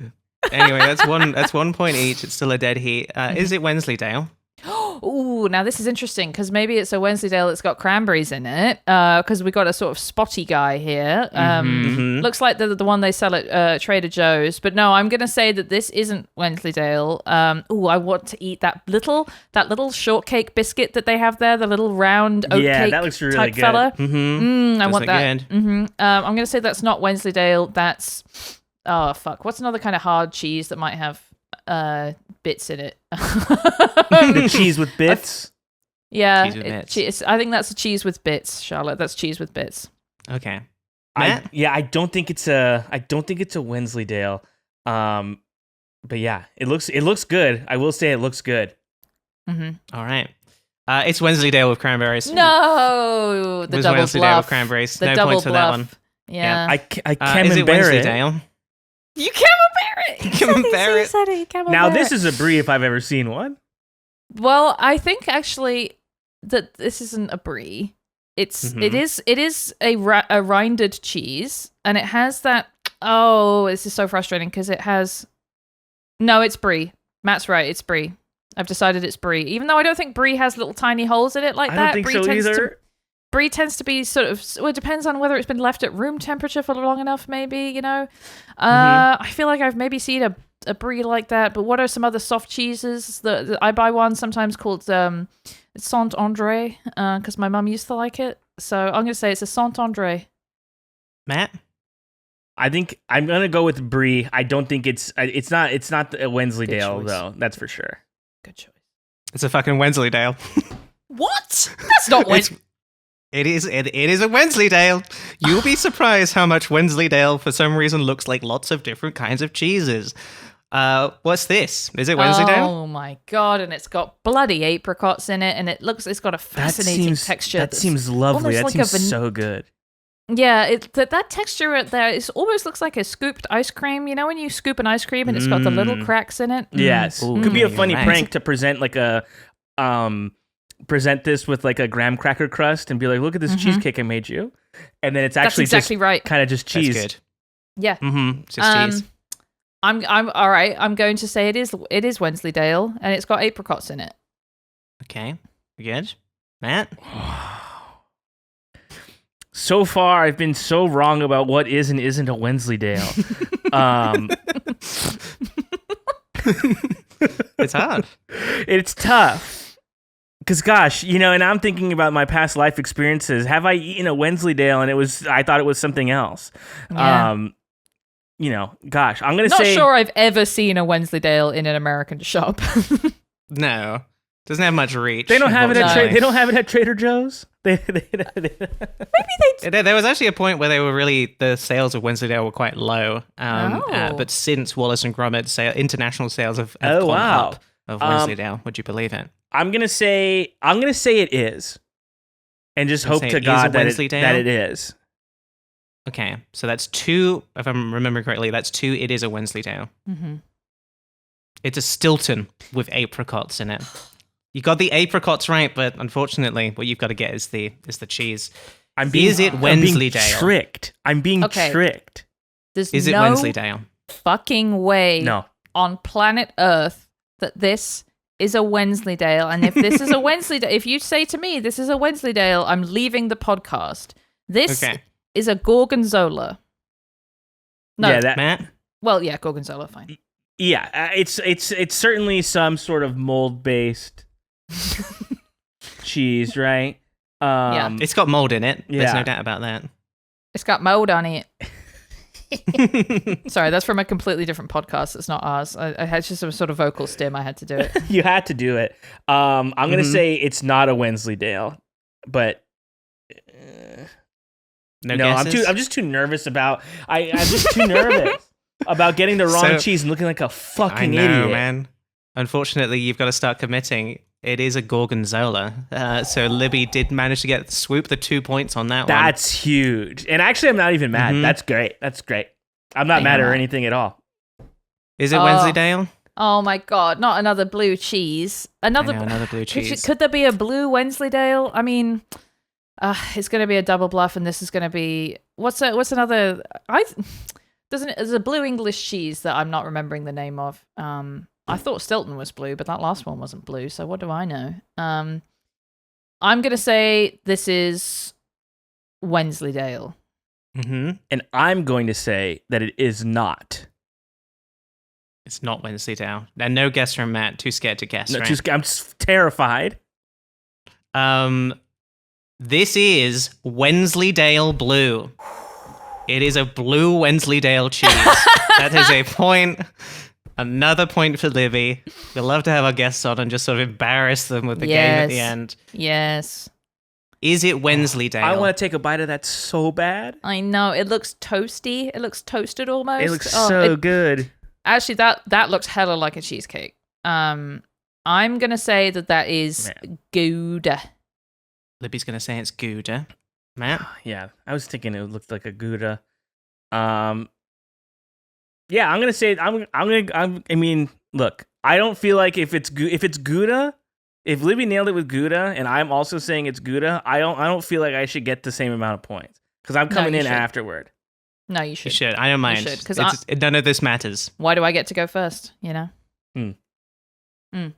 Anyway, that's 1 point each. It's still a dead heat. Is it Wensleydale? Ooh, now this is interesting because maybe it's a Wensleydale that's got cranberries in it. Because we got a sort of spotty guy here. Looks like the one they sell at Trader Joe's. But no, I'm gonna say that this isn't Wensleydale. Ooh, I want to eat that little shortcake biscuit that they have there, the little round oatcake that looks really type good. fella. Mm-hmm. I want that. Good. I'm gonna say that's not Wensleydale. That's what's another kind of hard cheese that might have bits in it? The cheese with bits. Yeah, Cheese with bits. I think that's a cheese with bits, Charlotte. That's cheese with bits. Okay. Matt? I don't think it's a Wensleydale. But yeah, it looks good. I will say it looks good. All right. It's Wensleydale with cranberries. No, It the was double Wensleydale bluff. with cranberries. The No double points for that bluff. one. Yeah. I can't Is it bear it. Wensleydale? You camembert it. Camembert it. Now this is a brie if I've ever seen one. Well, I think actually that this isn't a brie. It is a rinded cheese, and it has that. Oh, this is so frustrating because it has. No, it's brie. Matt's right. It's brie. I've decided it's brie, even though I don't think brie has little tiny holes in it like I that. don't think Brie so tends either. Brie tends to be sort of. Well, it depends on whether it's been left at room temperature for long enough. Maybe I feel like I've maybe seen a brie like that. But what are some other soft cheeses? I buy one sometimes called Saint Andre because my mum used to like it. So I'm gonna say it's a Saint Andre. Matt? I think I'm gonna go with brie. I don't think it's not a Wensleydale choice. though. That's for sure. Good choice. It's a fucking Wensleydale. What? That's not what. It is a Wensleydale. You'll be surprised how much Wensleydale, for some reason, looks like lots of different kinds of cheeses. What's this? Is it Wensleydale? Oh my god! And it's got bloody apricots in it, and it's got a fascinating texture. That seems lovely. almost That like seems so good. Yeah, that texture right there, it almost looks like a scooped ice cream. You know when you scoop an ice cream and it's got the little cracks in it? Yes, Ooh, could be a funny you're right. prank to present like a present this with like a graham cracker crust and be like, look at this cheesecake I made you, and then it's That's actually exactly just right. kind of just cheese. That's good. Yeah. Mm-hmm. It's just cheese. I'm all right. I'm going to say it is Wensleydale, and it's got apricots in it. Okay. Good. Matt? So far, I've been so wrong about what is and isn't a Wensleydale. It's hard. It's tough. Because, gosh, and I'm thinking about my past life experiences. Have I eaten a Wensleydale and I thought it was something else? Yeah. Gosh, I'm going to Not say... sure I've ever seen a Wensleydale in an American shop. No. Doesn't have much reach. They don't have it at unfortunately. They don't have it at Trader Joe's. There was actually a point where the sales of Wensleydale were quite low. But since Wallace and Gromit, international sales have gone up of Wensleydale. Would you believe it? I'm gonna say it is, and just hope to God that it is. Okay, so that's 2. If I'm remembering correctly, that's 2. It is a Wensleydale. Mm-hmm. It's a Stilton with apricots in it. You got the apricots right, but unfortunately, what you've got to get is the cheese. Is it Wensleydale? I'm being tricked. There's Is it no Wensleydale? fucking way on planet Earth that this is a Wensleydale. And if this is a Wensleydale, if you say to me this is a Wensleydale, I'm leaving the podcast. This is a Gorgonzola. No, Matt? Well, yeah, Gorgonzola, fine. Yeah, it's certainly some sort of mold-based cheese, right? Yeah. It's got mold in it. Yeah. There's no doubt about that. It's got mold on it. Sorry, that's from a completely different podcast. It's not ours. I had just some sort of vocal stim. I had to do it. You had to do it. I'm going to say it's not a Wensleydale, but... No guesses? I'm just too nervous about... I'm just too nervous about getting the wrong cheese and looking like a fucking idiot. Man. Unfortunately, you've got to start committing. It is a Gorgonzola. So Libby did manage to swoop the 2 points on that one. That's huge. And actually, I'm not even mad. Mm-hmm. That's great. I'm not mad or anything at all. Is it Wensleydale? Oh my God, not another blue cheese. Another blue cheese. Could there be a blue Wensleydale? I mean, it's going to be a double bluff, and this is going to be... What's another... There's a blue English cheese that I'm not remembering the name of. I thought Stilton was blue, but that last one wasn't blue, so what do I know? I'm going to say this is Wensleydale. Mm-hmm. And I'm going to say that it is not. It's not Wensleydale. And no guess from Matt. Too scared to guess, right? I'm just terrified. This is Wensleydale Blue. It is a blue Wensleydale cheese. That is a point. Another point for Libby. We love to have our guests on and just sort of embarrass them with the game at the end. Yes. Is it Wensleydale? I want to take a bite of that so bad. I know. It looks toasty. It looks toasted almost. It looks so good. Actually, that looks hella like a cheesecake. I'm going to say that is Gouda. Libby's going to say it's Gouda. Matt? Yeah, I was thinking it looked like a Gouda. Yeah, I'm gonna say I mean, look, I don't feel like if it's Gouda, if Libby nailed it with Gouda, and I'm also saying it's Gouda, I don't feel like I should get the same amount of points because I'm coming in afterward. No, you should. You should. I don't mind. You should, because none of this matters. Why do I get to go first? You know. Okay,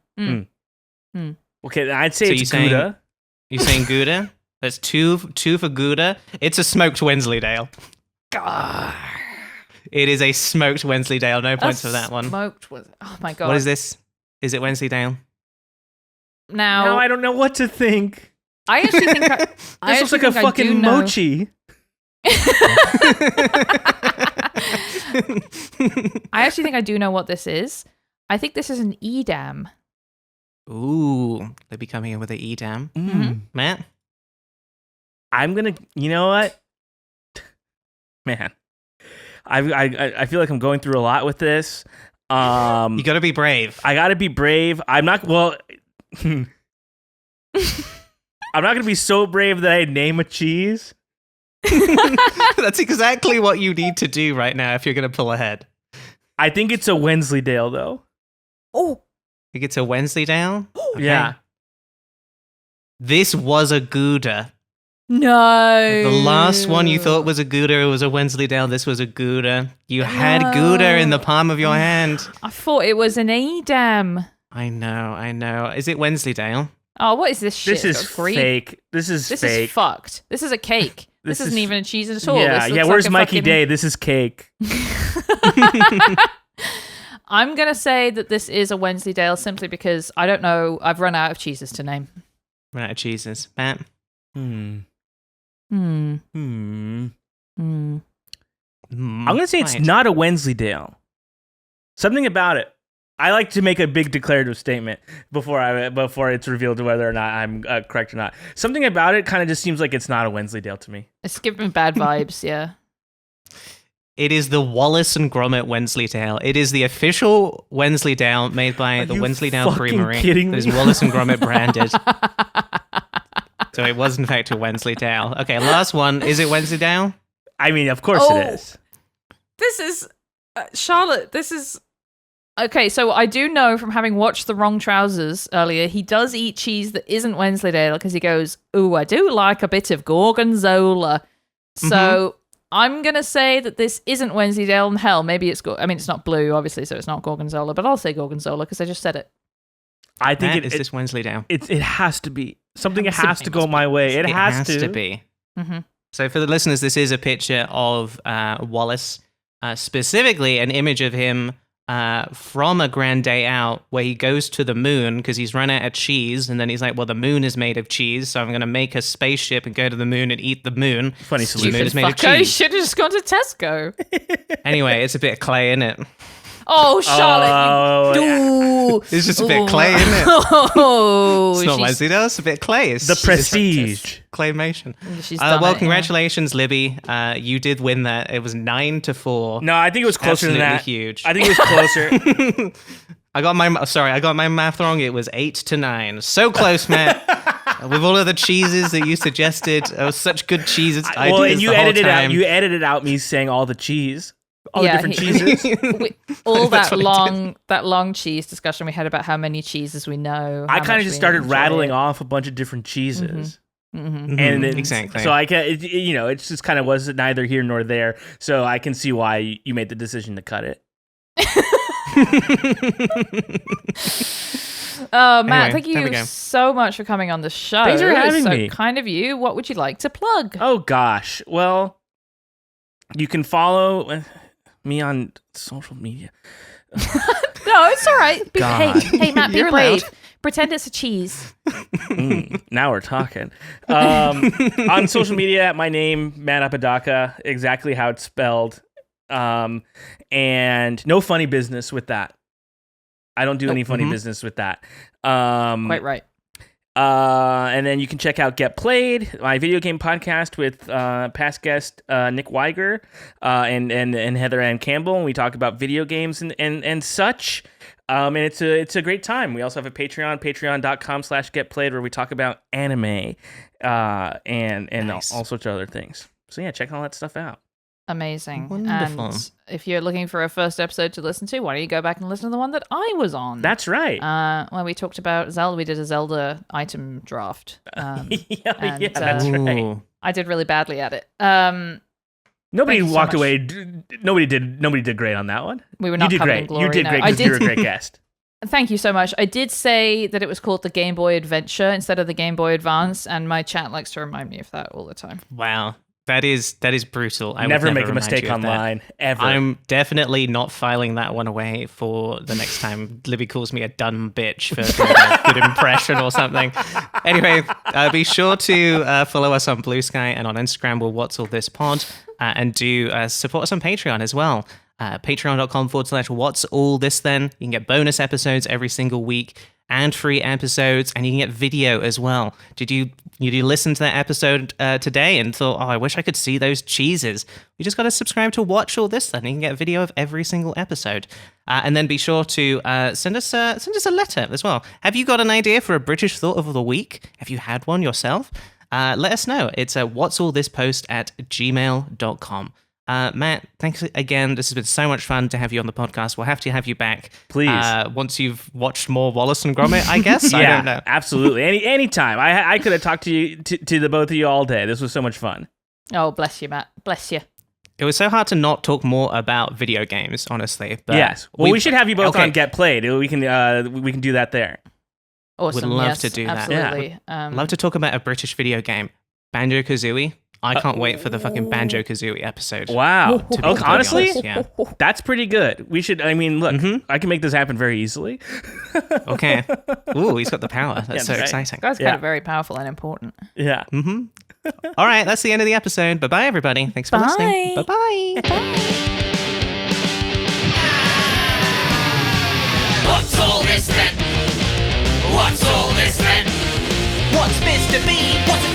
then I'd say it's Gouda. You saying Gouda? That's two for Gouda. It's a smoked Wensleydale. It is a smoked Wensleydale. No points for that one. Oh my God. What is this? Is it Wensleydale? Now I don't know what to think. I actually think this looks like a fucking mochi. I actually think I do know what this is. I think this is an Edam. Ooh, they'll be coming in with an Edam. Mm-hmm. Matt? I'm gonna. You know what? Man, I feel like I'm going through a lot with this. You gotta be brave. I gotta be brave. I'm not. Well, I'm not gonna be so brave that I name a cheese. That's exactly what you need to do right now if you're gonna pull ahead. I think it's a Wensleydale, though. Oh, I think it's a Wensleydale. Okay. Yeah. This was a Gouda. No. The last one you thought was a Gouda, it was a Wensleydale. This was a Gouda. You had Gouda in the palm of your hand. I thought it was an Edam. I know. Is it Wensleydale? Oh, what is this shit? This is fake. This is fake. This is fucked. This is a cake. This isn't even a cheese at all. Yeah, where's Mikey Day? This is cake. I'm going to say that this is a Wensleydale simply because I don't know. I've run out of cheeses to name. Run out of cheeses. Matt? I'm going to say it's not a Wensleydale. Something about it. I like to make a big declarative statement before it's revealed whether or not I'm correct or not. Something about it kind of just seems like it's not a Wensleydale to me. It's giving bad vibes, yeah. It is the Wallace and Gromit Wensleydale. It is the official Wensleydale made by the Wensleydale Creamery. Kidding me? It is Wallace and Gromit branded. So it was in fact a Wensleydale. Okay, last one. Is it Wensleydale? I mean, of course it is. This is Charlotte. This is okay. So I do know from having watched The Wrong Trousers earlier, he does eat cheese that isn't Wensleydale because he goes, "Ooh, I do like a bit of gorgonzola." So I'm gonna say that this isn't Wensleydale. And hell, maybe it's. I mean, it's not blue, obviously, so it's not gorgonzola. But I'll say gorgonzola because I just said it. I think is this Wensleydale? It has to be. Something has to go my way. It has to be. Mm-hmm. So for the listeners, this is a picture of Wallace, specifically an image of him from A Grand Day Out, where he goes to the moon because he's run out of cheese, and then he's like, well, the moon is made of cheese, so I'm going to make a spaceship and go to the moon and eat the moon. Funny solution. The moon is made of You cheese. should have just gone to Tesco. Anyway, it's a bit of clay, isn't it? Oh, Charlotte. It's just a bit of clay, isn't it? Oh, It's not Wensleydale, it's a bit of clay. It's The just prestige. Claymation. She's done Well, it, congratulations, Libby. You did win that. It was 9-4. No, I think it was closer than that. Absolutely huge. I think it was closer. I got my math wrong. It was 8-9. So close, Matt. With all of the cheeses that you suggested, such good cheeses. And you edited out. You edited out me saying all the cheese, all the different cheeses. That long cheese discussion we had about how many cheeses we know. I kind of just started rattling off a bunch of different cheeses. And then, exactly. So I can, it's just kind of was neither here nor there. So I can see why you made the decision to cut it. Oh, Matt, Anyway, thank you so much for coming on the show. Thanks for having so me. Kind of you. What would you like to plug? Oh, gosh. Well, you can follow me on social media. No, it's all right. God. Hey, Matt, be You're brave. allowed. Pretend it's a cheese. Now we're talking. On social media, my name, Matt Apodaca, exactly how it's spelled. And no funny business with that. I don't do any funny business with that. Quite right. And then you can check out Get Played, my video game podcast with past guest Nick Weiger and Heather Ann Campbell, and we talk about video games and such. And it's a great time. We also have a Patreon, patreon.com/getplayed, where we talk about anime and Nice. all sorts of other things. So yeah, check all that stuff out. Amazing. Wonderful. And if you're looking for a first episode to listen to, why don't you go back and listen to the one that I was on? That's right. Where we talked about Zelda. We did a Zelda item draft. Yeah, and, that's right. Ooh. I did really badly at it. Nobody Thank you so walked much. away. Nobody did great on that one. We were not You did covered in great. glory. You did no. great I because you're a did. great guest. Thank you so much. I did say that it was called the Game Boy Adventure instead of the Game Boy Advance, and my chat likes to remind me of that all the time. Wow. That is brutal. I would Never make a remind mistake you of that. online, ever. I'm definitely not filing that one away for the next time Libby calls me a dumb bitch for doing a good impression or something. Anyway, be sure to follow us on Blue Sky and on Instagram with What's All This Pod, and do support us on Patreon as well. Patreon.com/What's All This Then. You can get bonus episodes every single week and free episodes, and you can get video as well. Did you listen to that episode today and thought, oh, I wish I could see those cheeses? You just got to subscribe to Watch All This Then. You can get video of every single episode. And then be sure to send us a letter as well. Have you got an idea for a British thought of the week? Have you had one yourself? Let us know. It's whatsallthispost@gmail.com. Matt, thanks again. This has been so much fun to have you on the podcast. We'll have to have you back. Please. Once you've watched more Wallace and Gromit, I guess. Yeah, I don't know. absolutely. Anytime. I could have talked to you to the both of you all day. This was so much fun. Oh, bless you, Matt. Bless you. It was so hard to not talk more about video games, honestly. But Yes. Well, we should have you both okay. on Get Played. We can do that there. Awesome. Would love yes, to do that. absolutely. I'd love to talk about a British video game, Banjo-Kazooie. I can't wait for the fucking Banjo-Kazooie episode. Wow. to be Okay, honestly, honest, yeah. that's pretty good. We should. I mean, look, I can make this happen very easily. Okay. Ooh, he's got the power. That's Yeah, so right. exciting. That's Yeah. kind of very powerful and important. Yeah. All right, that's the end of the episode. Bye-bye, everybody. Thanks for listening. Bye. Bye-bye. Bye. this then? What's all this then? What's Mr. Bean? What's